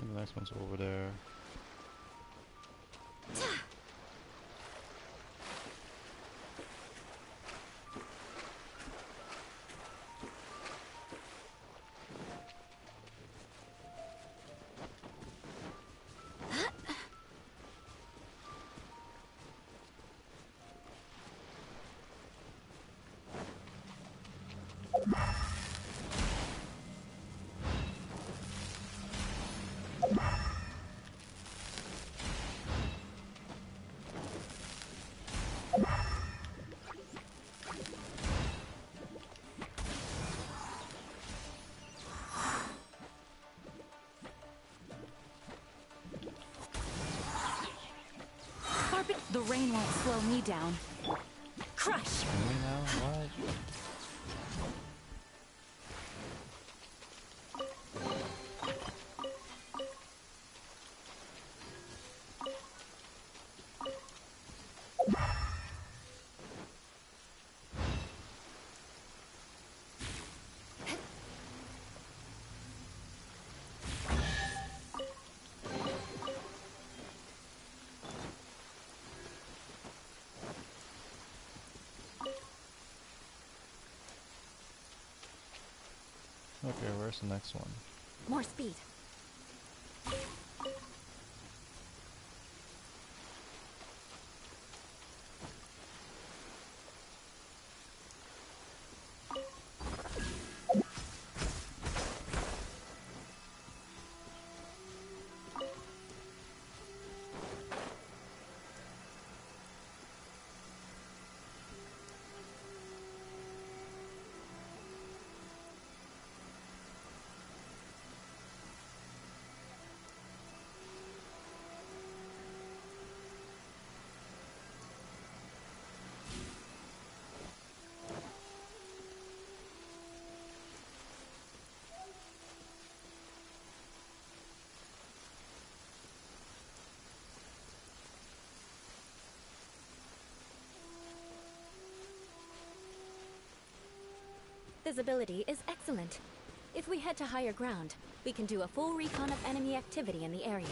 The next one's over there. The rain won't slow me down. Crush! Really now? What? Okay, where's the next one? More speed. Visibility is excellent. If we head to higher ground, we can do a full recon of enemy activity in the area.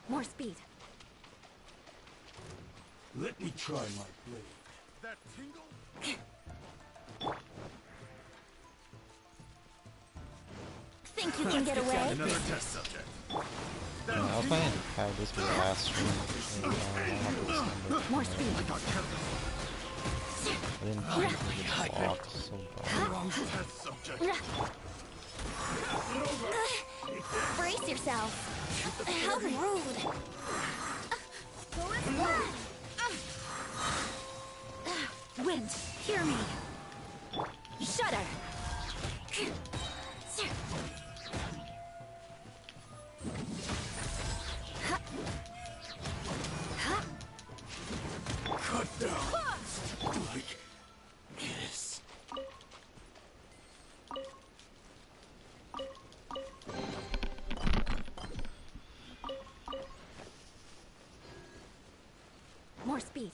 More speed. Let me try my blade. That tingle? Think you can get away? Another test subject. I was planning to have this be the last stream. And, More speed. I didn't walk so far. Wrong test subject. Brace yourself. How rude. Wind, hear me. Shudder. Cut down. Like this. More speed.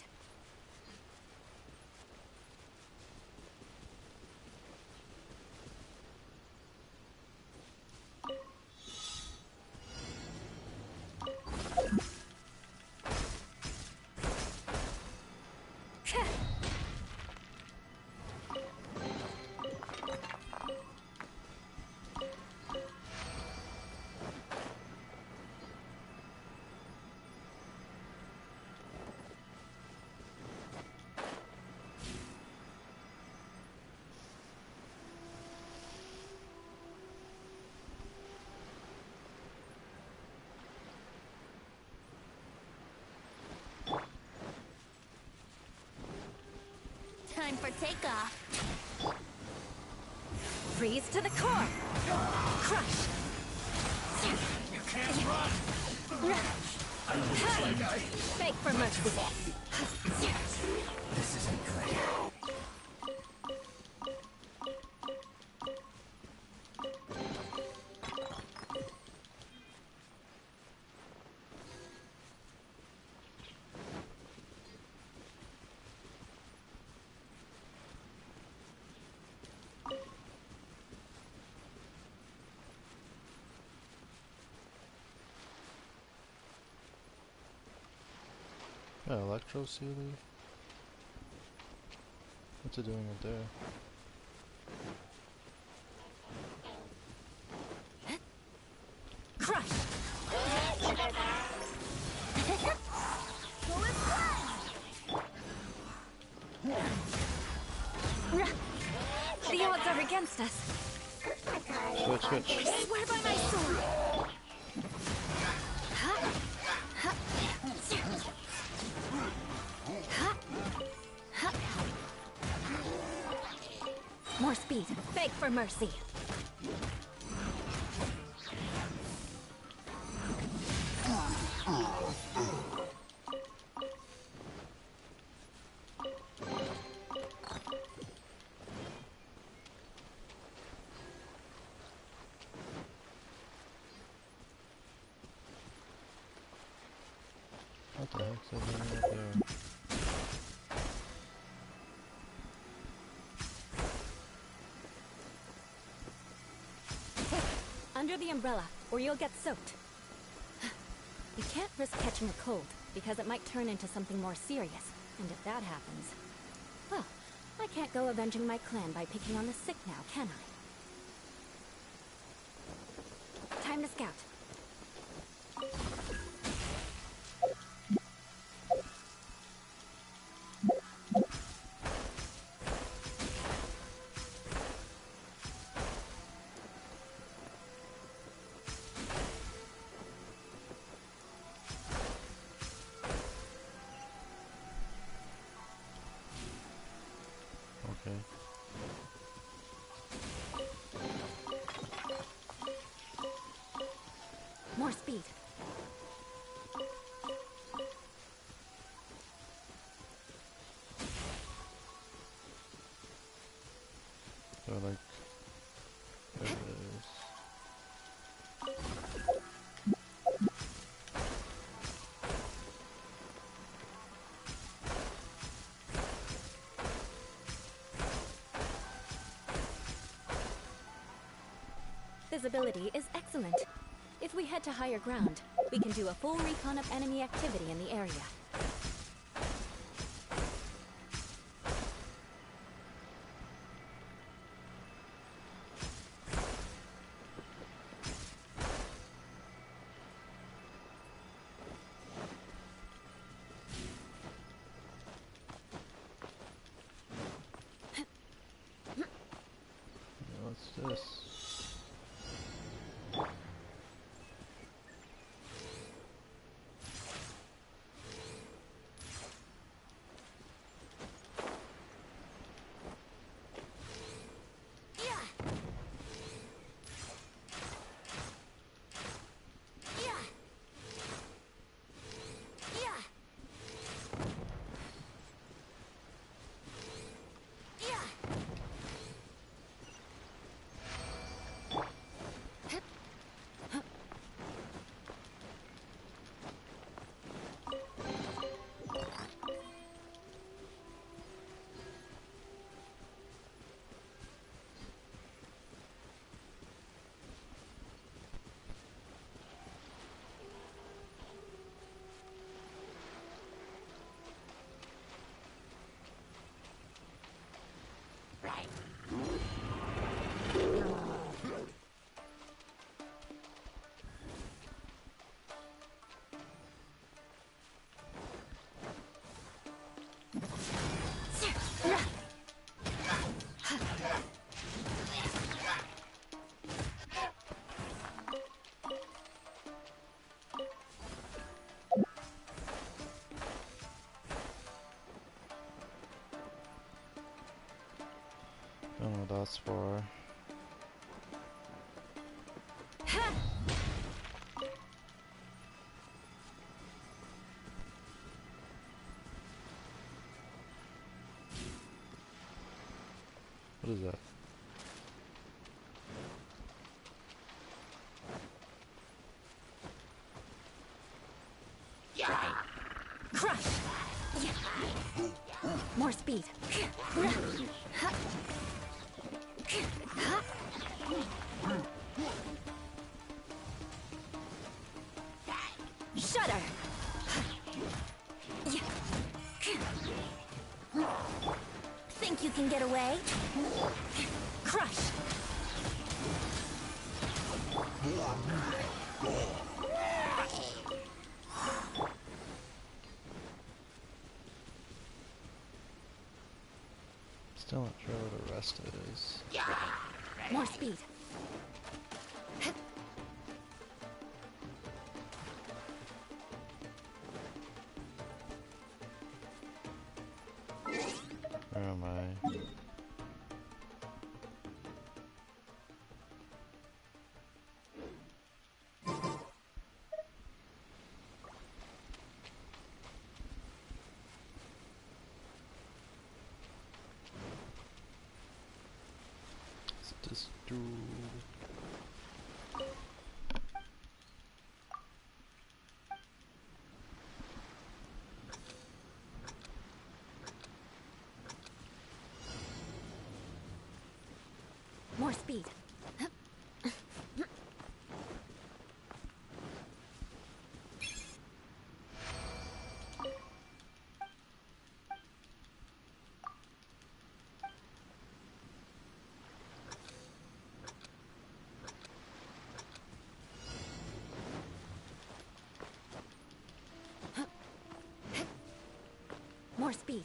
Time for takeoff. Freeze to the core. Crush. You can't run. Beg for mercy. This isn't good. Yeah, Electro Sealy. What's it doing up there? Crush. The odds are against us. Switch. I swear by my sword. More speed. Beg for mercy. What the heck's that doing up there? Under the umbrella, or you'll get soaked. You can't risk catching a cold, because it might turn into something more serious. And if that happens... well, I can't go avenging my clan by picking on the sick now, can I? Time to scout. Okay. More speed. So like, there it is. Visibility is excellent. If we head to higher ground, we can do a full recon of enemy activity in the area. this? I don't know what that's for. What is that? Crush! More speed. Shudder! Think you can get away? Crush! Still not sure what the rest of it is. More speed. Where am I? Let's just do... More speed. More speed.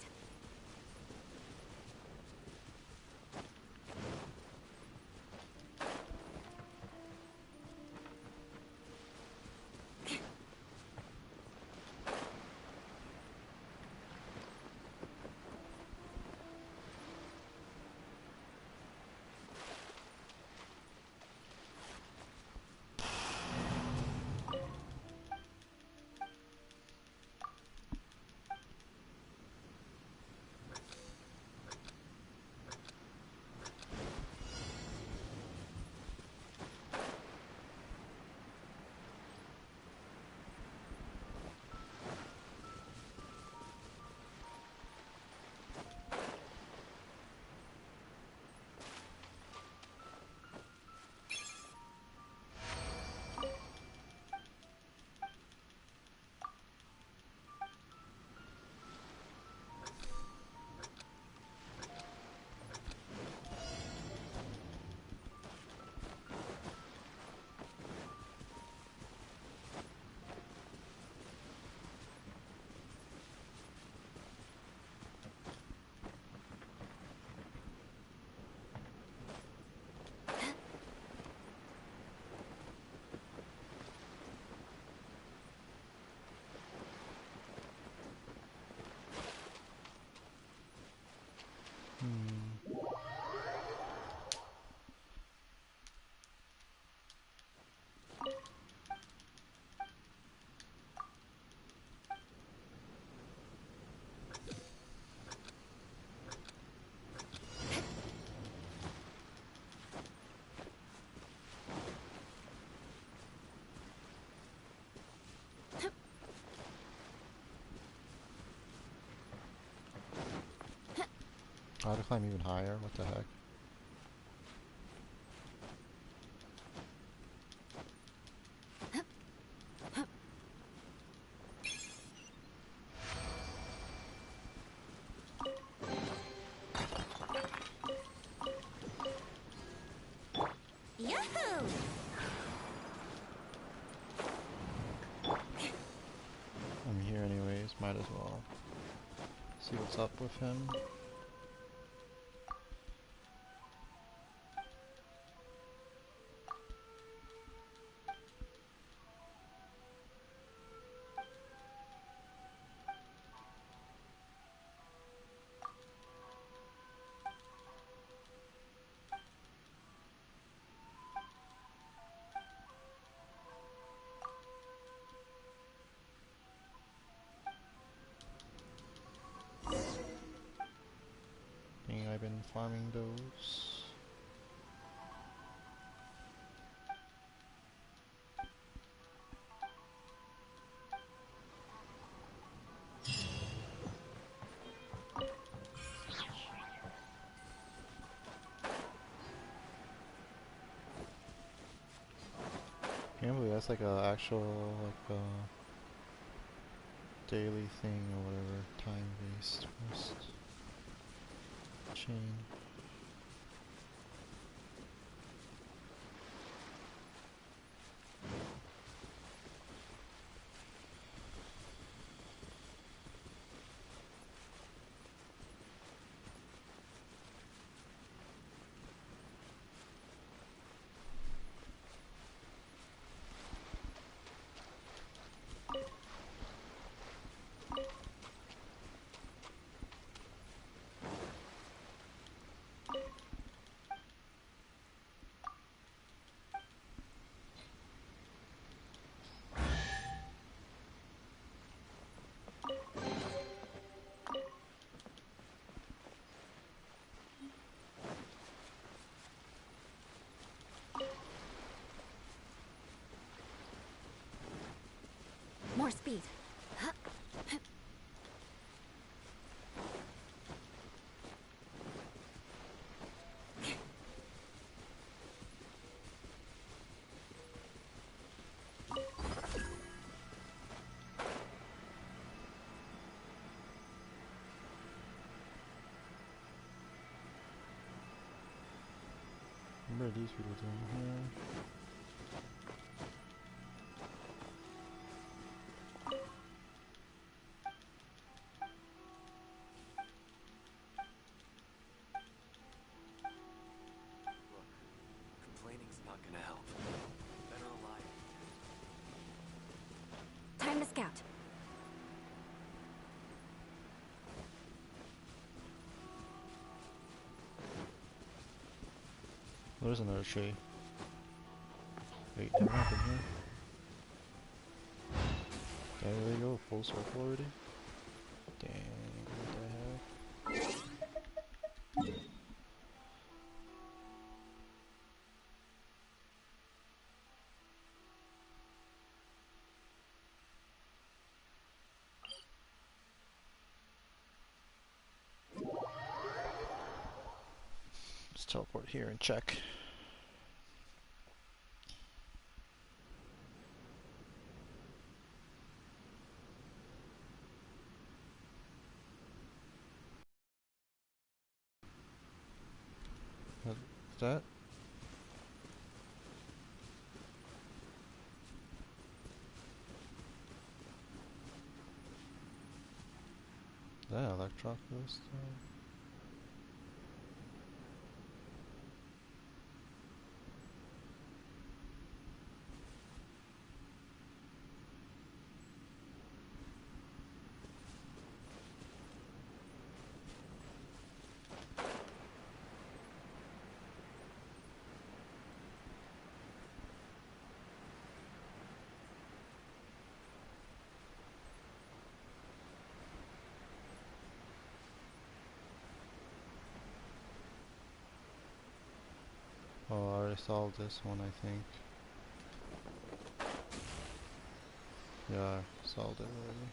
I had to climb even higher, what the heck? Yahoo! I'm here anyways, might as well see what's up with him. I've been farming those. Can't believe that's like a actual like daily thing or whatever, time based quest chain. More speed. What are these people doing here? Complaining's not gonna help. Better alive. Time to scout. There's another tree. Wait, have I been here? Did I really go full circle already? Dang, what the heck? Let's teleport here and check. What's that? Is that Electropolis? Oh, I already solved this one, I think. Yeah, I solved it already.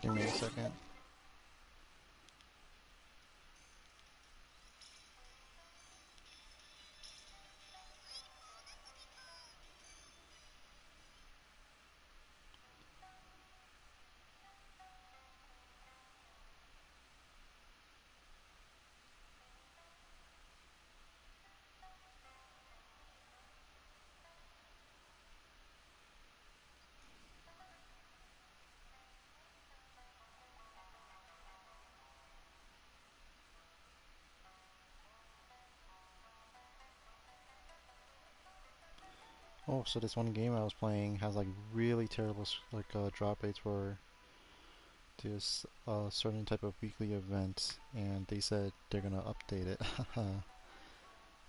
Give me a second. Oh, so this one game I was playing has like really terrible drop rates for this certain type of weekly event, and they said they're gonna update it.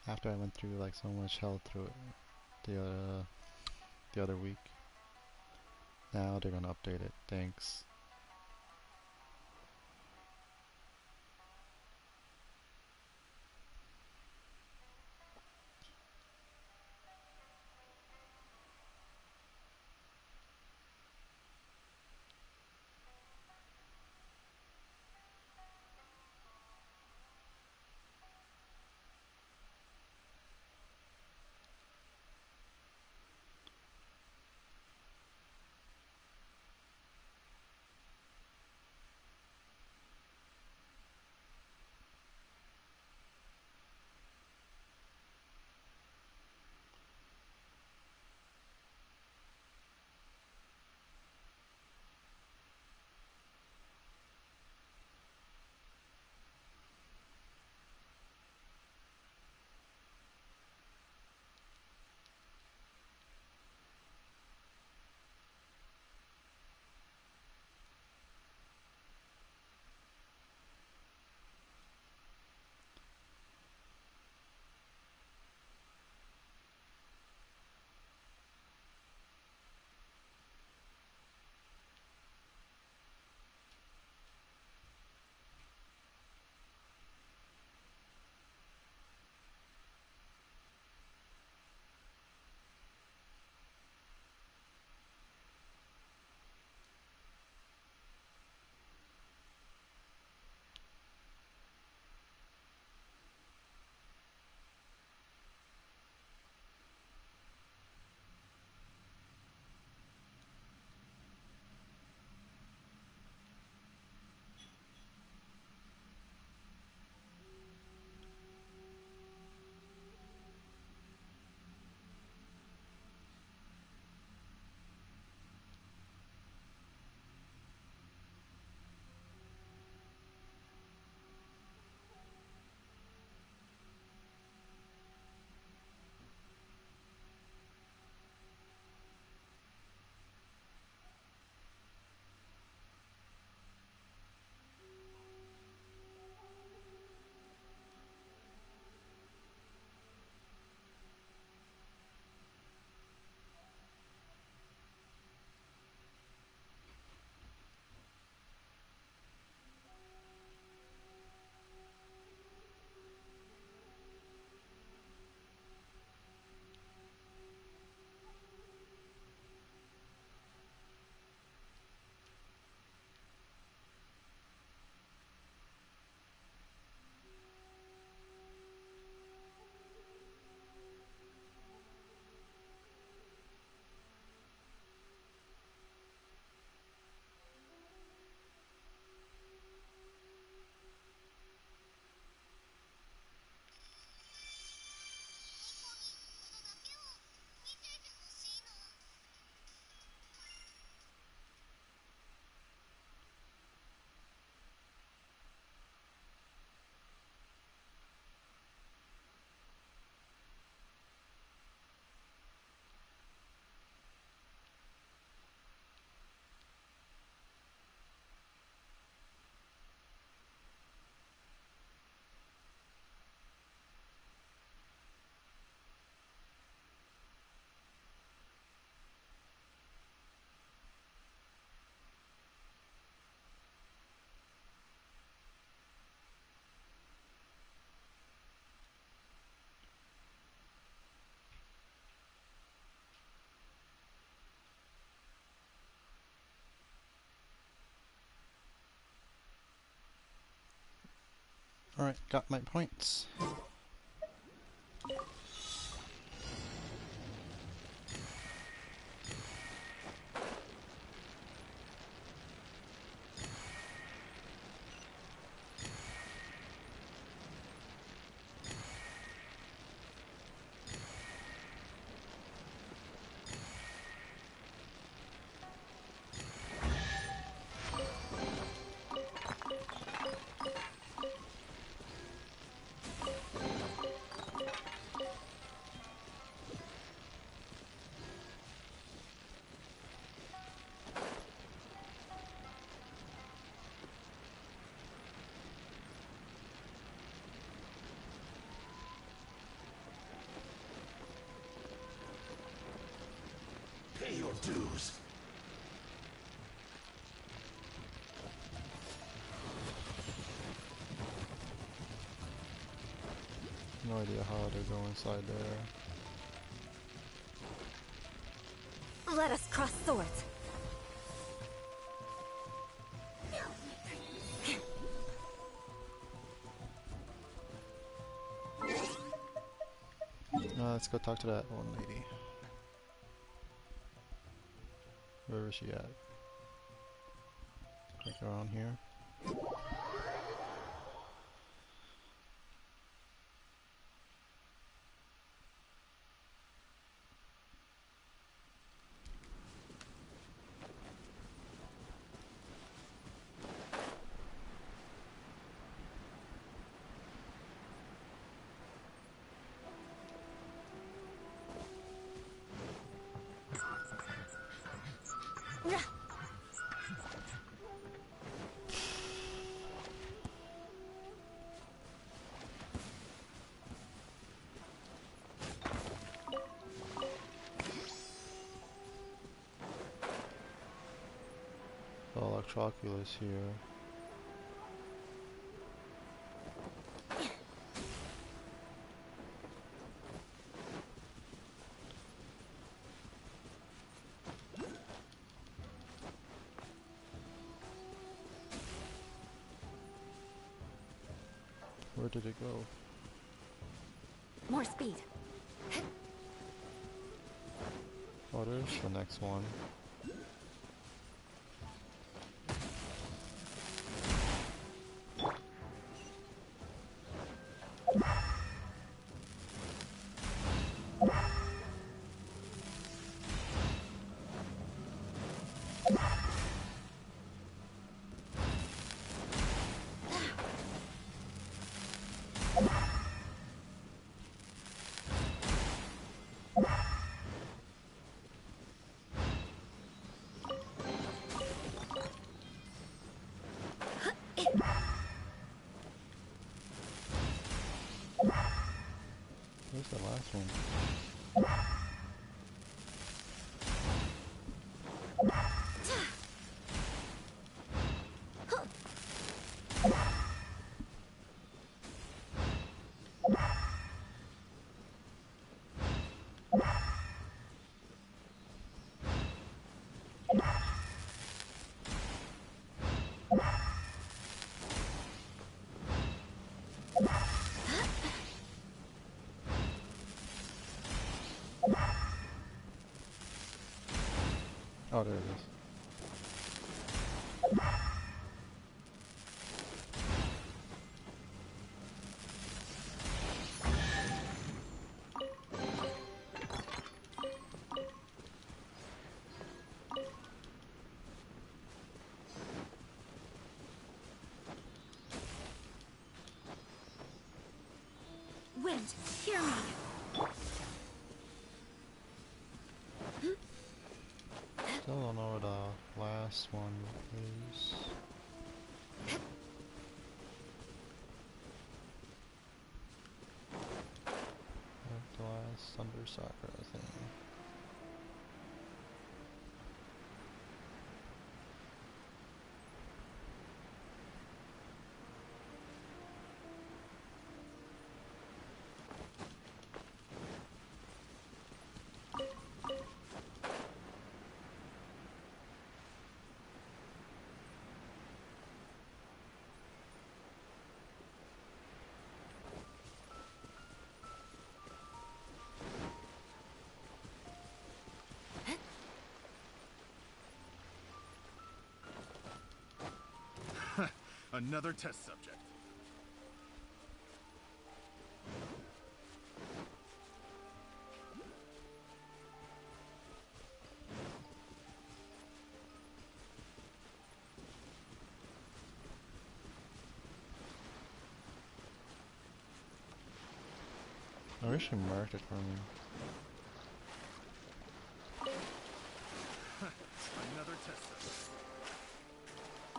After I went through like so much hell through it the other week. Now they're gonna update it. Thanks. Alright, got my points. Pay your dues. No idea how to go inside there. Let us cross swords. Let's go talk to that one lady. Where is she at? Like around here? Electroculus here. Where did it go? More speed. Oh, there's the next one. Where's the last one? Oh, there it is. Wind, hear me. Still don't know where the last one is. Like the last Thunder Sakura thing. Another test subject. I wish he marked it for me. Another test subject.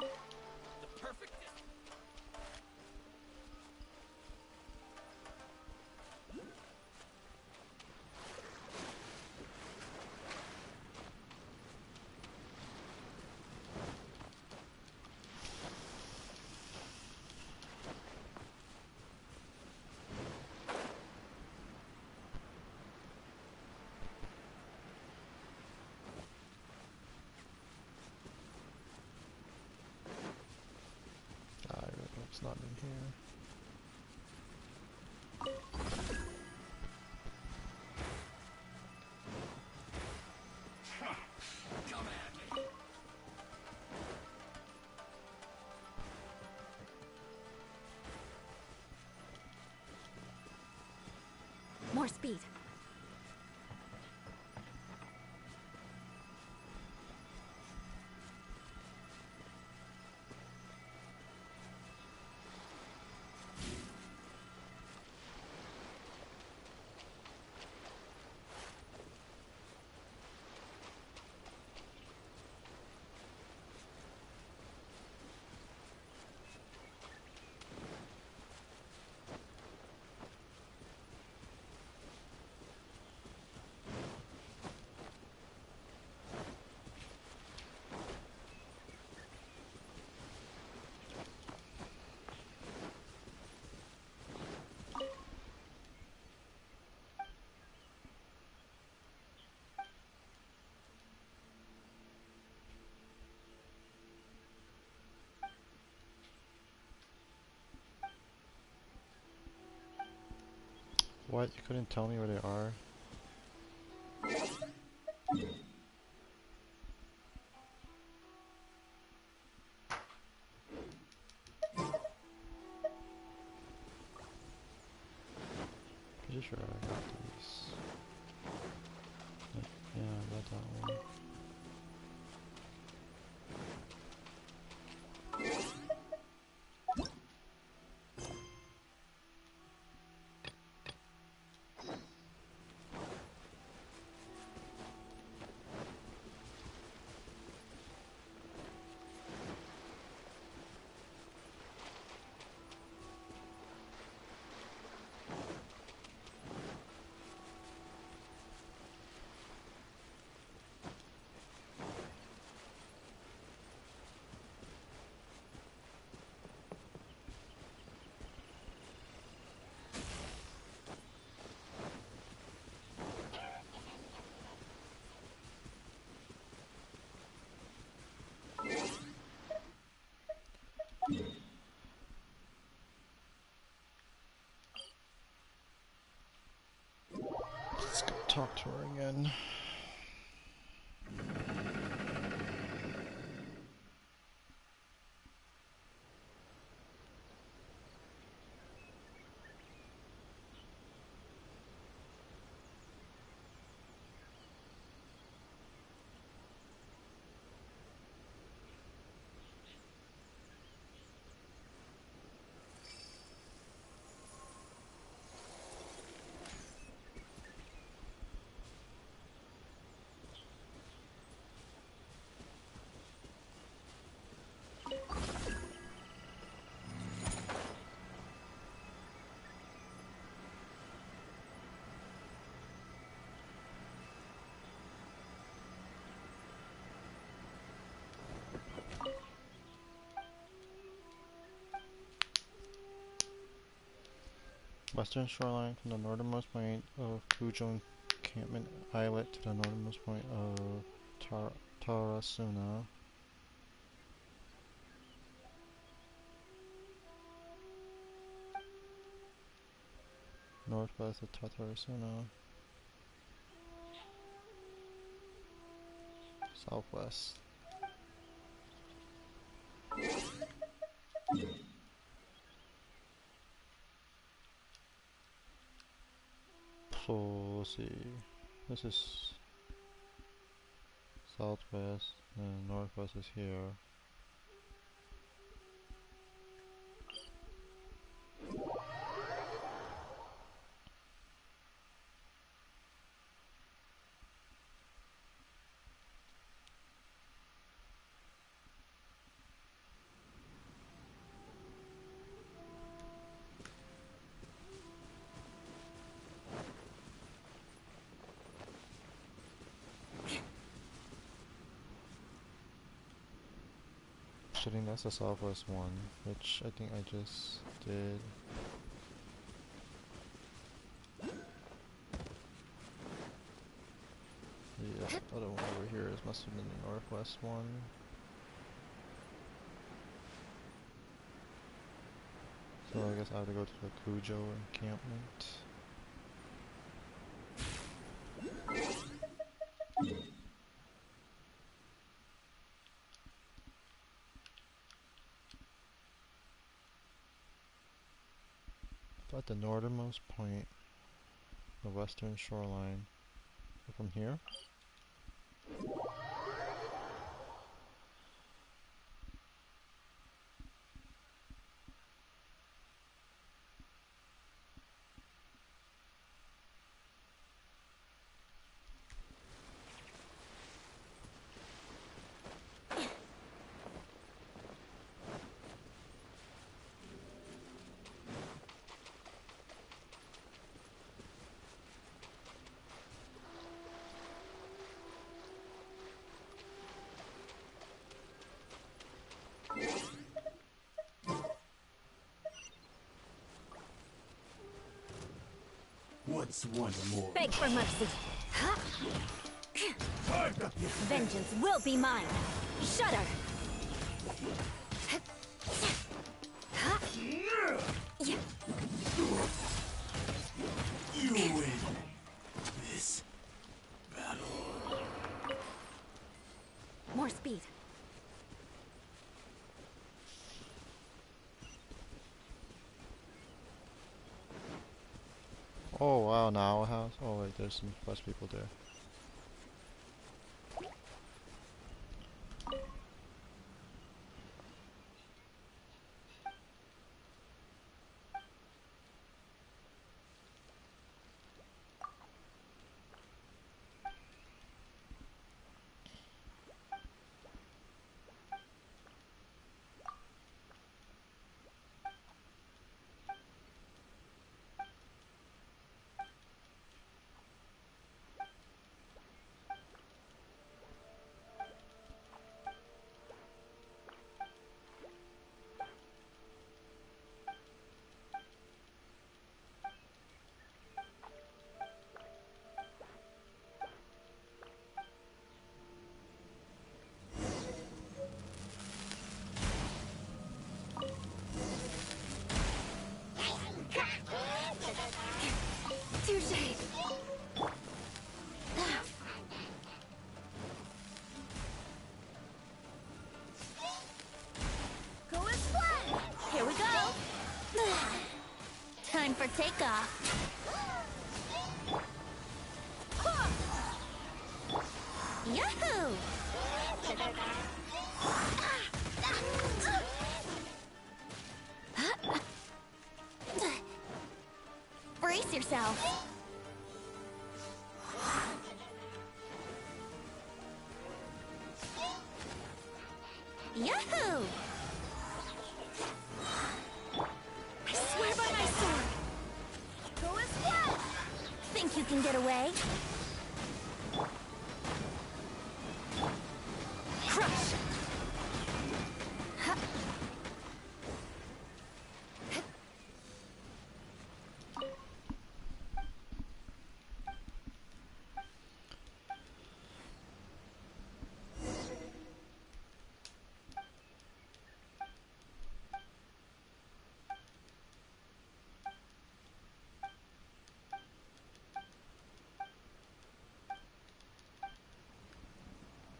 The perfect. I really hope it's not in here. Come at me. More speed. What? You couldn't tell me where they are? Pretty sure I got these. Yeah, I got that one. Let's go talk to her again. Western shoreline from the northernmost point of Kujo Encampment Islet to the northernmost point of Tarasuna. Northwest of Tarasuna. Southwest. we'll see. This is southwest, and northwest is here. I think that's the southwest one, which I think I just did. The other one over here must have been the northwest one. So I guess I have to go to the Kujo encampment. At the northernmost point, the western shoreline. From here. What's one more? Beg for mercy. Vengeance will be mine. Shudder. You win this battle. More speed. Oh wow, now a house. Oh wait, there's some less people there. Touché. Go and fly! Here we go. Time for takeoff. Yahoo! Brace yourself. Yahoo! I swear by my sword. Go and fly! Think you can get away? Crush.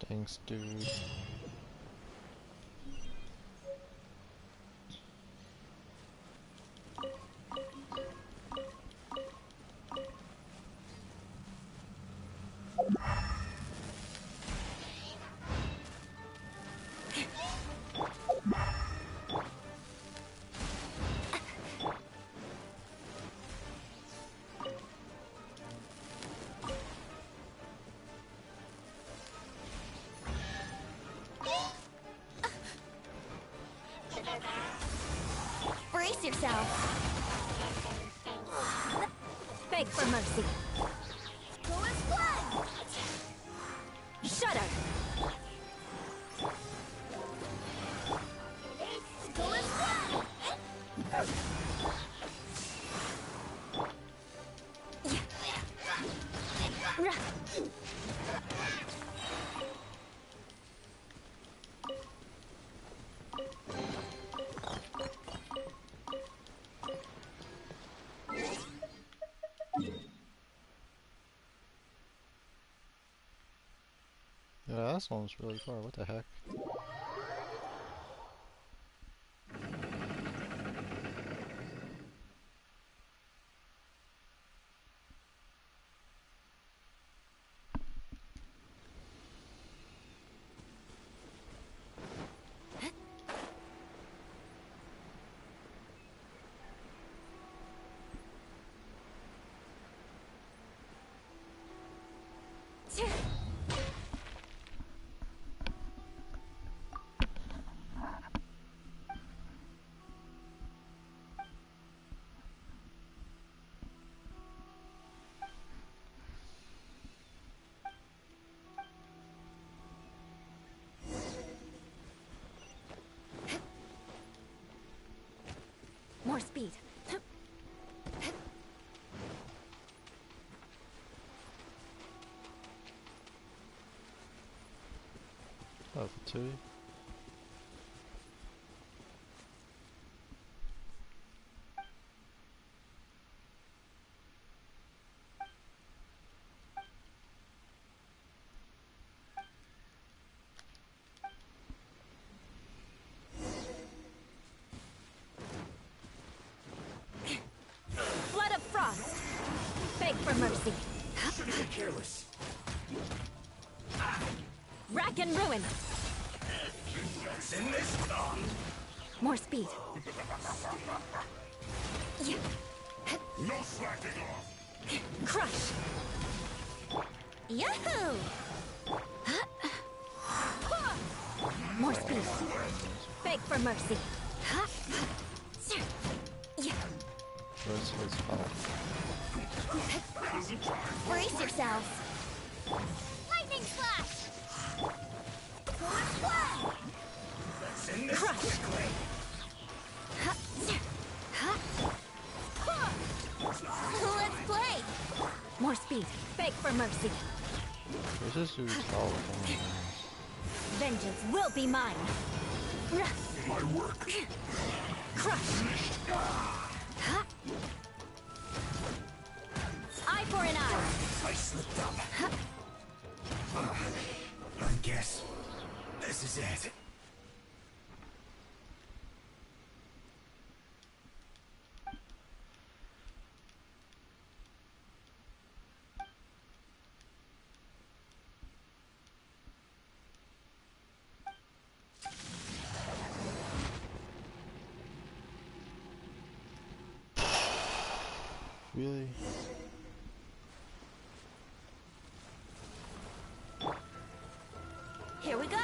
Thanks, dude. yourself. Beg for mercy. Coolest one! Shudder. Coolest one! Yeah, that one's really far. What the heck? More speed. Oh, for two. Blood of frost. Beg for mercy. Be careless. Rack and ruin. What's in this tongue? More speed. No slacking off. Crush. Yahoo! More speed. Beg for mercy. Where's his fault? Brace yourselves. Lightning flash! Coolest one! What's in this Crush. quickly? Let's play! More speed. Beg for mercy. Where's this dude's fault? Oh my Vengeance will be mine. My work. Crush. Eye for an eye. I slipped up. I guess this is it. Really? Here we go.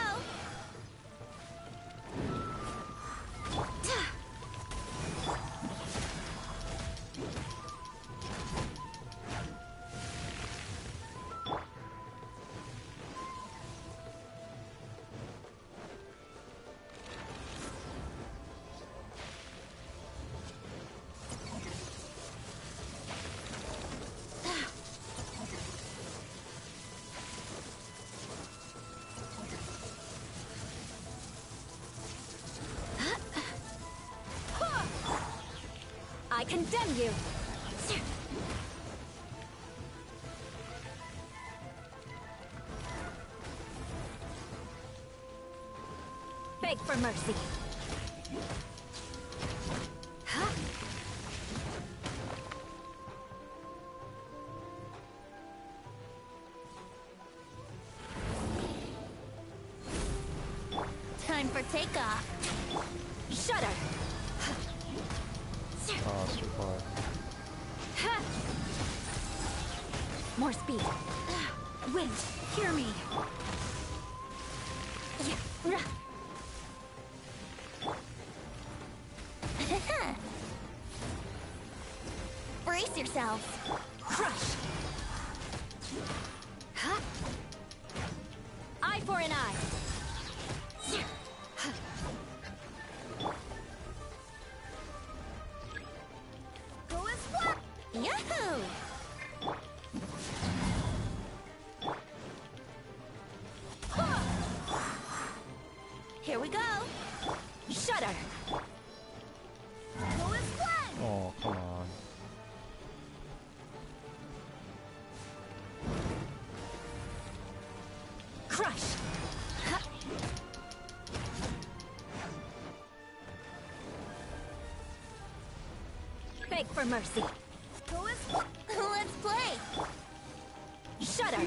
I condemn you! Beg for mercy. Time for takeoff. Shudder! Oh, it's too far. More speed. Wind, hear me. yourselves. Crush. Huh? Eye for an eye. Go as one. Yahoo! Here we go. Shudder. Go as one. Oh, come on. Crush. Huh. Beg for mercy. Go as one. Let's play. Shudder.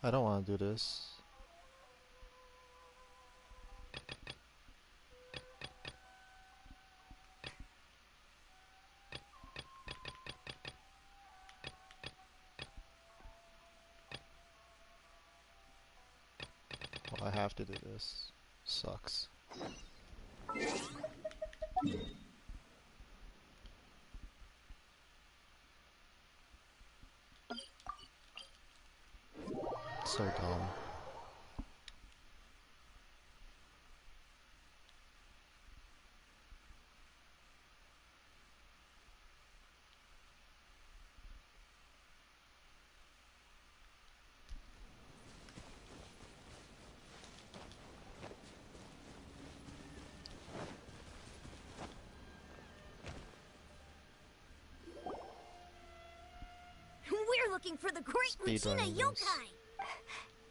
I don't want to do this. Well, I have to do this. Sucks. So dumb. We're looking for the Great Mujina Yokai!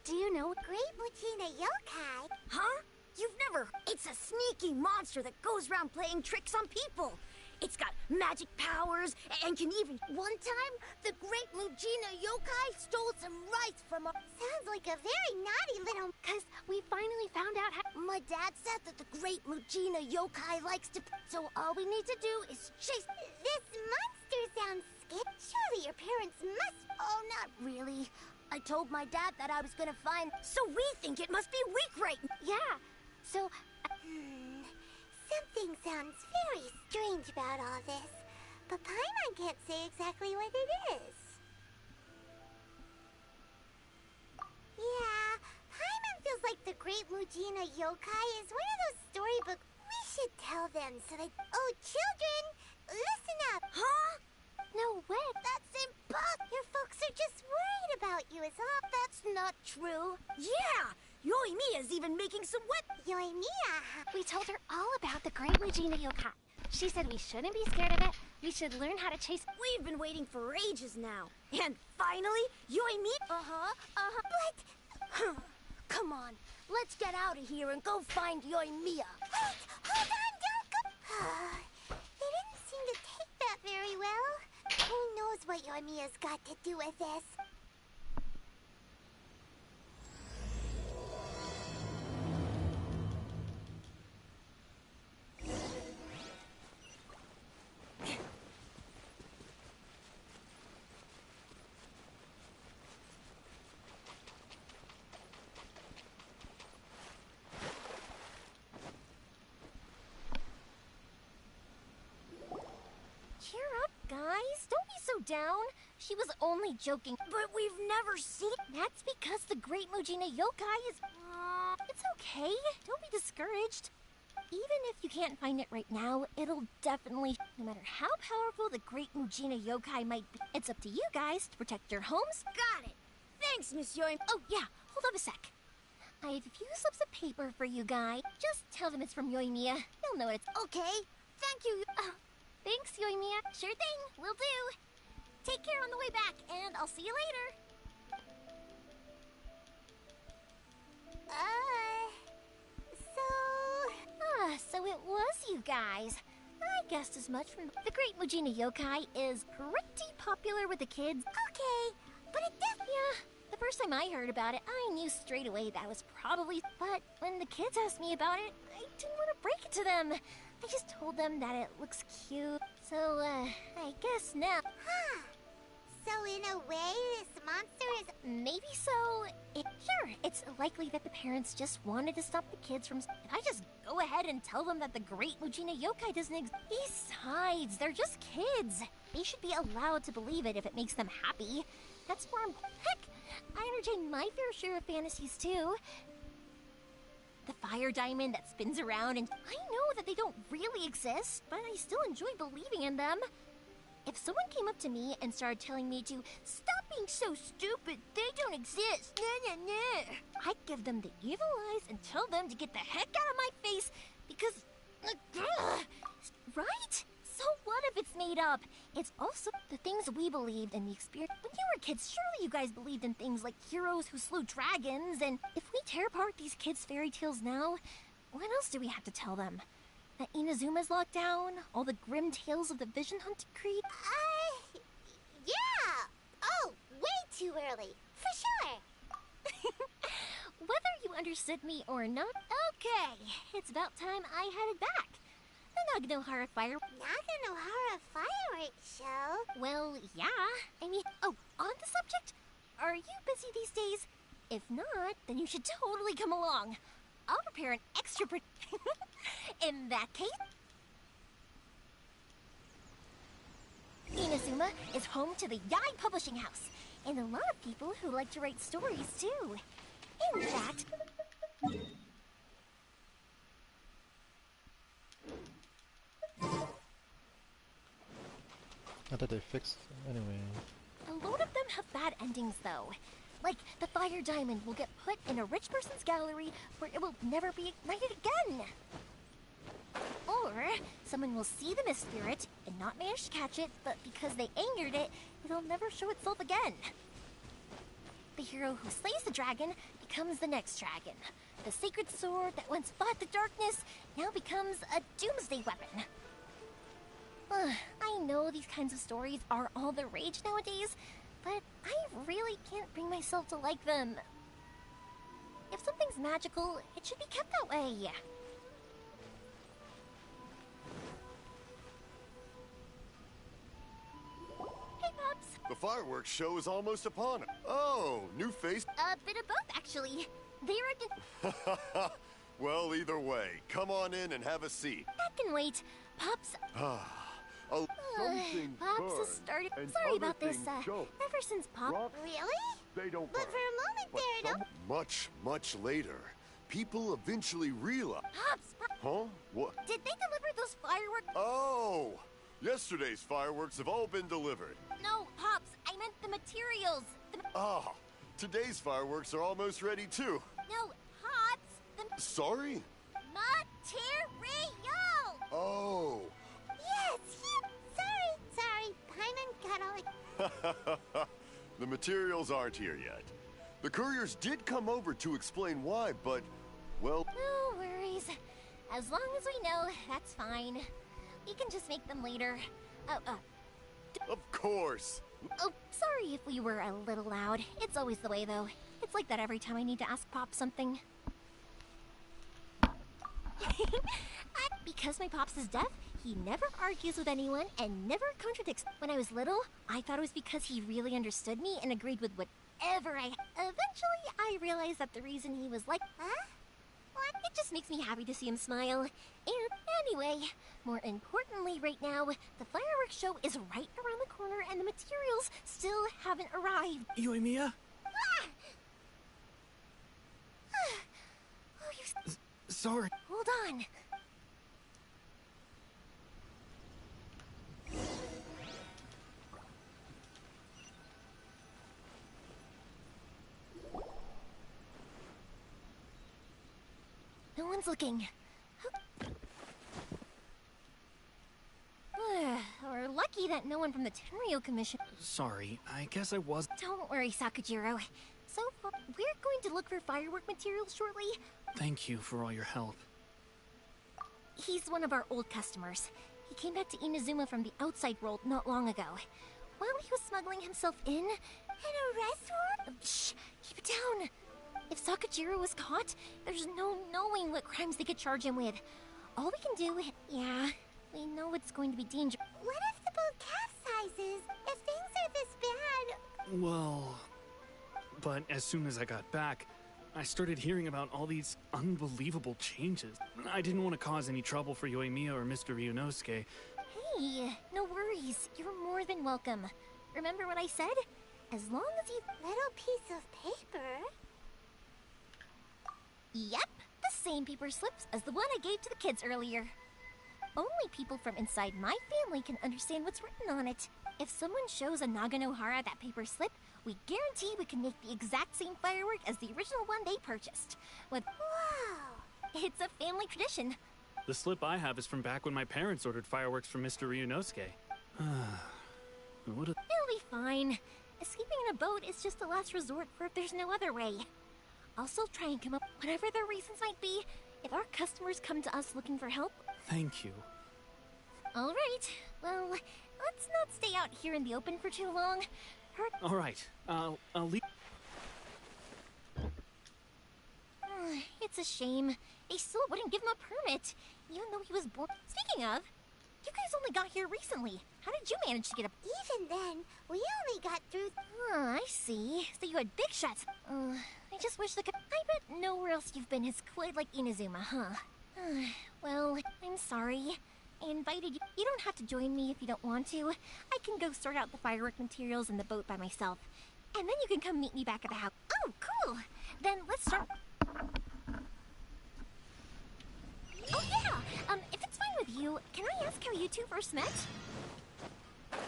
Do you know Great Mujina Yokai? Huh? You've never... It's a sneaky monster that goes around playing tricks on people. It's got magic powers and can even... One time, the Great Mujina Yokai stole some rice from our... Sounds like a very naughty little... Because we finally found out how... My dad said that the Great Mujina Yokai likes to... So all we need to do is chase... This monster sounds scary. Surely your parents must... Oh, not really. I told my dad that I was gonna find... So we think it must be weak right... Yeah. So... Something sounds very strange about all this, but Paimon can't say exactly what it is. Yeah, Paimon feels like the Great Mujina Yokai is one of those storybooks. We should tell them so they... Oh, children, listen up. Huh? No way. That's impossible. Your folks are just worried about you, is all. That's not true. Yeah! Yoimiya's even making some wet... Yoimiya? We told her all about the Great Mujina Yokai. She said we shouldn't be scared of it. We should learn how to chase... We've been waiting for ages now. And finally, Yoimiya... But... Come on, let's get out of here and go find Yoimiya. Wait, hold on, don't go... They didn't seem to take that very well. Who knows what Yoimiya's got to do with this? Cheer up, guys. Don't be so down. She was only joking. But we've never seen... That's because the Great Mujina Yokai is... It's okay. Don't be discouraged. Even if you can't find it right now, it'll definitely... No matter how powerful the Great Mujina Yokai might be, it's up to you guys to protect your homes. Got it. Thanks, Miss Yoimiya. Oh, yeah. Hold up a sec. I have a few slips of paper for you guys. Just tell them it's from Yoimiya. They'll know it's... Okay. Thank you. Thanks, Yoimiya. Sure thing. Will do. Take care on the way back, and I'll see you later. So it was you guys. I guessed as much from... The Great Mujina Yokai is pretty popular with the kids. Okay, but it does... Yeah, the first time I heard about it, I knew straight away that was probably... But when the kids asked me about it, I didn't want to break it to them. I just told them that it looks cute. So, I guess now... Huh. So in a way, this monster is... Maybe so. Sure, it's likely that the parents just wanted to stop the kids from... I just go ahead and tell them that the Great Mujina Yokai doesn't exist. Besides, they're just kids. They should be allowed to believe it if it makes them happy. That's more important. Heck, I entertain my fair share of fantasies too. The fire diamond that spins around, and I know that they don't really exist, but I still enjoy believing in them. If someone came up to me and started telling me to stop being so stupid, they don't exist, I'd give them the evil eyes and tell them to get the heck out of my face because... Right? So what if it's made up? It's also the things we believed in the experience. When you were kids, surely you guys believed in things like heroes who slew dragons, and if we tear apart these kids' fairy tales now, what else do we have to tell them? That Inazuma's locked down? All the grim tales of the Vision Hunt Decree? Yeah! Oh, way too early. For sure! understood me or not. Okay, it's about time I headed back. The Naganohara Naganohara fireworks show? Well, yeah. I mean, oh, on the subject, are you busy these days? If not, then you should totally come along. I'll prepare an extra In that case... Inazuma is home to the Yai Publishing House, and a lot of people who like to write stories, too. In fact... I thought they fixed anyway. A load of them have bad endings, though. Like, the fire diamond will get put in a rich person's gallery where it will never be ignited again. Or, someone will see the mist spirit and not manage to catch it, but because they angered it, it'll never show itself again. The hero who slays the dragon becomes the next dragon. The sacred sword that once fought the darkness now becomes a doomsday weapon. I know these kinds of stories are all the rage nowadays, but I really can't bring myself to like them. If something's magical, it should be kept that way. Hey, Pops. The fireworks show is almost upon us. Oh, new face? A bit of both, actually. They were... Well, either way, come on in and have a seat. That can wait. Pops... Something Pops has started... Sorry about this, ever since Pop... Really? They don't But for a moment there, no... Much later, people eventually realize... Pops! Huh? What? Did they deliver those fireworks? Oh! Yesterday's fireworks have all been delivered. No, Pops, I meant the materials. Today's fireworks are almost ready too. No, Pops, Sorry? Material! Oh. Yes, sorry. Paimon got all... The materials aren't here yet. The couriers did come over to explain why, but, well... No worries. As long as we know, that's fine. We can just make them later. Of course. Oh, sorry if we were a little loud. It's always the way, though. It's like that every time I need to ask Pop something. Because my Pops is deaf, he never argues with anyone and never contradicts. When I was little, I thought it was because he really understood me and agreed with whatever I... Eventually, I realized that the reason he was like... Huh? What? It just makes me happy to see him smile. And anyway, more importantly right now, the fireworks show is right around the corner and the materials still haven't arrived. Yoimiya? Sorry. Hold on. No one's looking. We're lucky that no one from the Tenryo Commission... Sorry, I guess I was... Don't worry, Sakujiro. So far, we're going to look for firework materials shortly. Thank you for all your help. He's one of our old customers. He came back to Inazuma from the outside world not long ago. While he was smuggling himself in... An arrest warrant? Shh! Keep it down! If Sakujiro was caught, there's no knowing what crimes they could charge him with. All we can do... Yeah, we know it's going to be dangerous. What if the boat capsizes? If things are this bad... Well... But as soon as I got back, I started hearing about all these unbelievable changes. I didn't want to cause any trouble for Yoimiya or Mr. Ryunosuke. Hey, no worries. You're more than welcome. Remember what I said? As long as you... Little piece of paper? Yep, the same paper slips as the one I gave to the kids earlier. Only people from inside my family can understand what's written on it. If someone shows a Naganohara that paper slip, we guarantee we can make the exact same firework as the original one they purchased. With... Wow! It's a family tradition. The slip I have is from back when my parents ordered fireworks from Mr. Ryunosuke. It'll be fine. Escaping in a boat is just a last resort for if there's no other way. I'll still try and come up whatever their reasons might be if our customers come to us looking for help. Thank you. All right. Well, let's not stay out here in the open for too long. All right. I'll leave. It's a shame. They still wouldn't give him a permit, even though he was born. Speaking of, you guys only got here recently. How did you manage to get up? Even then, we only got through. I see. So you had big shots. I just wish I bet nowhere else you've been is quite like Inazuma, huh? Well, I'm sorry. I invited you. You don't have to join me if you don't want to. I can go sort out the firework materials in the boat by myself. And then you can come meet me back at the house. Oh, cool! Then let's start. Oh, yeah! If it's fine with you, can I ask how you two first met?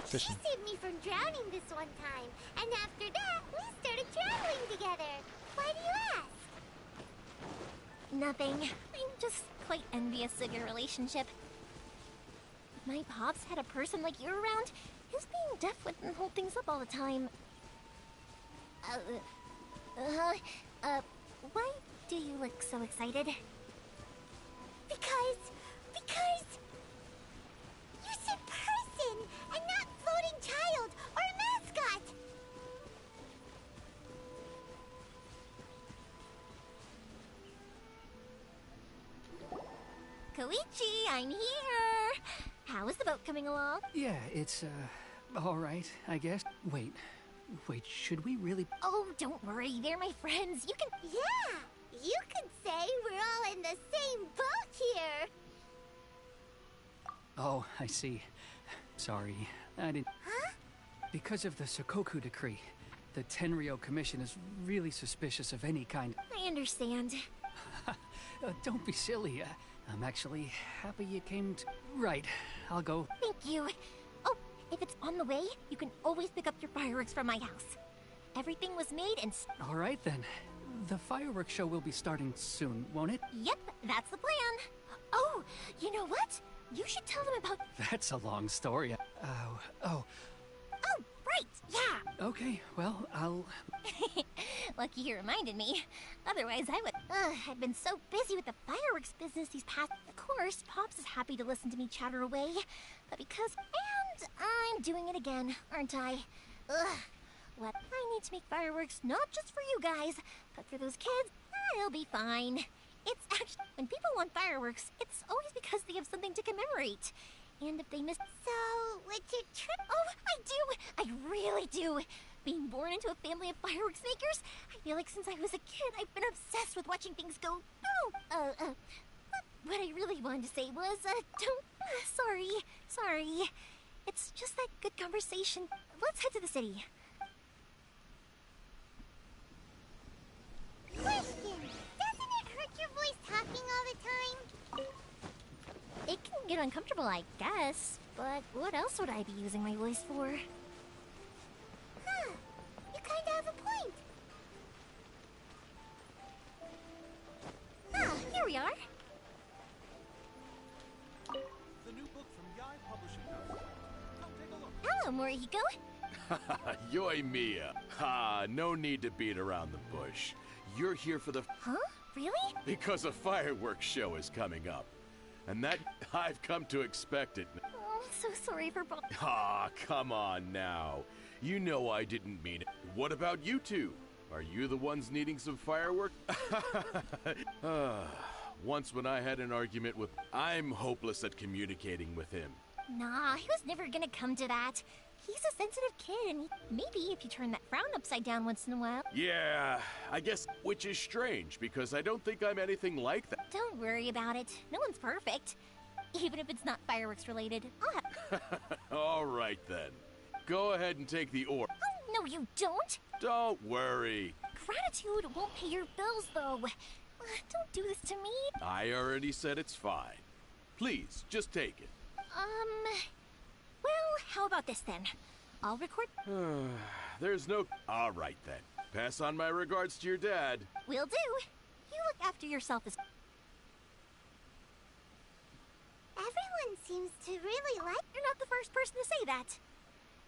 Fishing. She saved me from drowning this one time, and after that, we started traveling together. Why do you ask? Nothing. I'm just quite envious of your relationship. If my pops had a person like you around, his being deaf wouldn't hold things up all the time. Why do you look so excited? Because you said person and not floating child or mascot. Koichi, I'm here! How is the boat coming along? Yeah, it's, all right, I guess. Wait, should we really... Oh, don't worry, they're my friends. You can... Yeah, you could say we're all in the same boat here. Oh, I see. Sorry, I didn't... Huh? Because of the Sokoku decree, the Tenryo Commission is really suspicious of any kind... I understand. Don't be silly. I'm actually happy you came to... Right, I'll go. Thank you. Oh, if it's on the way, you can always pick up your fireworks from my house. Everything was made and... All right, then. The fireworks show will be starting soon, won't it? Yep, that's the plan. Oh, you know what? You should tell them about... That's a long story. Oh, right, yeah. Okay, well, I'll... Lucky you reminded me. Otherwise, I would... I've been so busy with the fireworks business these past... Of course, Pops is happy to listen to me chatter away. But because... And I'm doing it again, aren't I? Well, I need to make fireworks not just for you guys, but for those kids. It'll be fine. It's actually... When people want fireworks, it's always because they have something to commemorate. And if they miss... So, what's your trip? Oh, I do! I really do! Being born into a family of fireworks makers, I feel like since I was a kid, I've been obsessed with watching things go... What I really wanted to say was, don't... Sorry. It's just that good conversation. Let's head to the city. Question. Doesn't it hurt your voice talking all the time? It can get uncomfortable, I guess. But what else would I be using my voice for? Huh. You kinda have a point. Ah, here we are. The new book from Yai Publishing House. Come take a look. Hello, Morihiko. Yoimiya. Ha, no need to beat around the bush. You're here for the... Huh? Really? Because a fireworks show is coming up. And that... I've come to expect it. Oh, I'm so sorry for both. Ah, come on now. You know I didn't mean it. What about you two? Are you the ones needing some fireworks? Once when I had an argument with... I'm hopeless at communicating with him. Nah, he was never gonna come to that. He's a sensitive kid, and maybe if you turn that frown upside down once in a while... Yeah, I guess, which is strange, because I don't think I'm anything like that. Don't worry about it. No one's perfect. Even if it's not fireworks related. I'll have... All right, then. Go ahead and take the order. Oh, no, you don't! Don't worry. Gratitude won't pay your bills, though. Don't do this to me. I already said it's fine. Please, just take it. Well, how about this then? I'll record... There's no... All right, then. Pass on my regards to your dad. Will do. You look after yourself as... Everyone seems to really like... You're not the first person to say that.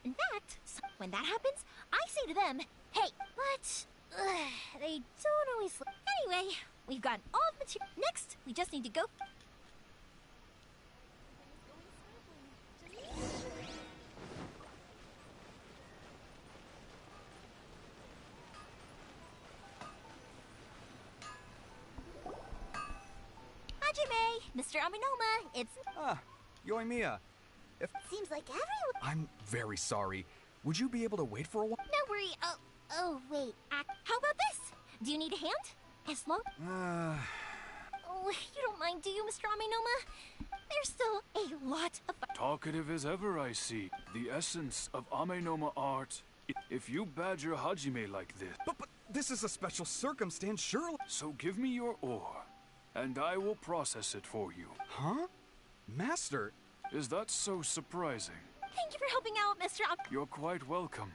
In fact, when that happens, I say to them, hey, but... they don't always... Anyway, we've got all the material... Next, we just need to go... Mr. Aminoma, it's... Ah, Yoimiya. If... Seems like everyone... I'm very sorry. Would you be able to wait for a while? No worry, oh, wait. How about this? Do you need a hand? As long... Oh, you don't mind, do you, Mr. Aminoma? There's still a lot of... Talkative as ever, I see. The essence of Amenoma art. If you badger Hajime like this... But this is a special circumstance, surely... So give me your ore, and I will process it for you. Huh? Master? Is that so surprising? Thank you for helping out, Mr. You're quite welcome.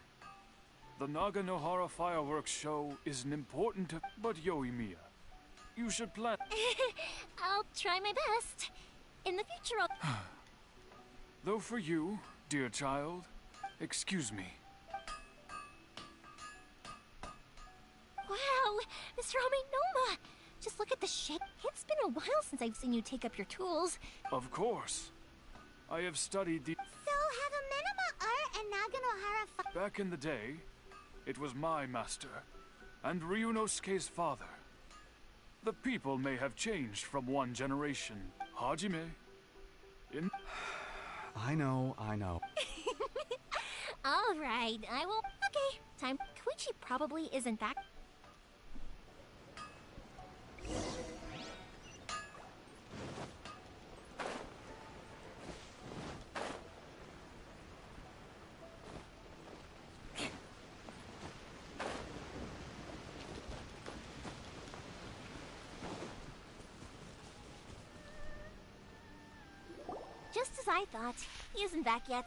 The Naganohara fireworks show is an important... But Yoimiya, you should plan... I'll try my best. In the future, I'll... Though for you, dear child, excuse me. Wow, Mr. Aminoma! Just look at the shape. It's been a while since I've seen you take up your tools. Of course. I have studied the... So, have Amenoma art and Naganohara... Back in the day, it was my master, and Ryunosuke's father. The people may have changed from one generation. Hajime... I know. All right, I will... Okay, time. Koichi probably isn't back. Just as I thought, he isn't back yet.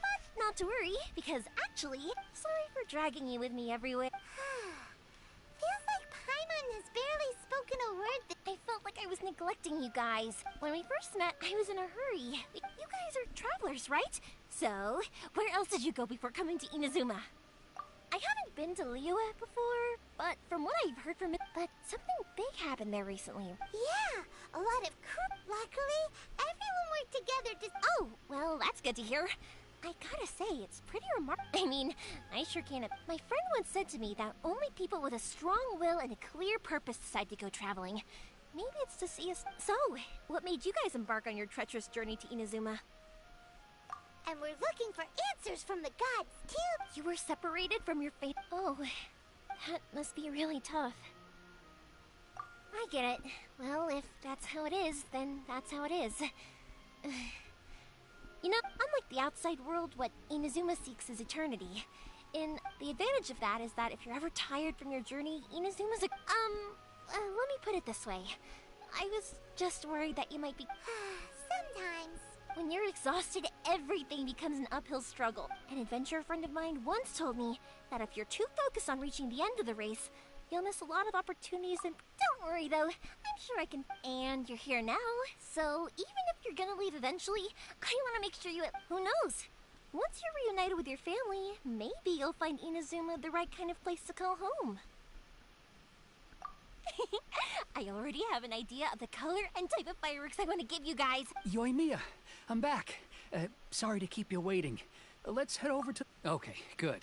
But not to worry, because actually, sorry for dragging you with me everywhere. Feels like Paimon has barely spoken a word. I felt like I was neglecting you guys. When we first met, I was in a hurry. You guys are travelers, right? So, where else did you go before coming to Inazuma? I haven't been to Liyue before, but from what I've heard from it, but something big happened there recently. Yeah, a lot of Luckily, everyone worked together to... Oh, well, that's good to hear. I gotta say, it's pretty remarkable. I mean, I sure can't... My friend once said to me that only people with a strong will and a clear purpose decide to go traveling. Maybe it's to see us... So, what made you guys embark on your treacherous journey to Inazuma? And we're looking for answers from the gods, too. You were separated from your fate. Oh, that must be really tough. I get it. Well, if that's how it is, then that's how it is. You know, unlike the outside world, what Inazuma seeks is eternity. And the advantage of that is that if you're ever tired from your journey, Inazuma's a... let me put it this way. I was just worried that you might be... Sometimes. When you're exhausted, everything becomes an uphill struggle. An adventurer friend of mine once told me that if you're too focused on reaching the end of the race, you'll miss a lot of opportunities and... Don't worry though, I'm sure I can... And you're here now, so even if you're gonna leave eventually, I want to make sure you... Who knows? Once you're reunited with your family, maybe you'll find Inazuma the right kind of place to call home. I already have an idea of the color and type of fireworks I want to give you guys. Yoimiya, I'm back. Sorry to keep you waiting. Let's head over to... Okay, good.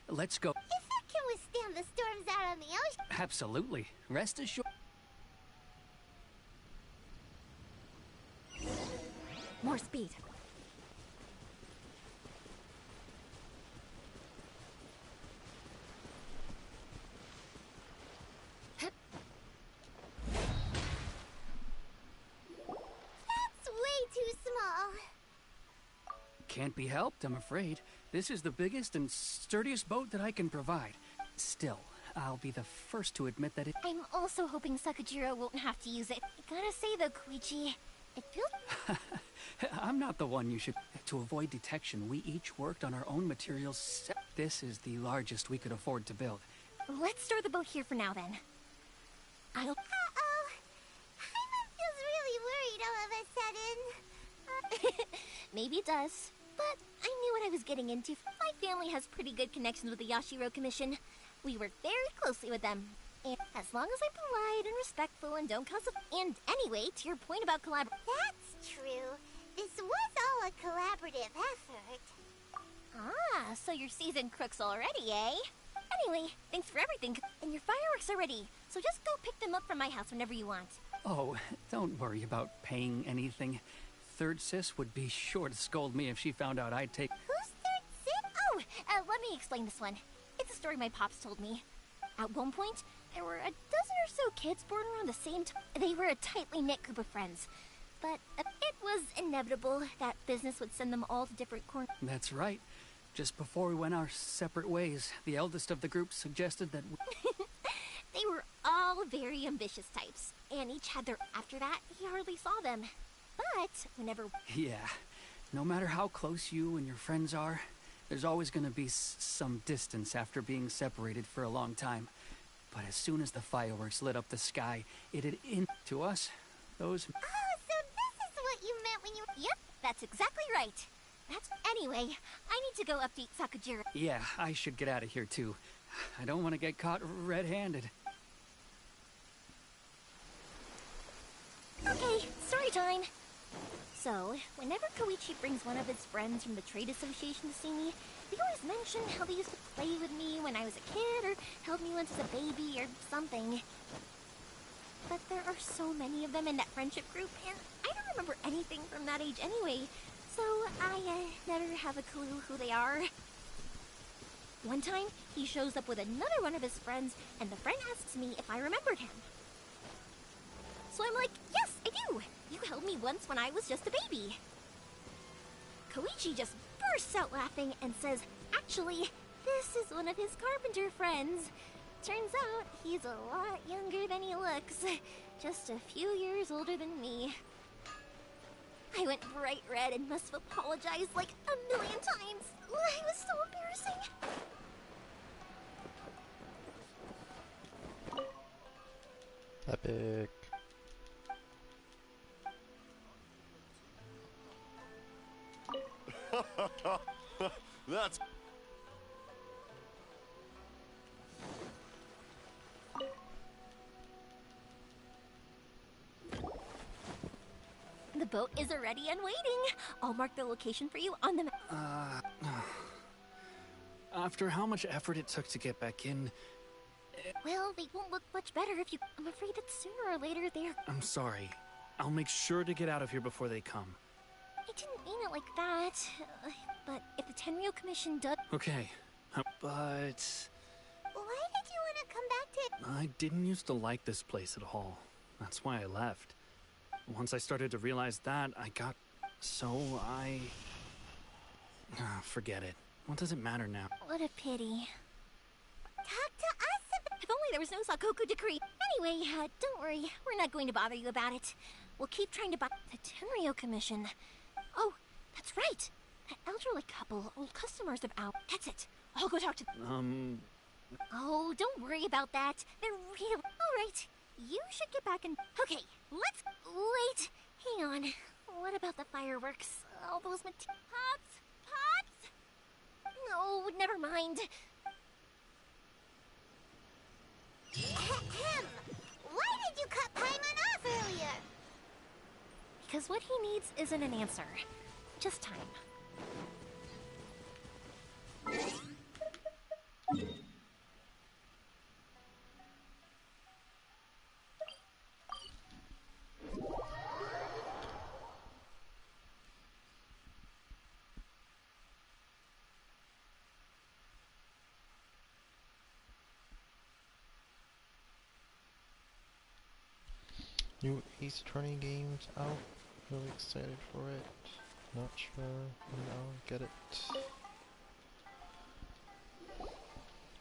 Let's go. If it can withstand the storms out on the ocean... Absolutely. Rest assured... More speed. Too small. Can't be helped, I'm afraid. This is the biggest and sturdiest boat that I can provide. Still, I'll be the first to admit that it... I'm also hoping Sakajiro won't have to use it. I gotta say though, Koichi, it feels... I'm not the one you should... To avoid detection, we each worked on our own materials. This is the largest we could afford to build. Let's store the boat here for now then. I'll... Uh-oh. Paimon feels really worried all of a sudden. Maybe it does, but I knew what I was getting into. My family has pretty good connections with the Yashiro Commission. We work very closely with them. And as long as I'm polite and respectful and don't cause a... And anyway, to your point about That's true. This was all a collaborative effort. Ah, so you're seasoned crooks already, eh? Anyway, thanks for everything. And your fireworks are ready, so just go pick them up from my house whenever you want. Oh, don't worry about paying anything. Third Sis would be sure to scold me if she found out I'd take... Who's Third Sis? Oh, let me explain this one. It's a story my pops told me. At one point, there were a dozen or so kids born around the same time. They were a tightly knit group of friends. But it was inevitable that business would send them all to different corners. That's right. Just before we went our separate ways, the eldest of the group suggested that They were all very ambitious types, and each had their... After that, he hardly saw them. But whenever... Yeah, no matter how close you and your friends are, there's always going to be some distance after being separated for a long time. But as soon as the fireworks lit up the sky, it had to us, those... Oh, so this is what you meant when you... Yep, that's exactly right. Anyway, I need to go update Sakujiro. Yeah, I should get out of here too. I don't want to get caught red-handed. Okay, story time. So, whenever Koichi brings one of his friends from the trade association to see me, they always mention how they used to play with me when I was a kid, or held me once as a baby, or something. But there are so many of them in that friendship group, and I don't remember anything from that age anyway, so I never have a clue who they are. One time, he shows up with another one of his friends, and the friend asks me if I remembered him. So I'm like, yes, I do! You held me once when I was just a baby. Koichi just bursts out laughing and says, actually, this is one of his carpenter friends. Turns out, he's a lot younger than he looks. Just a few years older than me. I went bright red and must have apologized like a million times. It was so embarrassing. Epic. That's... The boat is already and waiting. I'll mark the location for you on the map. After how much effort it took to get back in... Well, they won't look much better if you... I'm afraid that sooner or later they're... I'm sorry. I'll make sure to get out of here before they come. I didn't mean it like that. But if the Tenryo Commission does... Okay, but... Why did you want to come back to... I didn't used to like this place at all. That's why I left. Once I started to realize that, I got... So I... forget it. What does it matter now? What a pity. Talk to us If only there was no Sakoku decree. Anyway, don't worry. We're not going to bother you about it. We'll keep trying to buy... The Tenryo Commission. Oh, that's right. That elderly couple, old customers of ours. That's it. I'll go talk to... Oh, don't worry about that. They're real... Alright. You should get back and... Okay, let's... Wait. Hang on. What about the fireworks? All those Pops? Pops? No, never mind. Ahem. Why did you cut Paimon off earlier? Because what he needs isn't an answer. Just time. New Ace Attorney games out. Really excited for it. Not sure when I'll get it.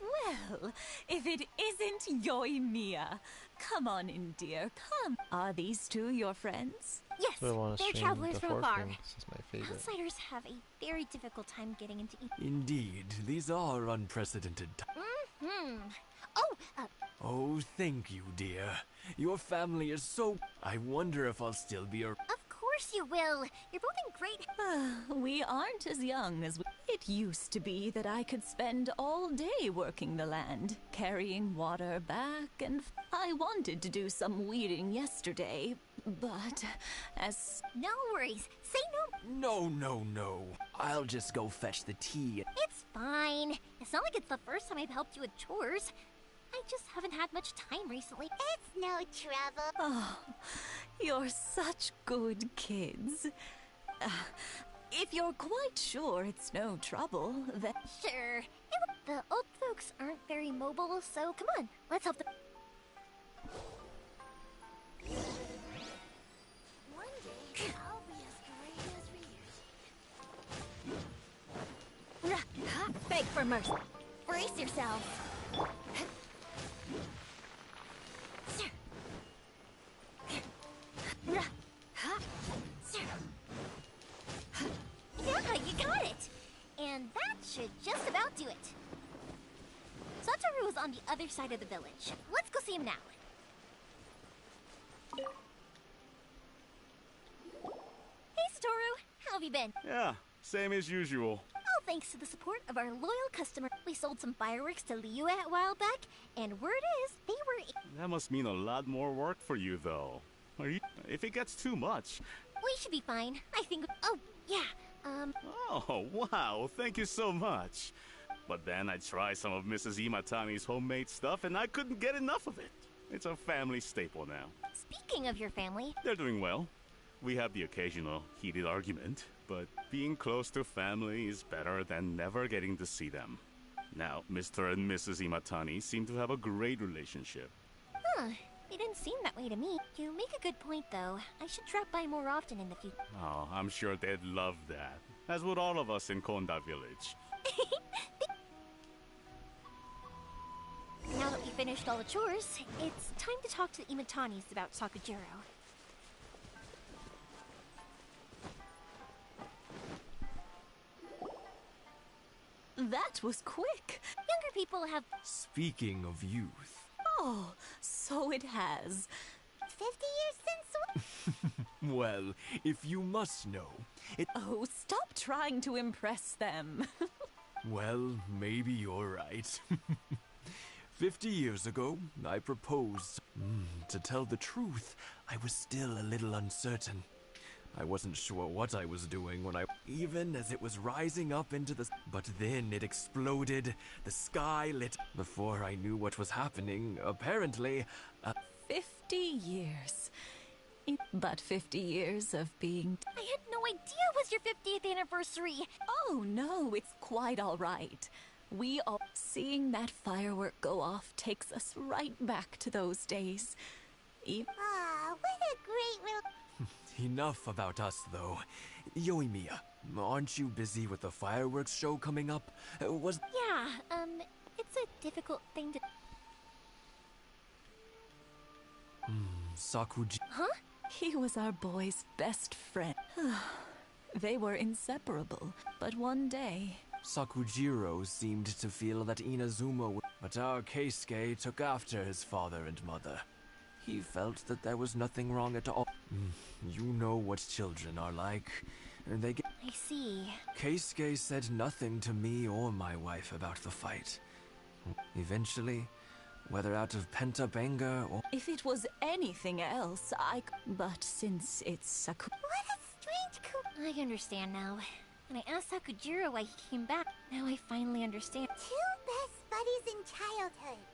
Well, if it isn't Yoimiya. Come on in, dear. Come. Are these two your friends? Yes, they're travelers from afar. This is my favorite. Outsiders have a very difficult time getting into... Indeed, these are unprecedented times. Oh, Oh, thank you, dear. Your family is so... I wonder if I'll still be around. Of course you will. You're both in great... We aren't as young as we... It used to be that I could spend all day working the land, carrying water back and... I wanted to do some weeding yesterday, but as... No worries. Say no... No. I'll just go fetch the tea. It's fine. It's not like it's the first time I've helped you with chores. I just haven't had much time recently. It's no trouble. Oh, you're such good kids. If you're quite sure it's no trouble, then... Sure. The old folks aren't very mobile, so come on, let's help them. One day, I'll be as great as we Beg for mercy. Brace yourselves. Yeah, you got it! And that should just about do it. Satoru is on the other side of the village. Let's go see him now. Hey, Satoru. How have you been? Yeah, same as usual. All thanks to the support of our loyal customer. We sold some fireworks to Liyue a while back, and word is they were... That must mean a lot more work for you, though. If it gets too much... We should be fine. I think... Oh, yeah. Oh, wow, thank you so much. But then I tried some of Mrs. Imatani's homemade stuff, and I couldn't get enough of it. It's a family staple now. Speaking of your family... They're doing well. We have the occasional heated argument, but being close to family is better than never getting to see them. Now, Mr. and Mrs. Imatani seem to have a great relationship. Huh. It didn't seem that way to me. You make a good point, though. I should drop by more often in the future. Oh, I'm sure they'd love that. As would all of us in Konda Village. Now that we finished all the chores, it's time to talk to the Imatanis about Sakujiro. That was quick. Younger people have... Speaking of youth... Oh, so it has. 50 years since... Well, if you must know, it... Oh, stop trying to impress them. Well, maybe you're right. 50 years ago, I proposed. To tell the truth, I was still a little uncertain. I wasn't sure what I was doing when even as it was rising up into the... But then it exploded. The sky lit. Before I knew what was happening, apparently... 50 years. But 50 years of being... I had no idea it was your 50th anniversary! Oh no, it's quite all right. We all... Seeing that firework go off takes us right back to those days. Aw, what a great little... Enough about us, though. Yoimiya, aren't you busy with the fireworks show coming up? Yeah, it's a difficult thing to... Sakuji... Huh? He was our boy's best friend. They were inseparable, but one day... Sakujiro seemed to feel that Inazuma would... But our Keisuke took after his father and mother. He felt that there was nothing wrong at all. You know what children are like. They get... I see. Keisuke said nothing to me or my wife about the fight. Eventually, whether out of pent-up anger or... If it was anything else, But since it's What a strange I understand now. And I asked Sakujiro why he came back. Now I finally understand. Two best buddies in childhood.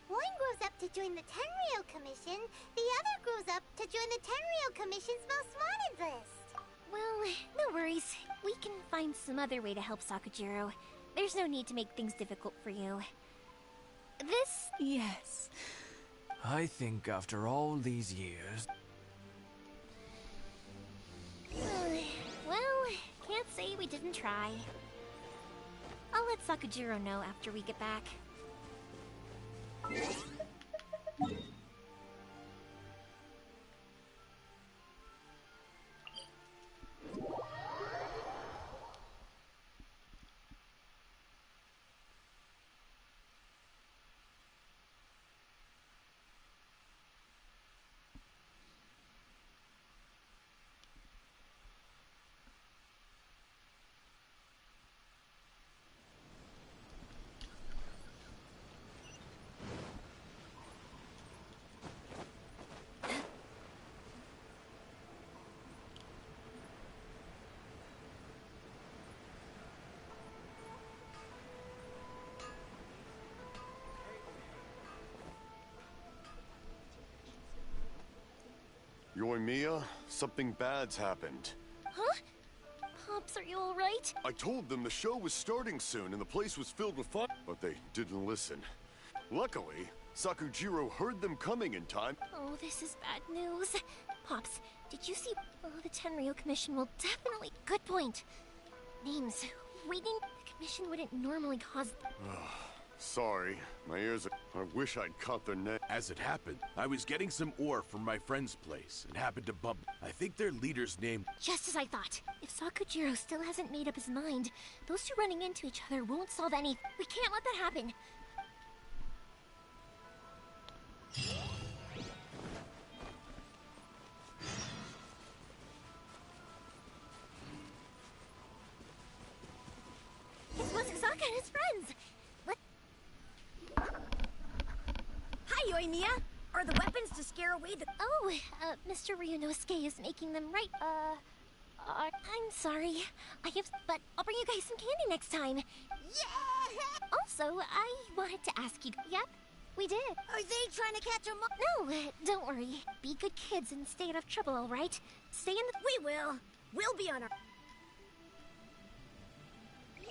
One grows up to join the Tenryou Commission, the other grows up to join the Tenryou Commission's most wanted list. Well, no worries. We can find some other way to help Sakujiro. There's no need to make things difficult for you. This... Yes. I think after all these years... Well, can't say we didn't try. I'll let Sakujiro know after we get back. Yoimiya, something bad's happened. Huh? Pops, are you alright? I told them the show was starting soon and the place was filled with fun, but they didn't listen. Luckily, Sakujiro heard them coming in time. Oh, this is bad news. Pops, did you see? Oh, the Tenryo Commission will definitely... Good point. Names. Reading the commission wouldn't normally cause... Sorry, my ears are... I wish I'd caught their name. As it happened, I was getting some ore from my friend's place and happened to bump. I think their leader's name... Just as I thought. If Sakujiro still hasn't made up his mind, those two running into each other won't solve any... We can't let that happen. It's Masazaka and his friends! Hi, Yoimiya! Are the weapons to scare away the... Oh, Mr. Ryunosuke is making them right. I'm sorry. But I'll bring you guys some candy next time. Yeah! Also, I wanted to ask you... Yep, we did. Are they trying to catch 'em up? No, don't worry. Be good kids and stay out of trouble, all right? Stay in the... We will. We'll be on our...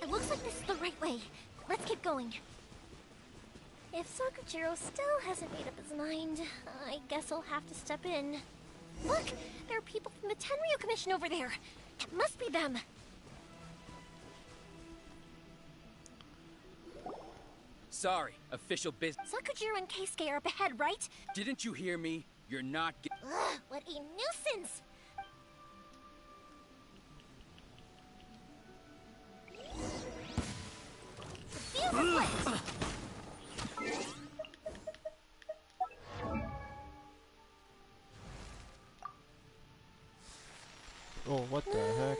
It looks like this is the right way. Let's keep going. If Sakujiro still hasn't made up his mind, I guess I'll have to step in. Look! There are people from the Tenryo Commission over there! It must be them! Sorry, official business. Sakujiro and Keisuke are up ahead, right? Didn't you hear me? You're not Ugh, what a nuisance! Beautiful! Oh, what the heck?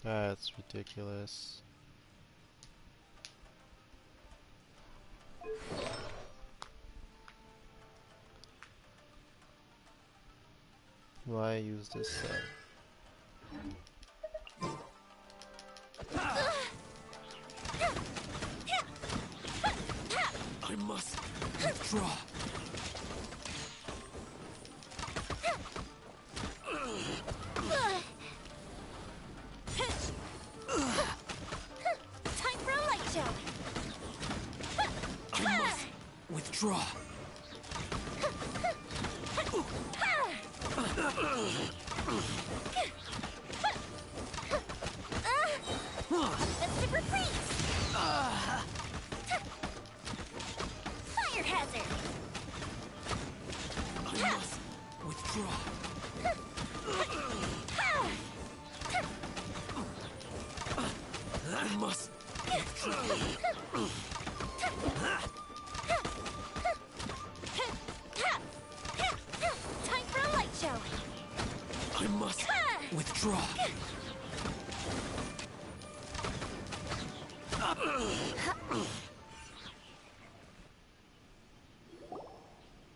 That's ridiculous. Why use this set? I must withdraw. Time for a light show. I must withdraw. Let's dip her freeze. Fire hazard. I must withdraw. I must withdraw. Time for a light show. I must withdraw.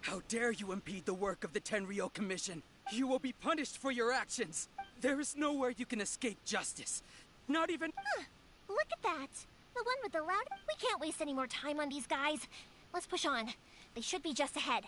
How dare you impede the work of the Tenryo Commission? You will be punished for your actions. There is nowhere you can escape justice. Not even... Look at that. The one with the loud... We can't waste any more time on these guys. Let's push on. They should be just ahead.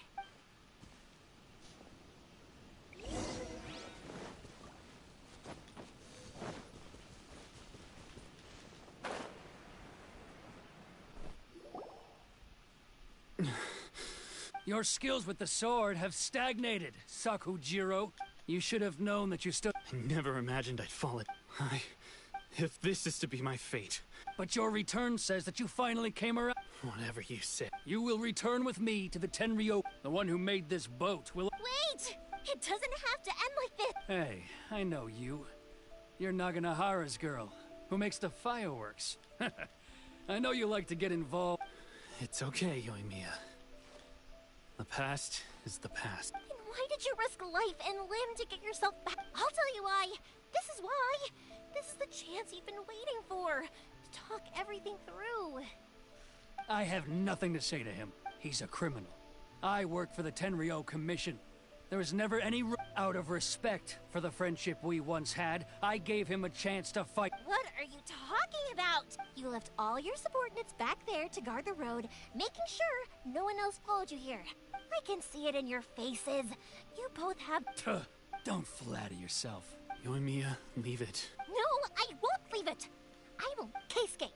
Your skills with the sword have stagnated, Sakujiro. You should have known that you still... I never imagined I'd fall it. If this is to be my fate... But your return says that you finally came around. Whatever you say. You will return with me to the Tenryo. The one who made this boat will... Wait! It doesn't have to end like this! Hey, I know you. You're Naganahara's girl, who makes the fireworks. I know you like to get involved. It's okay, Yoimiya. The past is the past. Then why did you risk life and limb to get yourself back? I'll tell you why. This is why. This is the chance you've been waiting for. To talk everything through. I have nothing to say to him. He's a criminal. I work for the Tenryo Commission. There was never any out of respect for the friendship we once had. I gave him a chance to fight. What are you talking about? You left all your subordinates back there to guard the road, making sure no one else followed you here. I can see it in your faces. You both have... Tuh, don't flatter yourself. Yoimiya, leave it. No, I won't leave it. I will... Keisuke,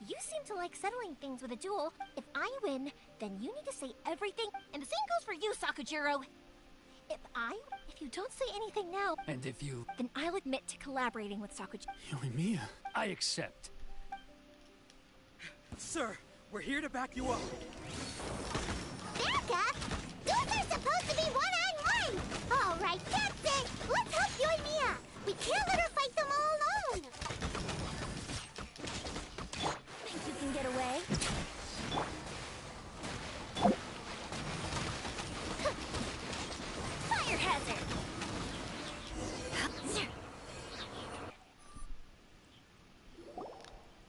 you seem to like settling things with a duel. If I win, then you need to say everything. And the same goes for you, Sakujiro. If you don't say anything now... And if you... Then I'll admit to collaborating with Sakujiro. Yoimiya. I accept. Sir, we're here to back you up. Back up? Those are supposed to be one-on-one! All right, that's it! Let's help you and Mia! We can't let her fight them all alone! Think you can get away? Fire hazard!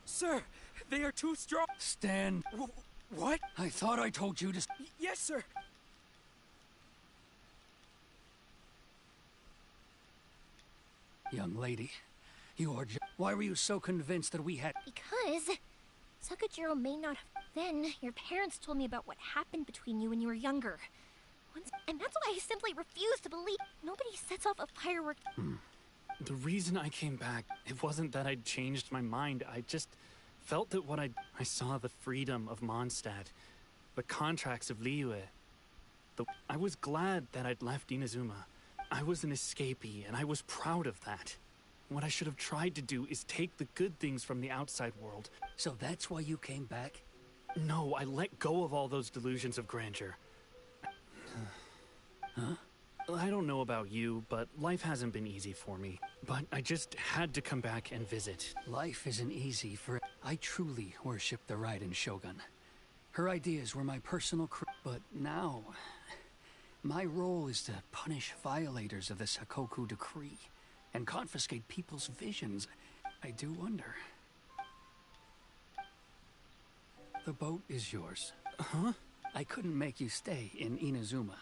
Sir, they are too strong. Stand. What? I thought I told you to... Yes, sir. Young lady, you are why were you so convinced that we had... Because Sakujiro may not have... Then, your parents told me about what happened between you when you were younger. And that's why I simply refuse to believe nobody sets off a firework. The reason I came back, it wasn't that I'd changed my mind. I just felt that what I saw the freedom of Mondstadt, the contracts of Liyue. I was glad that I'd left Inazuma. I was an escapee, and I was proud of that. What I should have tried to do is take the good things from the outside world. So that's why you came back? No, I let go of all those delusions of grandeur. Huh? I don't know about you, but life hasn't been easy for me. But I just had to come back and visit. Life isn't easy for... I truly worship the Raiden Shogun. Her ideas were my personal but now... My role is to punish violators of the Sakoku decree and confiscate people's visions. I do wonder. The boat is yours. Huh? I couldn't make you stay in Inazuma.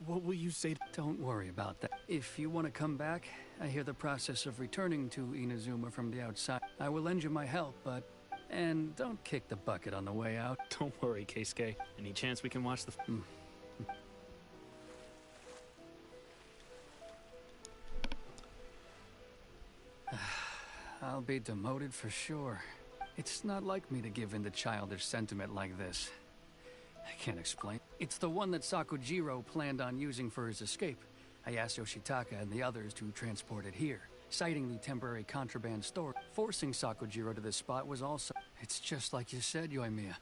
What will you say? Don't worry about that. If you want to come back, I hear the process of returning to Inazuma from the outside. I will lend you my help, but... And don't kick the bucket on the way out. Don't worry, Keisuke. Any chance we can watch the... I'll be demoted for sure. It's not like me to give in to childish sentiment like this. I can't explain. It's the one that Sakujiro planned on using for his escape. I asked Yoshitaka and the others to transport it here, citing the temporary contraband store. Forcing Sakujiro to this spot was also... It's just like you said, Yoimiya.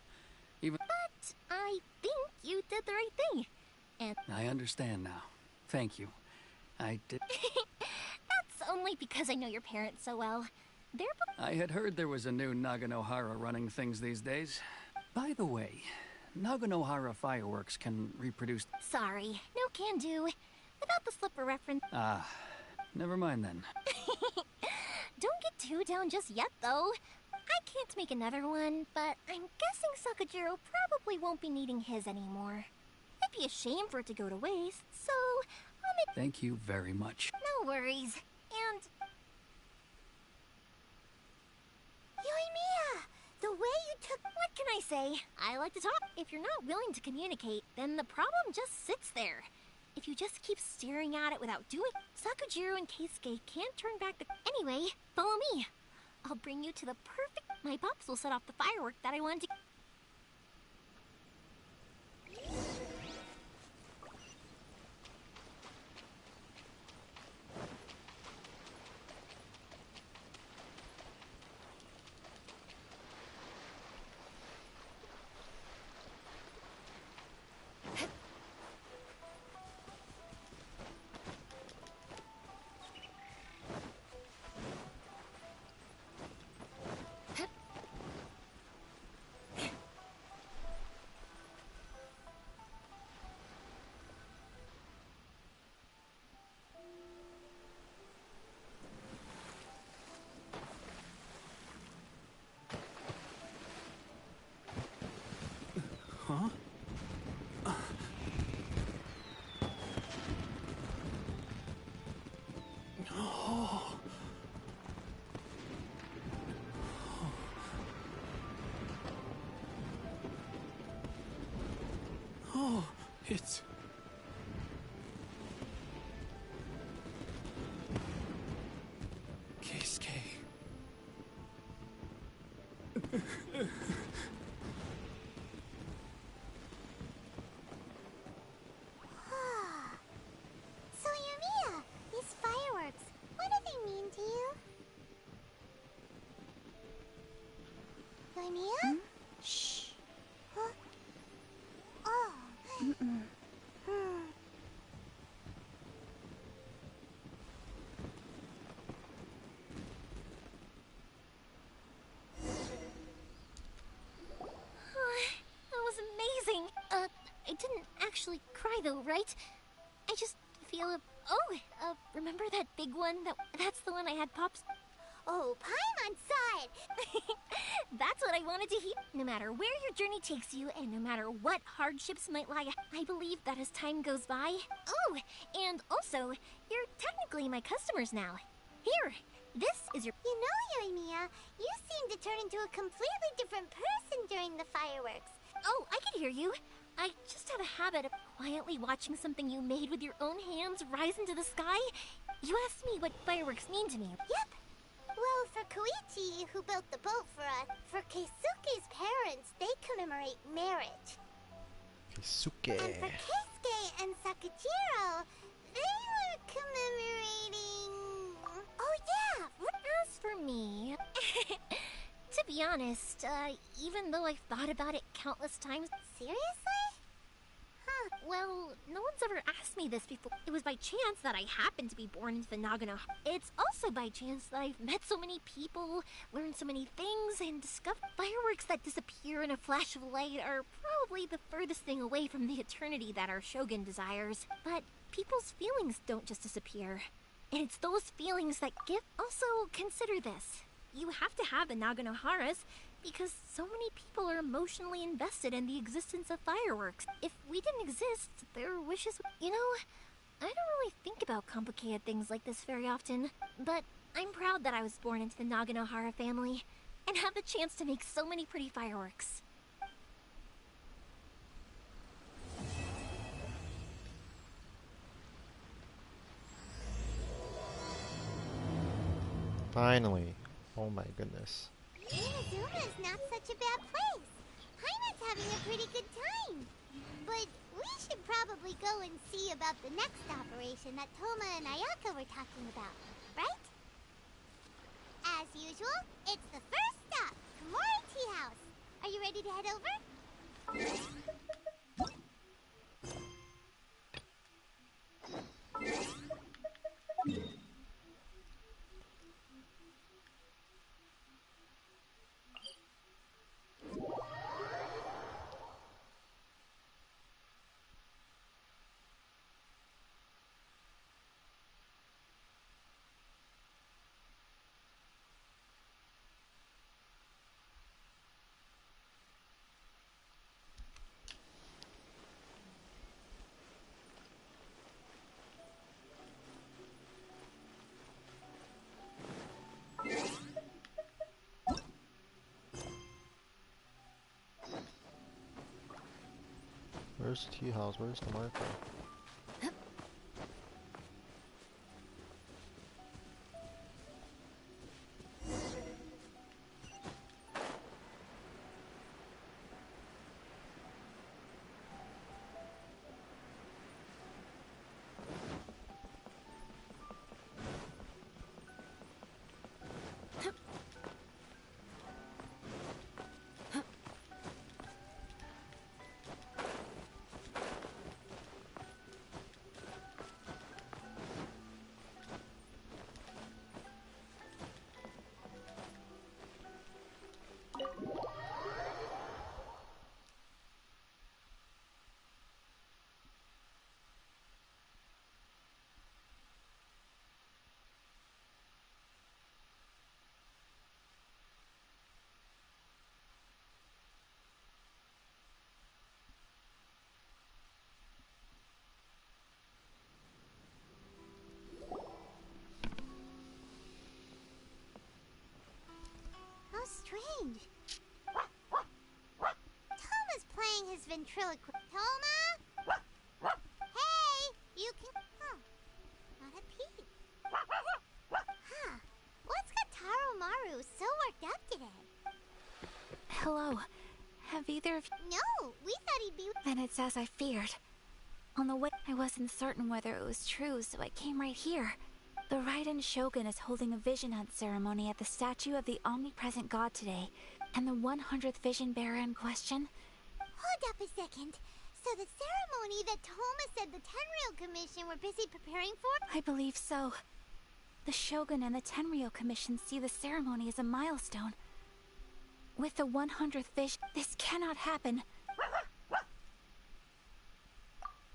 Even... But I think you did the right thing. And... I understand now. Thank you. I did... That's only because I know your parents so well. I had heard there was a new Naganohara running things these days. By the way, Naganohara fireworks can reproduce... Sorry, no can do. Without the slipper reference... Ah, never mind then. Don't get too down just yet, though. I can't make another one, but I'm guessing Sakujiro probably won't be needing his anymore. It'd be a shame for it to go to waste, so I'll make... Thank you very much. No worries. And... Yoimiya! The way you took... What can I say? I like to talk. If you're not willing to communicate, then the problem just sits there. If you just keep staring at it without doing... Sakujiro and Keisuke can't turn back the... Anyway, follow me. I'll bring you to the perfect... My pops will set off the firework that I wanted to... It's... Keisuke. So, Yumiya, these fireworks, what do they mean to you? Yumiya? Shh. Huh? Oh. That was amazing. I didn't actually cry though, right? I just feel remember that big one? That's the one I had Pops. Oh, Paimon-san! That's what I wanted to hear. No matter where your journey takes you, and no matter what hardships might lie, I believe that as time goes by. Oh, and also, you're technically my customers now. Here, this is your... You know, Yumiya, you seem to turn into a completely different person during the fireworks. Oh, I can hear you. I just have a habit of quietly watching something you made with your own hands rise into the sky. You asked me what fireworks mean to me. Yep. Well, for Koichi, who built the boat for us, for Keisuke's parents, they commemorate marriage. Keisuke. And for Keisuke and Sakujiro, they were commemorating... Oh, yeah! As for me... to be honest, even though I've thought about it countless times... Seriously? Huh. Well, no one's ever asked me this before. It was by chance that I happened to be born into the Nagano. It's also by chance that I've met so many people, learned so many things, and discovered fireworks that disappear in a flash of light are probably the furthest thing away from the eternity that our shogun desires. But people's feelings don't just disappear. And it's those feelings that give... Also, consider this. You have to have the Naganoharas because so many people are emotionally invested in the existence of fireworks. If we didn't exist, their wishes... You know, I don't really think about complicated things like this very often, but I'm proud that I was born into the Naganohara family and have the chance to make so many pretty fireworks. Finally. Oh my goodness. Inazuma is not such a bad place. Paimon's having a pretty good time. But we should probably go and see about the next operation that Toma and Ayaka were talking about, right? As usual, it's the first stop, Komori Tea House. Are you ready to head over? Where's the tea house? Where's the marker? How strange. Toma's playing his ventriloquist. Toma? Hello. Have either of you... No, we thought he'd be... Then it's as I feared. On the way, I wasn't certain whether it was true, so I came right here. The Raiden Shogun is holding a vision hunt ceremony at the statue of the omnipresent god today. And the 100th vision bearer in question? Hold up a second. So the ceremony that Toma said the Tenryou Commission were busy preparing for? I believe so. The Shogun and the Tenryou Commission see the ceremony as a milestone. With the 100th vision, this cannot happen.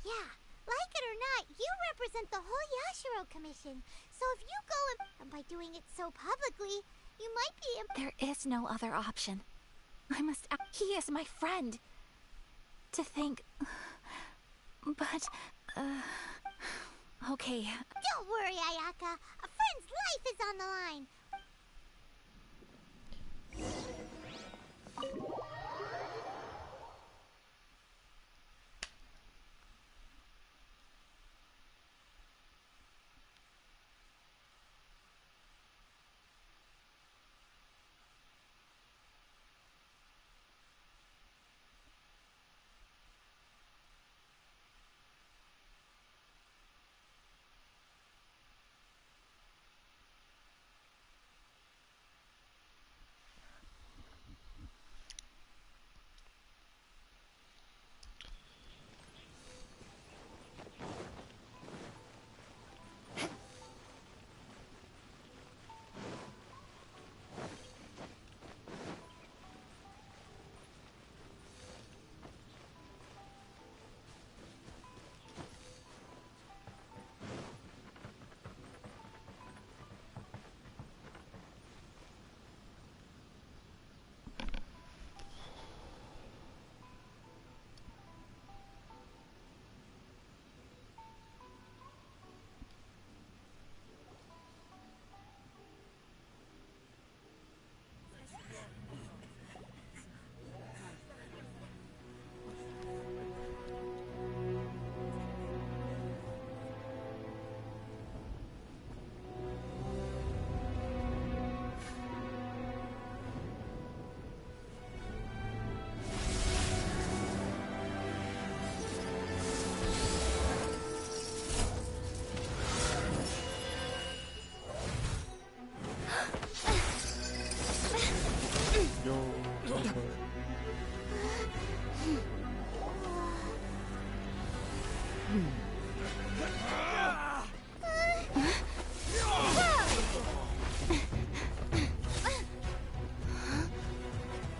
Yeah, like it or not, you represent the whole Yashiro Commission. So if you go and by doing it so publicly, you might be... There is no other option. I must... He is my friend. To think... But... Okay. Don't worry, Ayaka. A friend's life is on the line.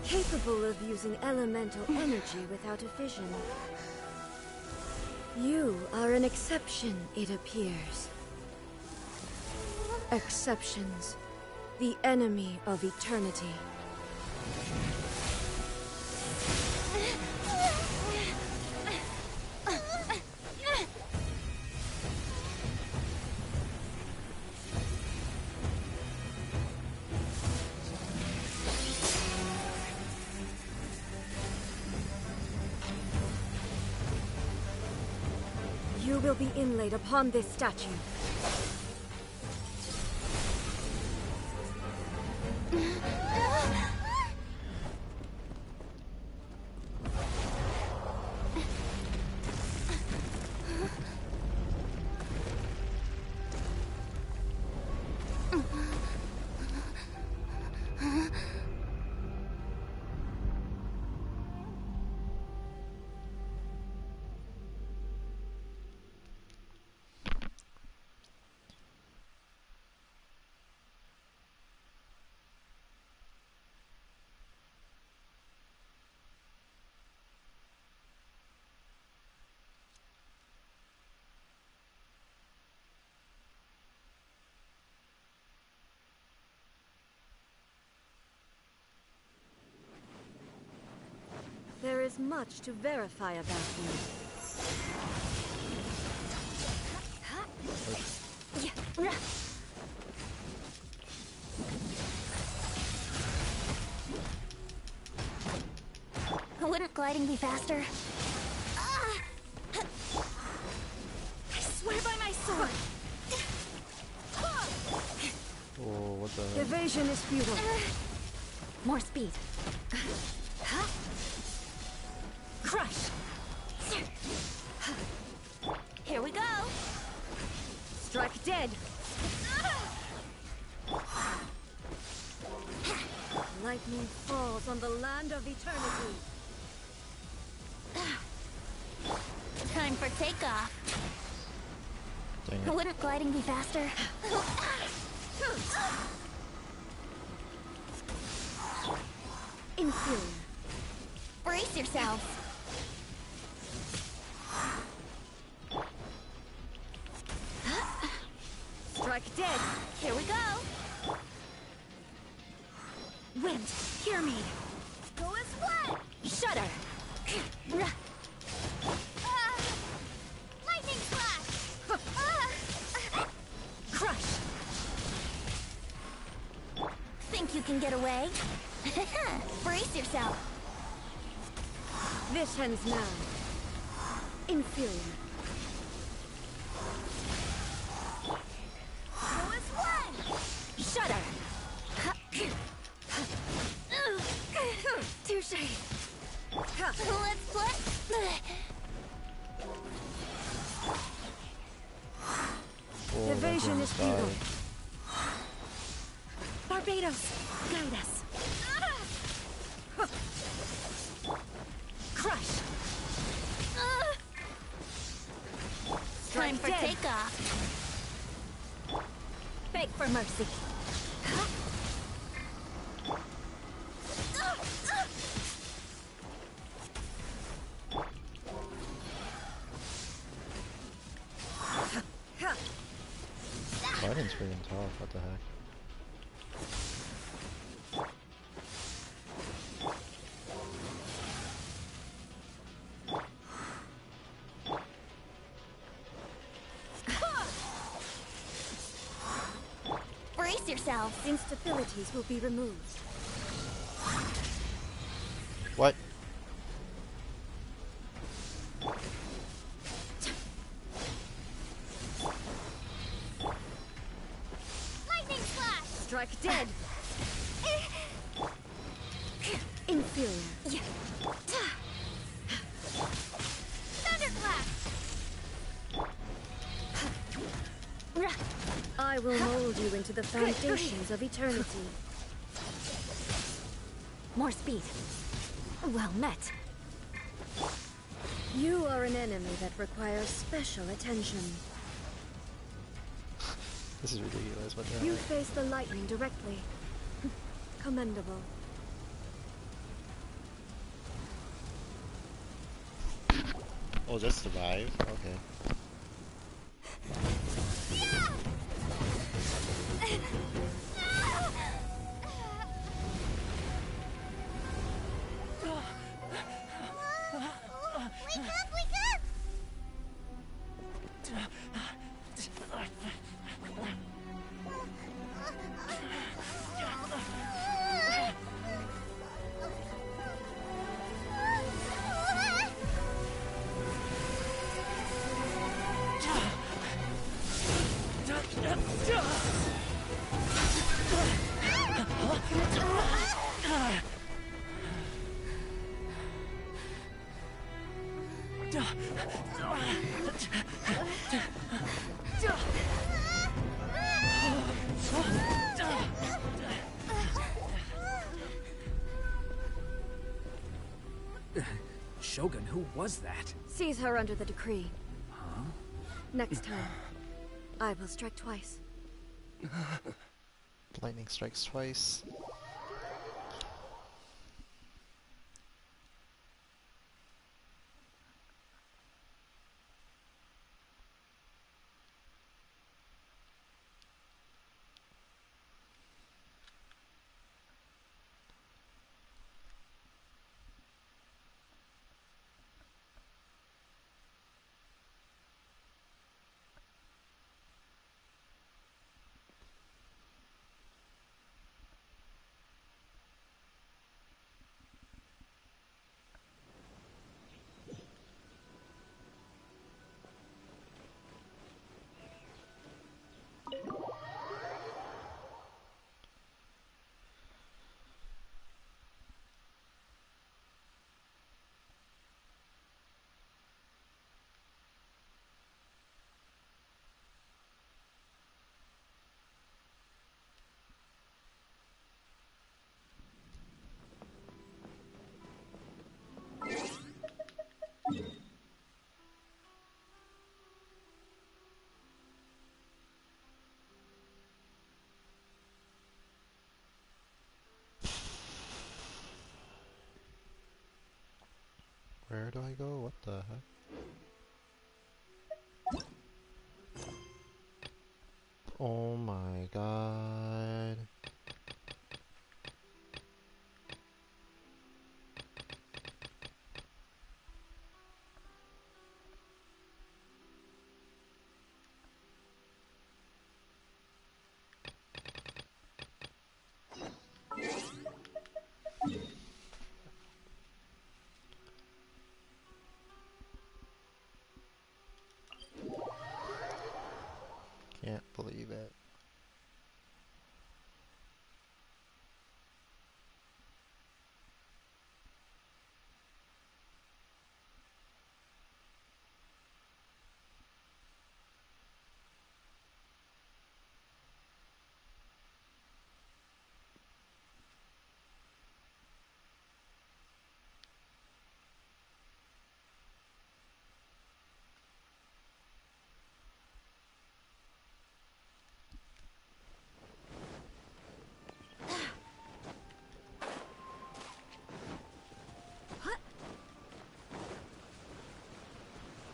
Capable of using elemental energy without a vision. You are an exception, it appears. Exceptions. The enemy of eternity. You will be inlaid upon this statue. There is much to verify about you. Wouldn't gliding be faster? I swear by my sword! Oh, what the hell? Evasion is futile. More speed. Crush! Here we go! Strike dead! Lightning falls on the land of eternity. Time for takeoff. Dang it. Wouldn't gliding be faster? Inferior. Brace yourselves. Strike dead! Here we go! Wind, hear me! Go as one! Shudder! Lightning slash! Crush! Think you can get away? Brace yourself. This ends now. Inferior. Go as one! Shudder! Touché. Let's play. Oh, Evasion is futile. Barbados, guide us! Crush! Time for dead. takeoff. Beg for mercy. Lightning's freaking tough, what the heck? Brace yourselves. Instabilities will be removed. What? Lightning slash! Strike dead! Inferior. Thunderclap! I will mold you into the foundations of eternity. More speed. Well met. You are an enemy that requires special attention. This is ridiculous, what the You heck? face the lightning directly. Commendable. Oh, just survive? Okay. Wake up, wake up! Shogun, who was that? Seize her under the decree. Huh? Next time, I will strike twice. Lightning strikes twice. I go? What the heck? Oh my god. Can't believe it.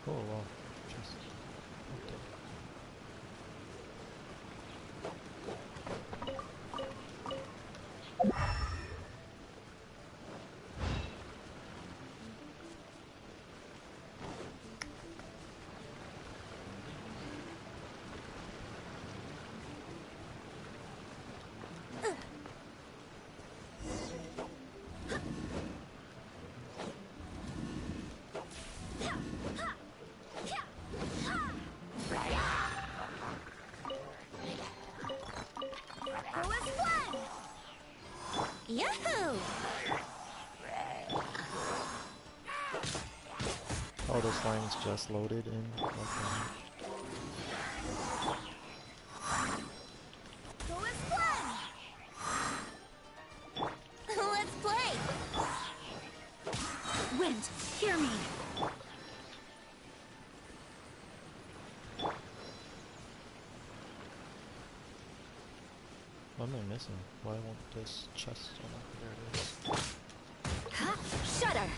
Oh wow. Just what the Yahoo! Oh, those lines just loaded in. Okay. Let's play! Wind, hear me! What am I missing? Why won't this chest unlock? There it is. Ha! Shudder!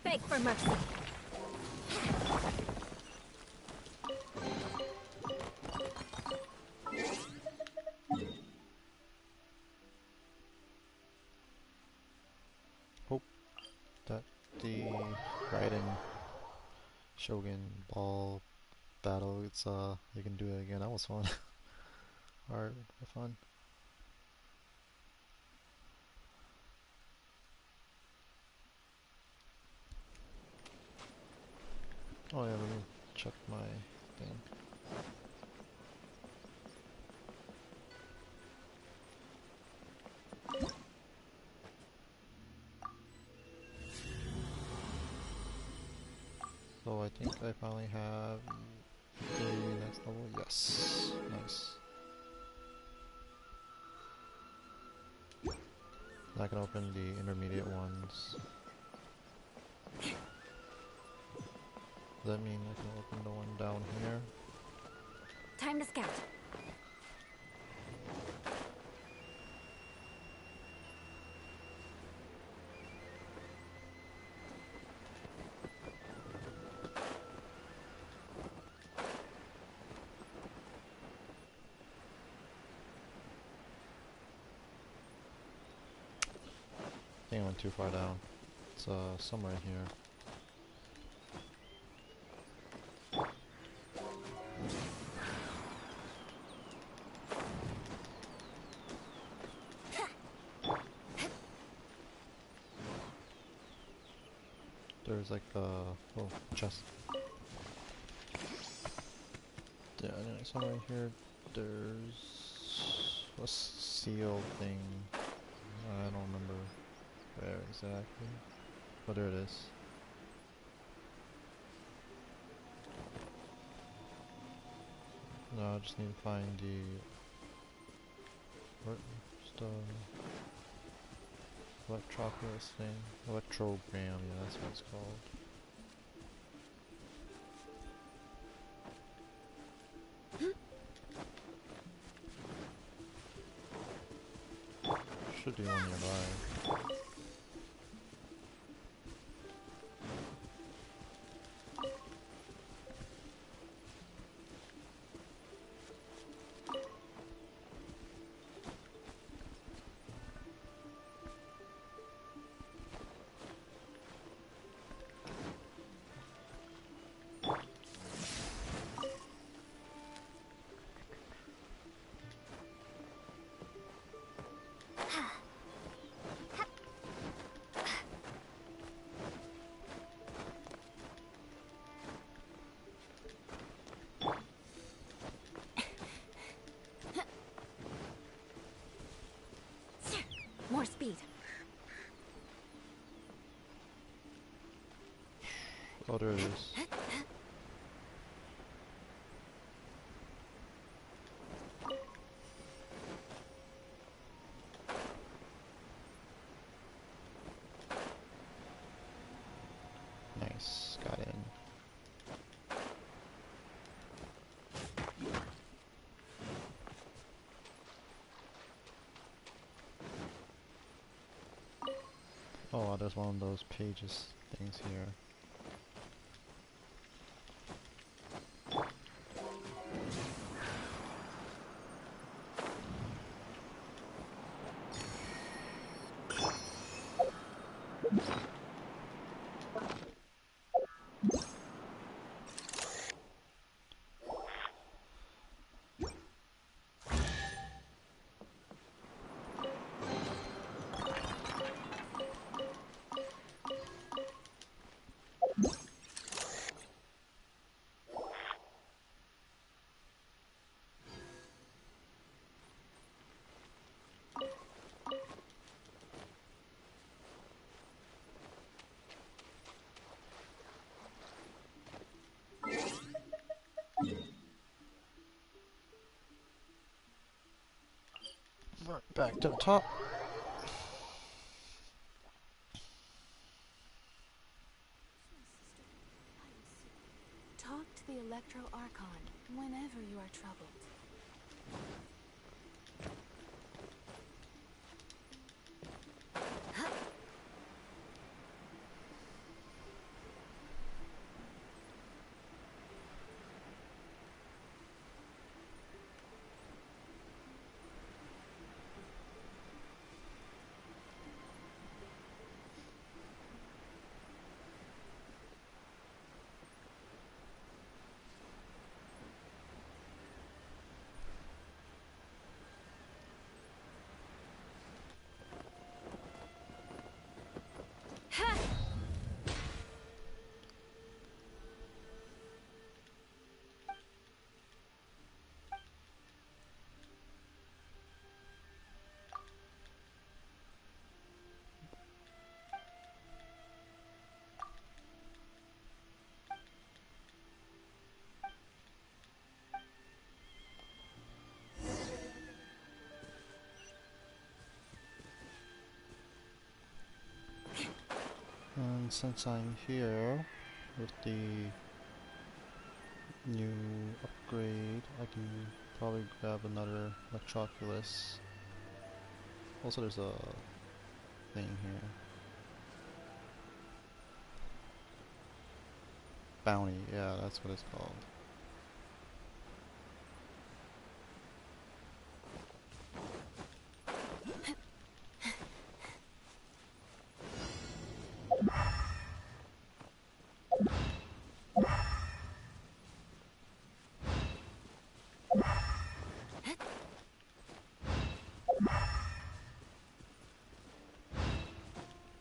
Beg for mercy. Hope that the Raiden Shogun ball battle, it's you can do it again. That was fun. Hard but fun. Oh yeah, let me check my thing. So I think I finally have the next level. Yes, nice. I can open the intermediate ones. Does that mean I can open the one down here? Time to scout. I think I went too far down. It's somewhere in here. there's like a little chest. Yeah, somewhere here there's a seal thing. I don't remember where exactly. But there it is. No, I just need to find the... where's the... electroculus thing? Electrogram, yeah, that's what it's called. Should be one nearby. More speed. Oh, there it is. Nice, got in. Oh, there's one of those pages things here. Right back to the top. Talk to the Electro Archon whenever you are troubled. And since I'm here with the new upgrade, I can probably grab another Electroculus. Also, there's a thing here. Bounty, yeah, that's what it's called.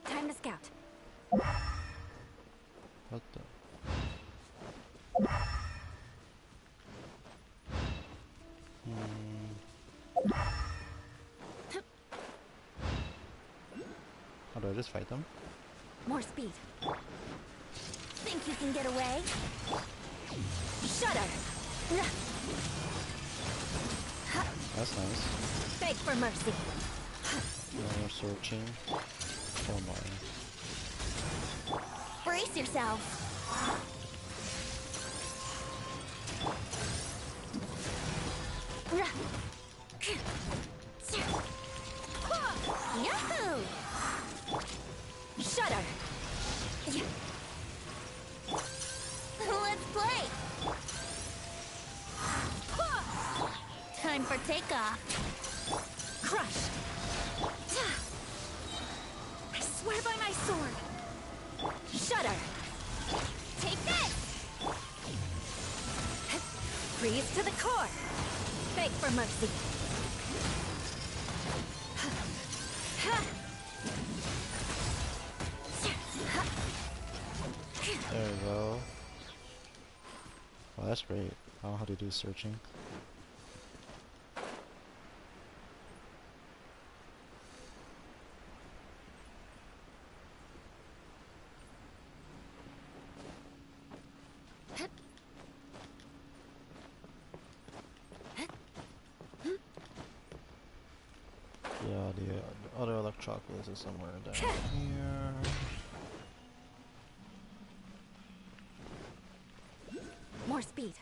Time to scout. How do I just fight them? More speed. Think you can get away? Shudder! That's nice. Beg for mercy. No more searching. Oh my. Brace yourselves. Yahoo! Shudder! Let's play! Time for takeoff. Crush! I swear by my sword! Shudder! Take this! Freeze to the core! Beg for mercy! There we go. Wow, that's great. I don't know how to do searching. Yeah, the other Electropolis is somewhere down here. More speed.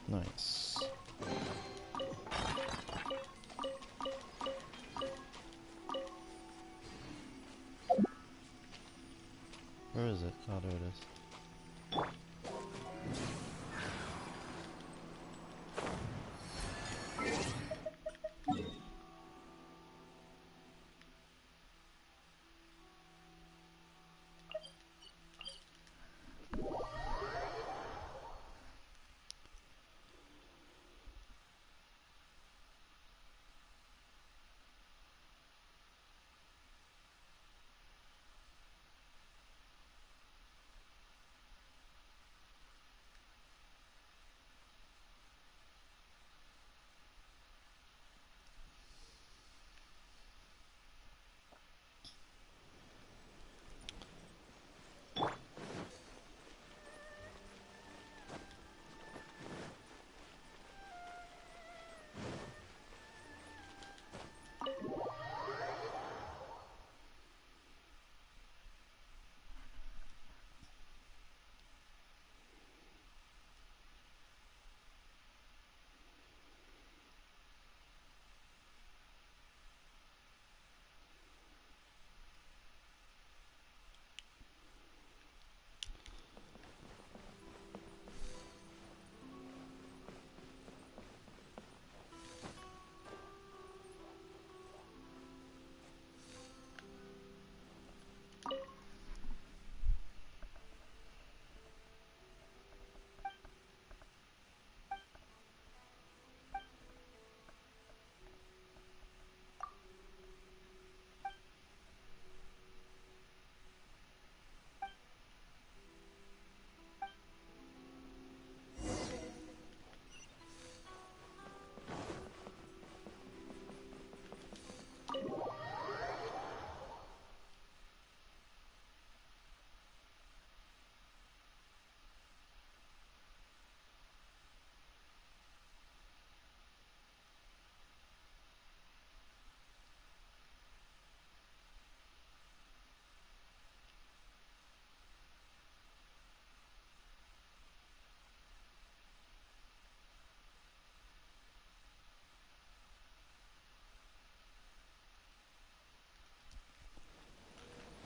Nice. Where is it? Oh, there it is.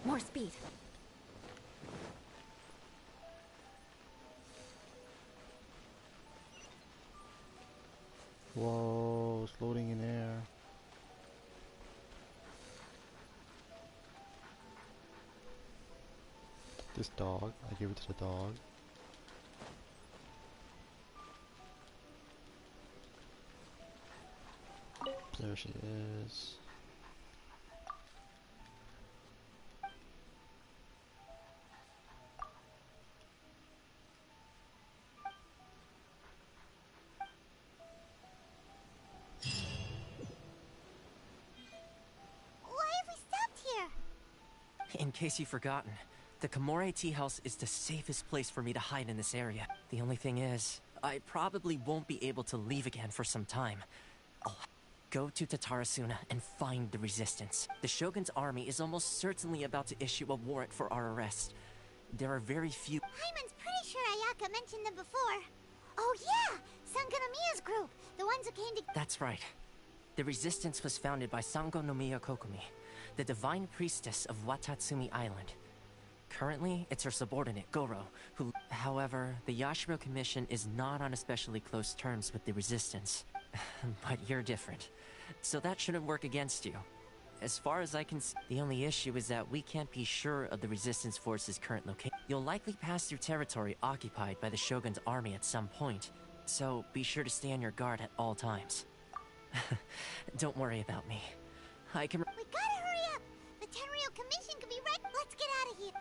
More speed. Whoa, it's loading in air. This dog, I give it to the dog. There she is. In case you've forgotten, the Komore Tea House is the safest place for me to hide in this area. The only thing is, I probably won't be able to leave again for some time. I'll go to Tatarasuna and find the resistance. The Shogun's army is almost certainly about to issue a warrant for our arrest. There are very few— Hyman's pretty sure Ayaka mentioned them before. Oh yeah! Sangonomiya's group! The ones who came to— That's right. The resistance was founded by Sango no Miya Kokumi, the divine priestess of Watatsumi Island. Currently, it's her subordinate, Goro, who— However, the Yashiro Commission is not on especially close terms with the resistance. But you're different, so that shouldn't work against you. As far as I can see, the only issue is that we can't be sure of the resistance force's current location. You'll likely pass through territory occupied by the Shogun's army at some point, so be sure to stay on your guard at all times. Don't worry about me. I can— We gotta hurry up! The Tenryou Commission could be right— Let's get out of here!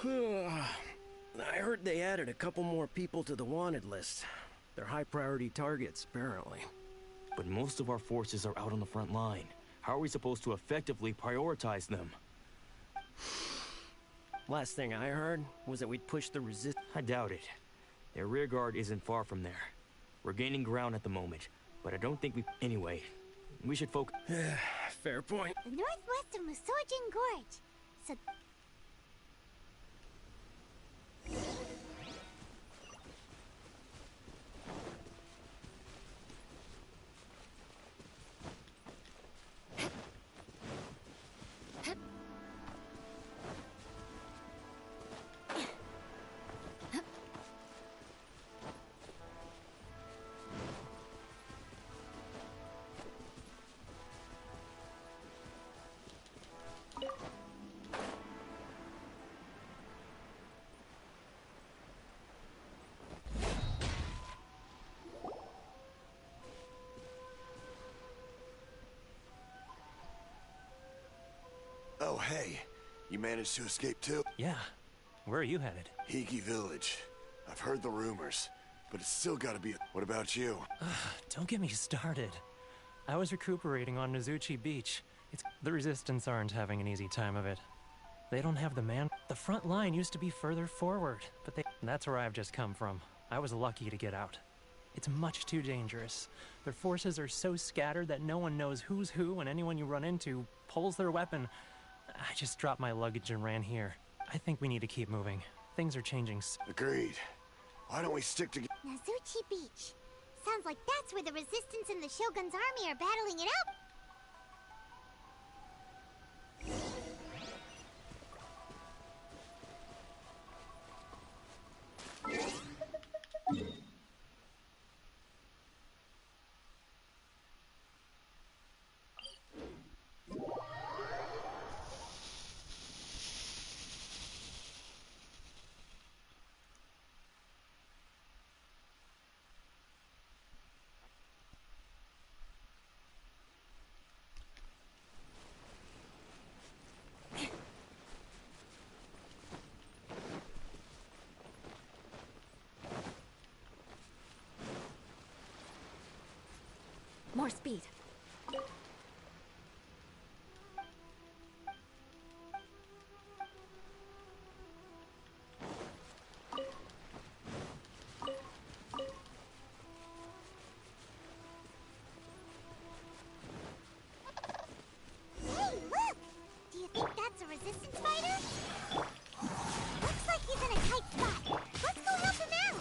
I heard they added a couple more people to the wanted list. They're high priority targets, apparently. But most of our forces are out on the front line. How are we supposed to effectively prioritize them? Last thing I heard was that we'd push the resist— I doubt it. Their rear guard isn't far from there. We're gaining ground at the moment, but I don't think we— Anyway, we should focus— Fair point. The northwest of Musorjin Gorge. So— Oh, hey. You managed to escape too? Yeah. Where are you headed? Hiki Village. I've heard the rumors, but it's still gotta be— What about you? Don't get me started. I was recuperating on Nozuchi Beach. The Resistance aren't having an easy time of it. They don't have the man— The front line used to be further forward, but that's where I've just come from. I was lucky to get out. It's much too dangerous. Their forces are so scattered that no one knows who's who, and anyone you run into pulls their weapon. I just dropped my luggage and ran here. I think we need to keep moving. Things are changing. Agreed. Why don't we stick together? Nozuchi Beach. Sounds like that's where the Resistance and the Shogun's army are battling it out. More speed. Hey, look! Do you think that's a resistance fighter? Looks like he's in a tight spot. Let's go help him out!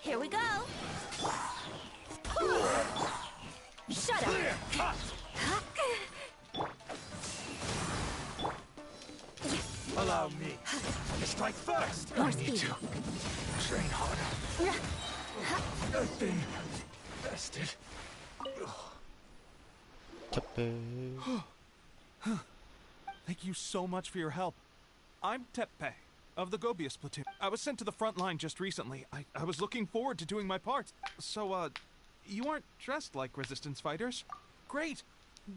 Here we go. Shut up. Allow me to strike first. More I need speed. to train harder. I've been bested. Thank you so much for your help. I'm Teppei, of the Gobius platoon. I was sent to the front line just recently. I was looking forward to doing my part. So, you aren't dressed like resistance fighters? Great!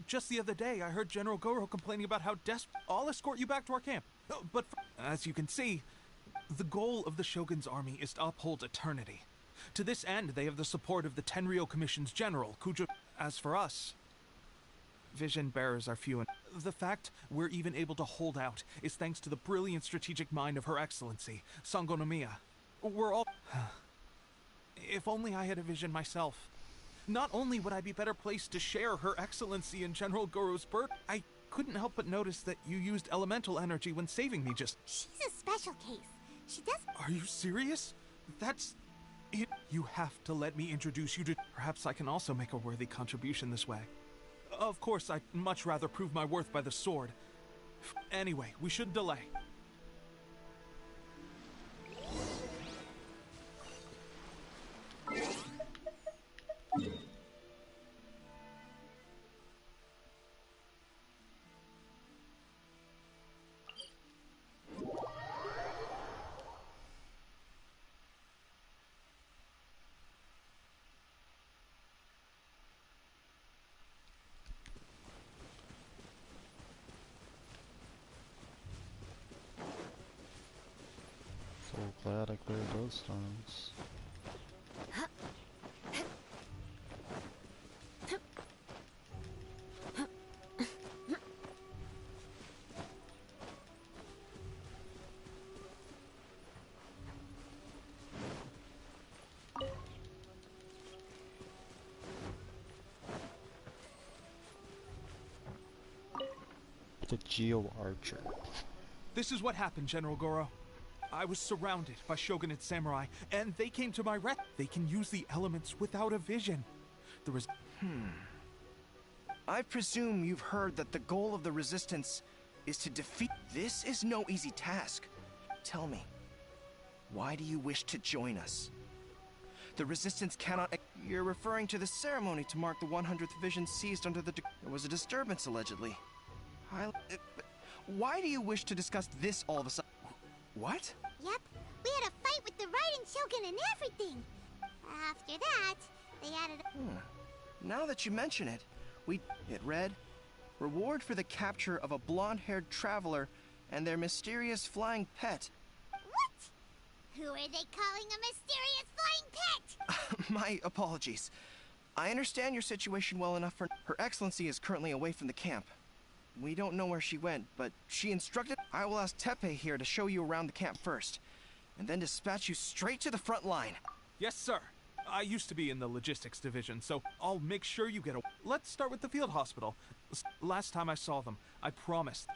Just the other day, I heard General Goro complaining about how desperate. I'll escort you back to our camp. But as you can see, the goal of the Shogun's army is to uphold eternity. To this end, they have the support of the Tenryou Commission's general, Kujo. As for us, vision bearers are few, and the fact we're even able to hold out is thanks to the brilliant strategic mind of Her Excellency, Sango Nomiya. We're all... If only I had a vision myself. Not only would I be better placed to share Her Excellency and General Goro's burden, I couldn't help but notice that you used elemental energy when saving me just... She's a special case. She does... Are you serious? That's... it. You have to let me introduce you to... Perhaps I can also make a worthy contribution this way. Of course, I'd much rather prove my worth by the sword. Anyway, we shouldn't delay. So glad I cleared those stones. The Geo Archer. This is what happened, General Goro. I was surrounded by Shogunate samurai, and they came to my rescue. They can use the elements without a vision. There is... I presume you've heard that the goal of the Resistance is to defeat... This is no easy task. Tell me, why do you wish to join us? The Resistance cannot... You're referring to the ceremony to mark the 100th vision seized under the... There was a disturbance, allegedly. Why do you wish to discuss this all of a sudden? What? Yep, we had a fight with the Raiden Shogun and everything. After that, they added... Now that you mention it, it read, reward for the capture of a blonde-haired traveler and their mysterious flying pet. What? Who are they calling a mysterious flying pet? My apologies. I understand your situation well enough for... Her Excellency is currently away from the camp. We don't know where she went, but she instructed... I will ask Teppei here to show you around the camp first, and then dispatch you straight to the front line. Yes, sir. I used to be in the logistics division, so I'll make sure you get a... Let's start with the field hospital. Last time I saw them, I promised.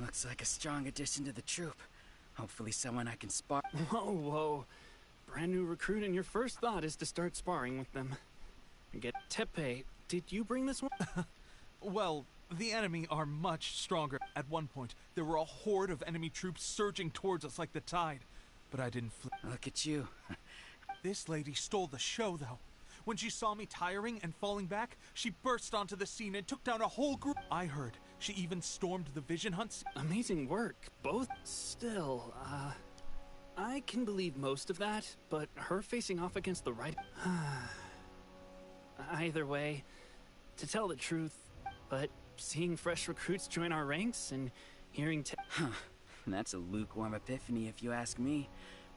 Looks like a strong addition to the troop. Hopefully someone I can spar. Whoa. Brand new recruit and your first thought is to start sparring with them. Get Teppei, did you bring this one? Well, the enemy are much stronger. At one point, there were a horde of enemy troops surging towards us like the tide. But I didn't Look at you. This lady stole the show, though. When she saw me tiring and falling back, she burst onto the scene and took down a whole group. I heard she even stormed the vision hunts. Amazing work, both. Still, I can believe most of that, but her facing off against the right... Either way, to tell the truth, but seeing fresh recruits join our ranks and hearing... That's a lukewarm epiphany if you ask me.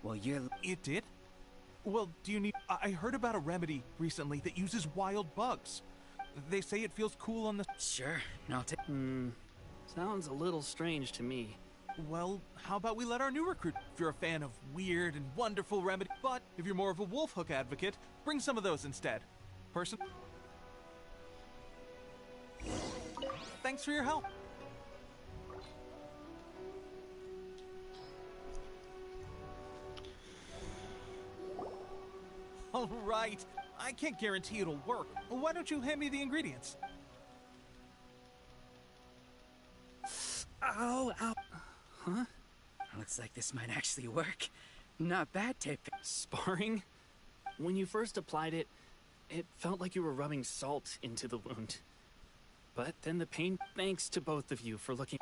Well, you're... It did? Well, do you need... I heard about a remedy recently that uses wild bugs. They say it feels cool on the... Sure, I'll take... Sounds a little strange to me. Well, how about we let our new recruit... If you're a fan of weird and wonderful remedy... But if you're more of a wolf hook advocate, bring some of those instead. Person... Thanks for your help. All right. I can't guarantee it'll work. Why don't you hand me the ingredients? Ow, ow. Huh? Looks like this might actually work. Not bad, Tepe. Sparring? When you first applied it, it felt like you were rubbing salt into the wound. But then the pain... Thanks to both of you for looking...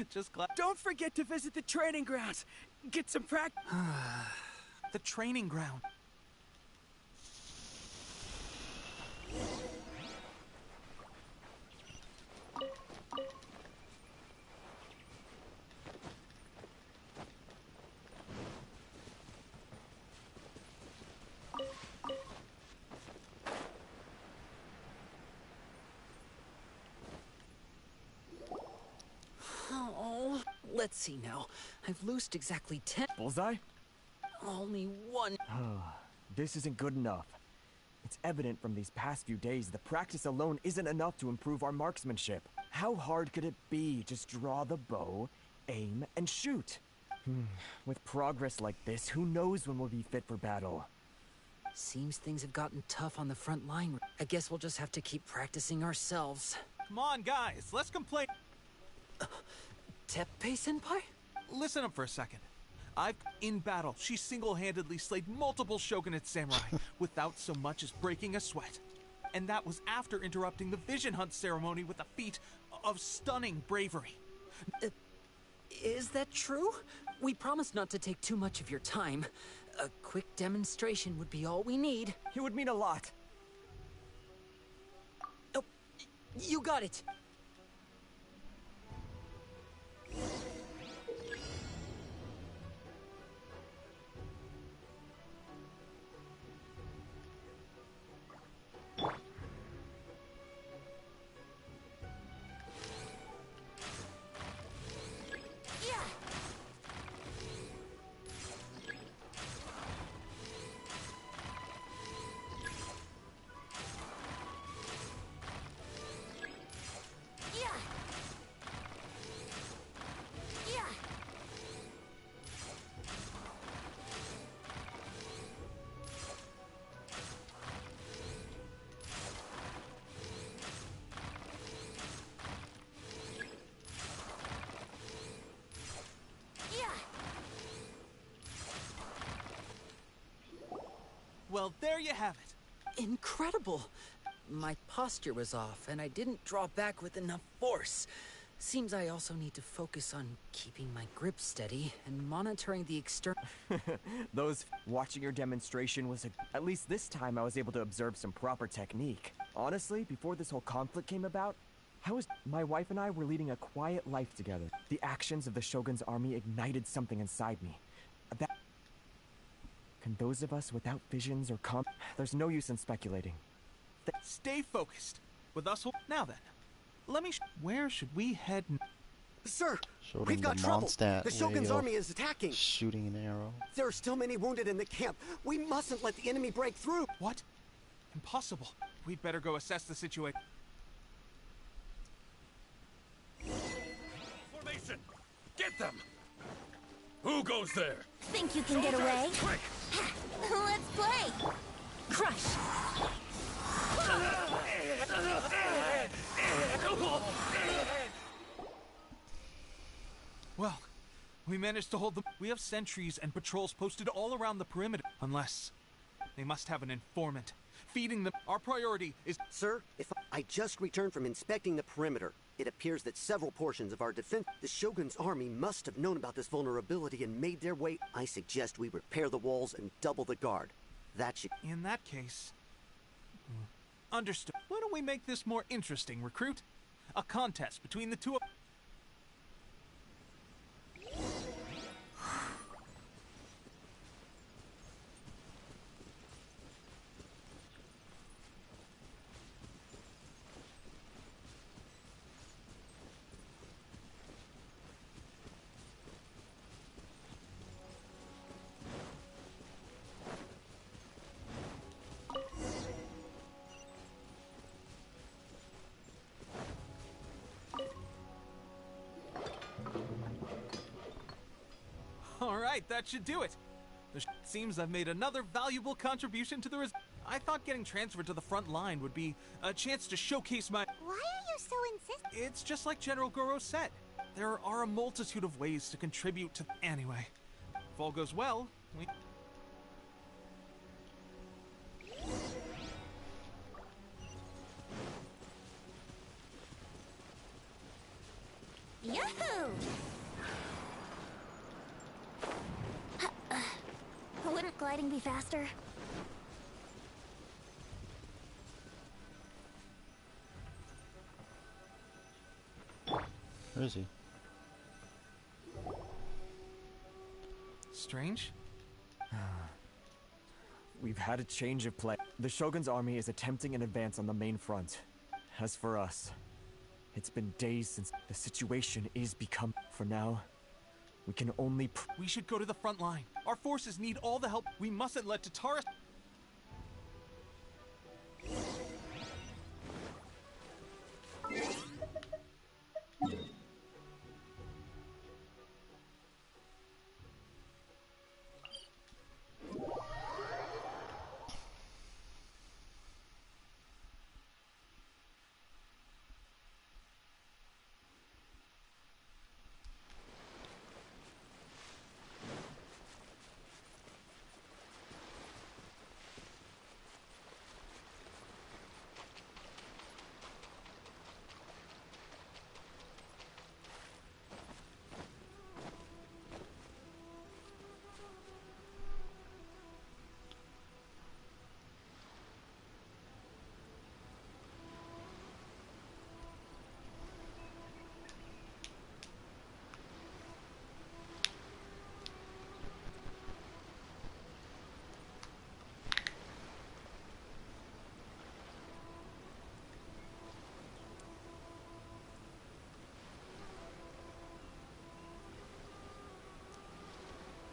Just glad... Don't forget to visit the training grounds. Get some practice. The training ground. Oh, let's see now. I've loosed exactly 10. Bullseye? Only one. This isn't good enough. It's evident from these past few days the practice alone isn't enough to improve our marksmanship. How hard could it be? Just draw the bow, aim, and shoot. With progress like this, who knows when we'll be fit for battle? Seems things have gotten tough on the front line. I guess we'll just have to keep practicing ourselves. Come on, guys, let's complain. Teppei-senpai? Listen up for a second. In battle, she single-handedly slayed multiple shogunate samurai without so much as breaking a sweat. And that was after interrupting the vision hunt ceremony with a feat of stunning bravery. Is that true? We promised not to take too much of your time. A quick demonstration would be all we need. It would mean a lot. Oh, you got it. Well, there you have it. Incredible! My posture was off, and I didn't draw back with enough force. Seems I also need to focus on keeping my grip steady and monitoring the external... Watching your demonstration was at least this time I was able to observe some proper technique. Honestly, before this whole conflict came about, my wife and I were leading a quiet life together. The actions of the Shogun's army ignited something inside me. Can those of us without visions or there's no use in speculating. Stay focused. With us, now then, let me. Where should we head? Sir, Showed we've him got the trouble. Mondstadt The Shogun's way army of is attacking. Shooting an arrow. There are still many wounded in the camp. We mustn't let the enemy break through. What? Impossible. We'd better go assess the situation. Formation! Get them! Who goes there? Think you can get away? Let's play! Crush! Well, we managed to hold them. We have sentries and patrols posted all around the perimeter. Unless They must have an informant. Feeding them. Our priority is... Sir, if I just returned from inspecting the perimeter. It appears that several portions of our defense... The Shogun's army must have known about this vulnerability and made their way... I suggest we repair the walls and double the guard. That should... In that case... Understood. Why don't we make this more interesting, recruit? A contest between the two of... Alright, that should do it. Seems I've made another valuable contribution to the I thought getting transferred to the front line would be a chance to showcase my... Why are you so insistent? It's just like General Goro said. There are a multitude of ways to contribute to... Anyway, if all goes well, we... Yahoo! Wouldn't gliding be faster? Where is he? Strange? We've had a change of plan. The Shogun's army is attempting an advance on the main front. As for us, it's been days since the situation is become... For now, we can only... We should go to the front line. Our forces need all the help. We mustn't let Tatara...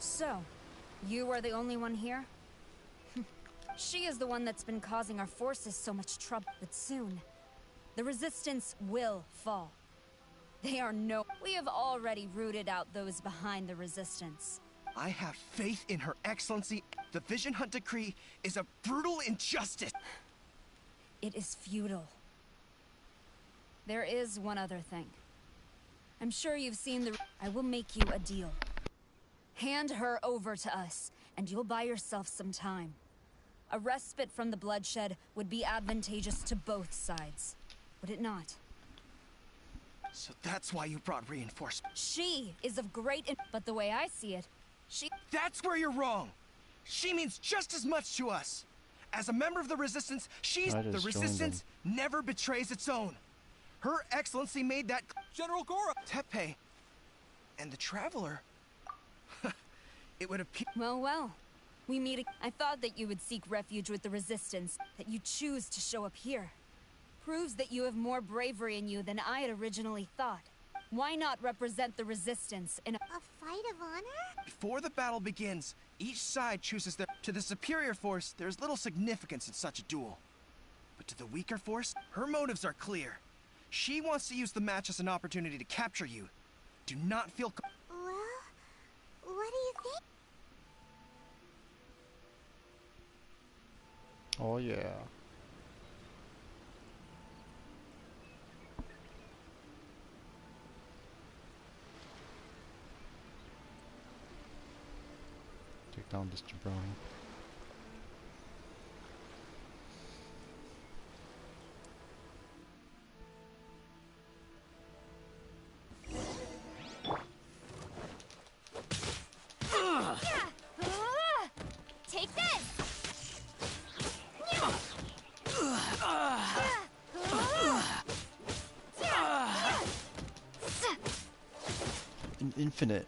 So, you are the only one here? She is the one that's been causing our forces so much trouble. But soon, the resistance will fall. They are no... We have already rooted out those behind the resistance. I have faith in Her Excellency. The Vision Hunt Decree is a brutal injustice. It is futile. There is one other thing. I'm sure you've seen the... I will make you a deal. Hand her over to us, and you'll buy yourself some time. A respite from the bloodshed would be advantageous to both sides, would it not? So that's why you brought reinforcements. She is of great but the way I see it, she... That's where you're wrong! She means just as much to us! As a member of the Resistance, she's... The Resistance never betrays its own. Her Excellency made that... General Goro! Tepe and the Traveler... It would appear... Well. We meet... I thought that you would seek refuge with the Resistance. That you choose to show up here. Proves that you have more bravery in you than I had originally thought. Why not represent the Resistance in a fight of honor? Before the battle begins, each side chooses their... To the superior force, there's little significance in such a duel. But to the weaker force, her motives are clear. She wants to use the match as an opportunity to capture you. Do not feel... Well, what do you think? Oh yeah. Take down this jabroni. infinite.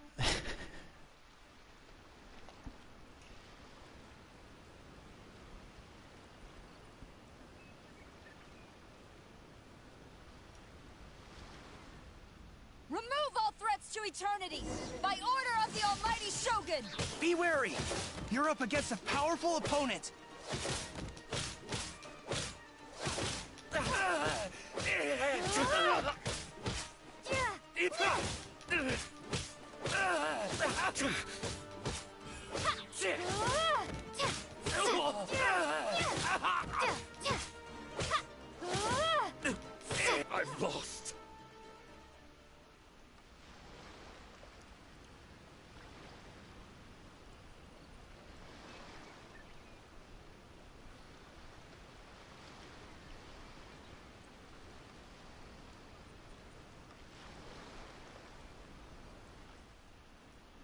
Remove all threats to eternity by order of the Almighty Shogun! Be wary! You're up against a powerful opponent! I've lost.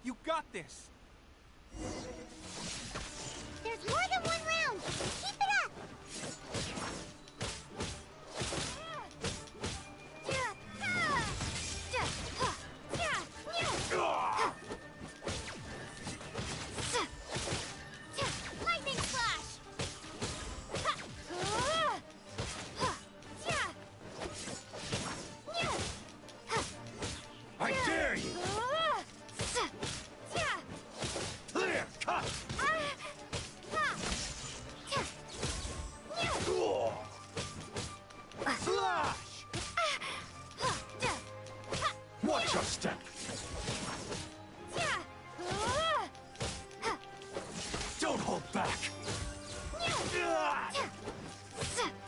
You got this! There's more than one round! Keep it up! Lightning flash! I dare you! Clear cut! Slash! Watch your step! Don't hold back!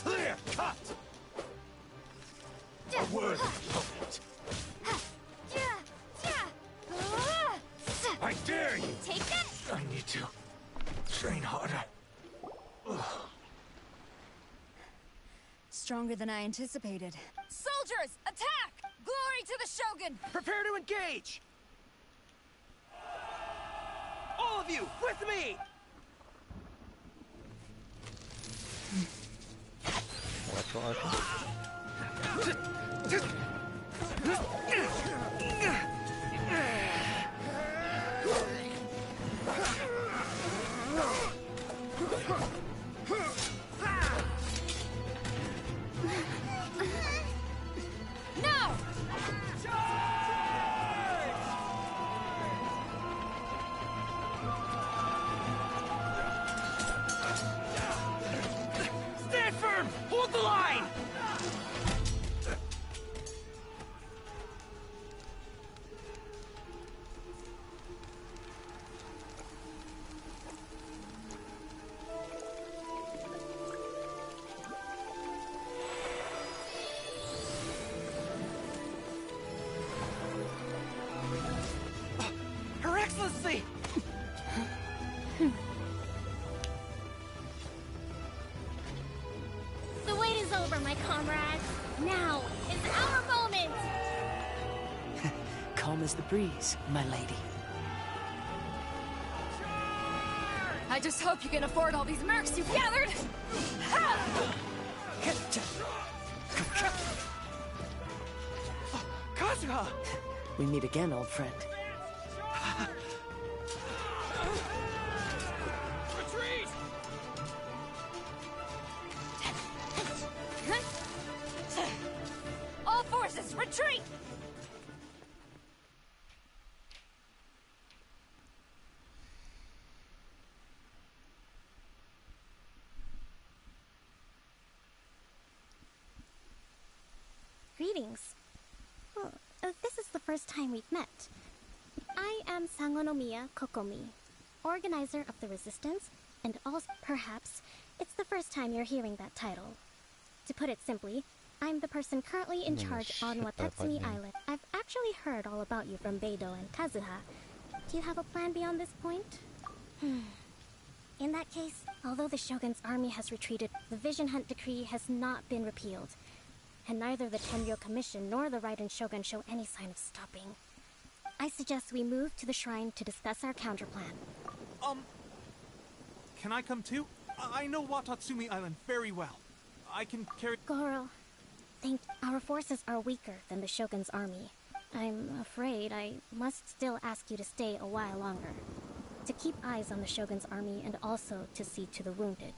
Clear cut! A worthy opponent! I dare you! Take that! I need to train harder. Stronger than I anticipated. Soldiers, attack! Glory to the Shogun! Prepare to engage! All of you, with me! Electro Archon. No! Stand firm! Hold the line! Her Excellency! The wait is over, my comrades. Now is our moment! Calm as the breeze, my lady. I just hope you can afford all these mercs you've gathered! Ha! Kazuha! We meet again, old friend. Retreat! All forces, retreat! Greetings. Well, this is the first time we've met. I am Sangonomiya Kokomi, organizer of the Resistance, and also, perhaps, it's the first time you're hearing that title. To put it simply, I'm the person currently in charge on Watatsumi Island. I've actually heard all about you from Beidou and Kazuha. Do you have a plan beyond this point? In that case, although the Shogun's army has retreated, the Vision Hunt Decree has not been repealed. And neither the Tenryo Commission nor the Raiden Shogun show any sign of stopping. I suggest we move to the shrine to discuss our counterplan. Can I come too? I know Watatsumi Island very well. I can carry— Goro, think our forces are weaker than the Shogun's army. I'm afraid I must still ask you to stay a while longer. To keep eyes on the Shogun's army and also to see to the wounded.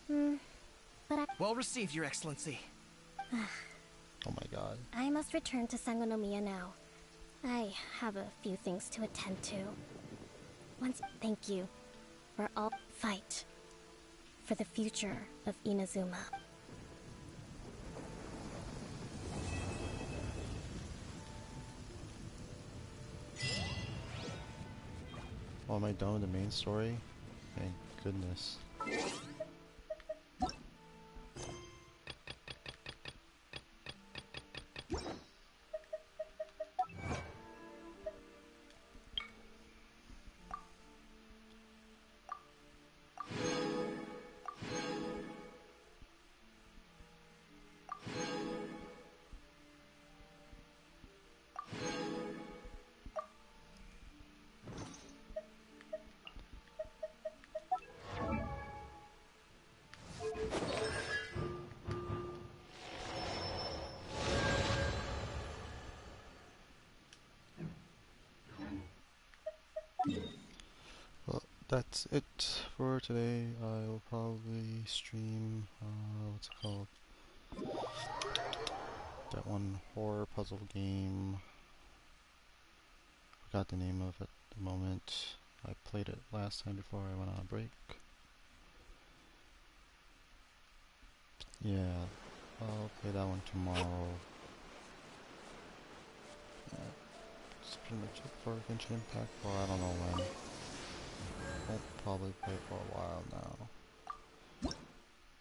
But I... Well received, Your Excellency. Oh my god. I must return to Sangonomiya now. I have a few things to attend to. Once, thank you for all fight for the future of Inazuma. Oh, am I done with the main story? Thank goodness. Well, that's it for today. I will probably stream, what's it called? That one horror puzzle game. Forgot the name of it at the moment. I played it last time before I went on a break. Yeah, I'll play that one tomorrow. That's pretty much it for Genshin Impact. Well, I don't know when. Won't probably play for a while now.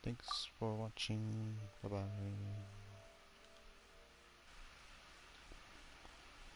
Thanks for watching. Bye bye.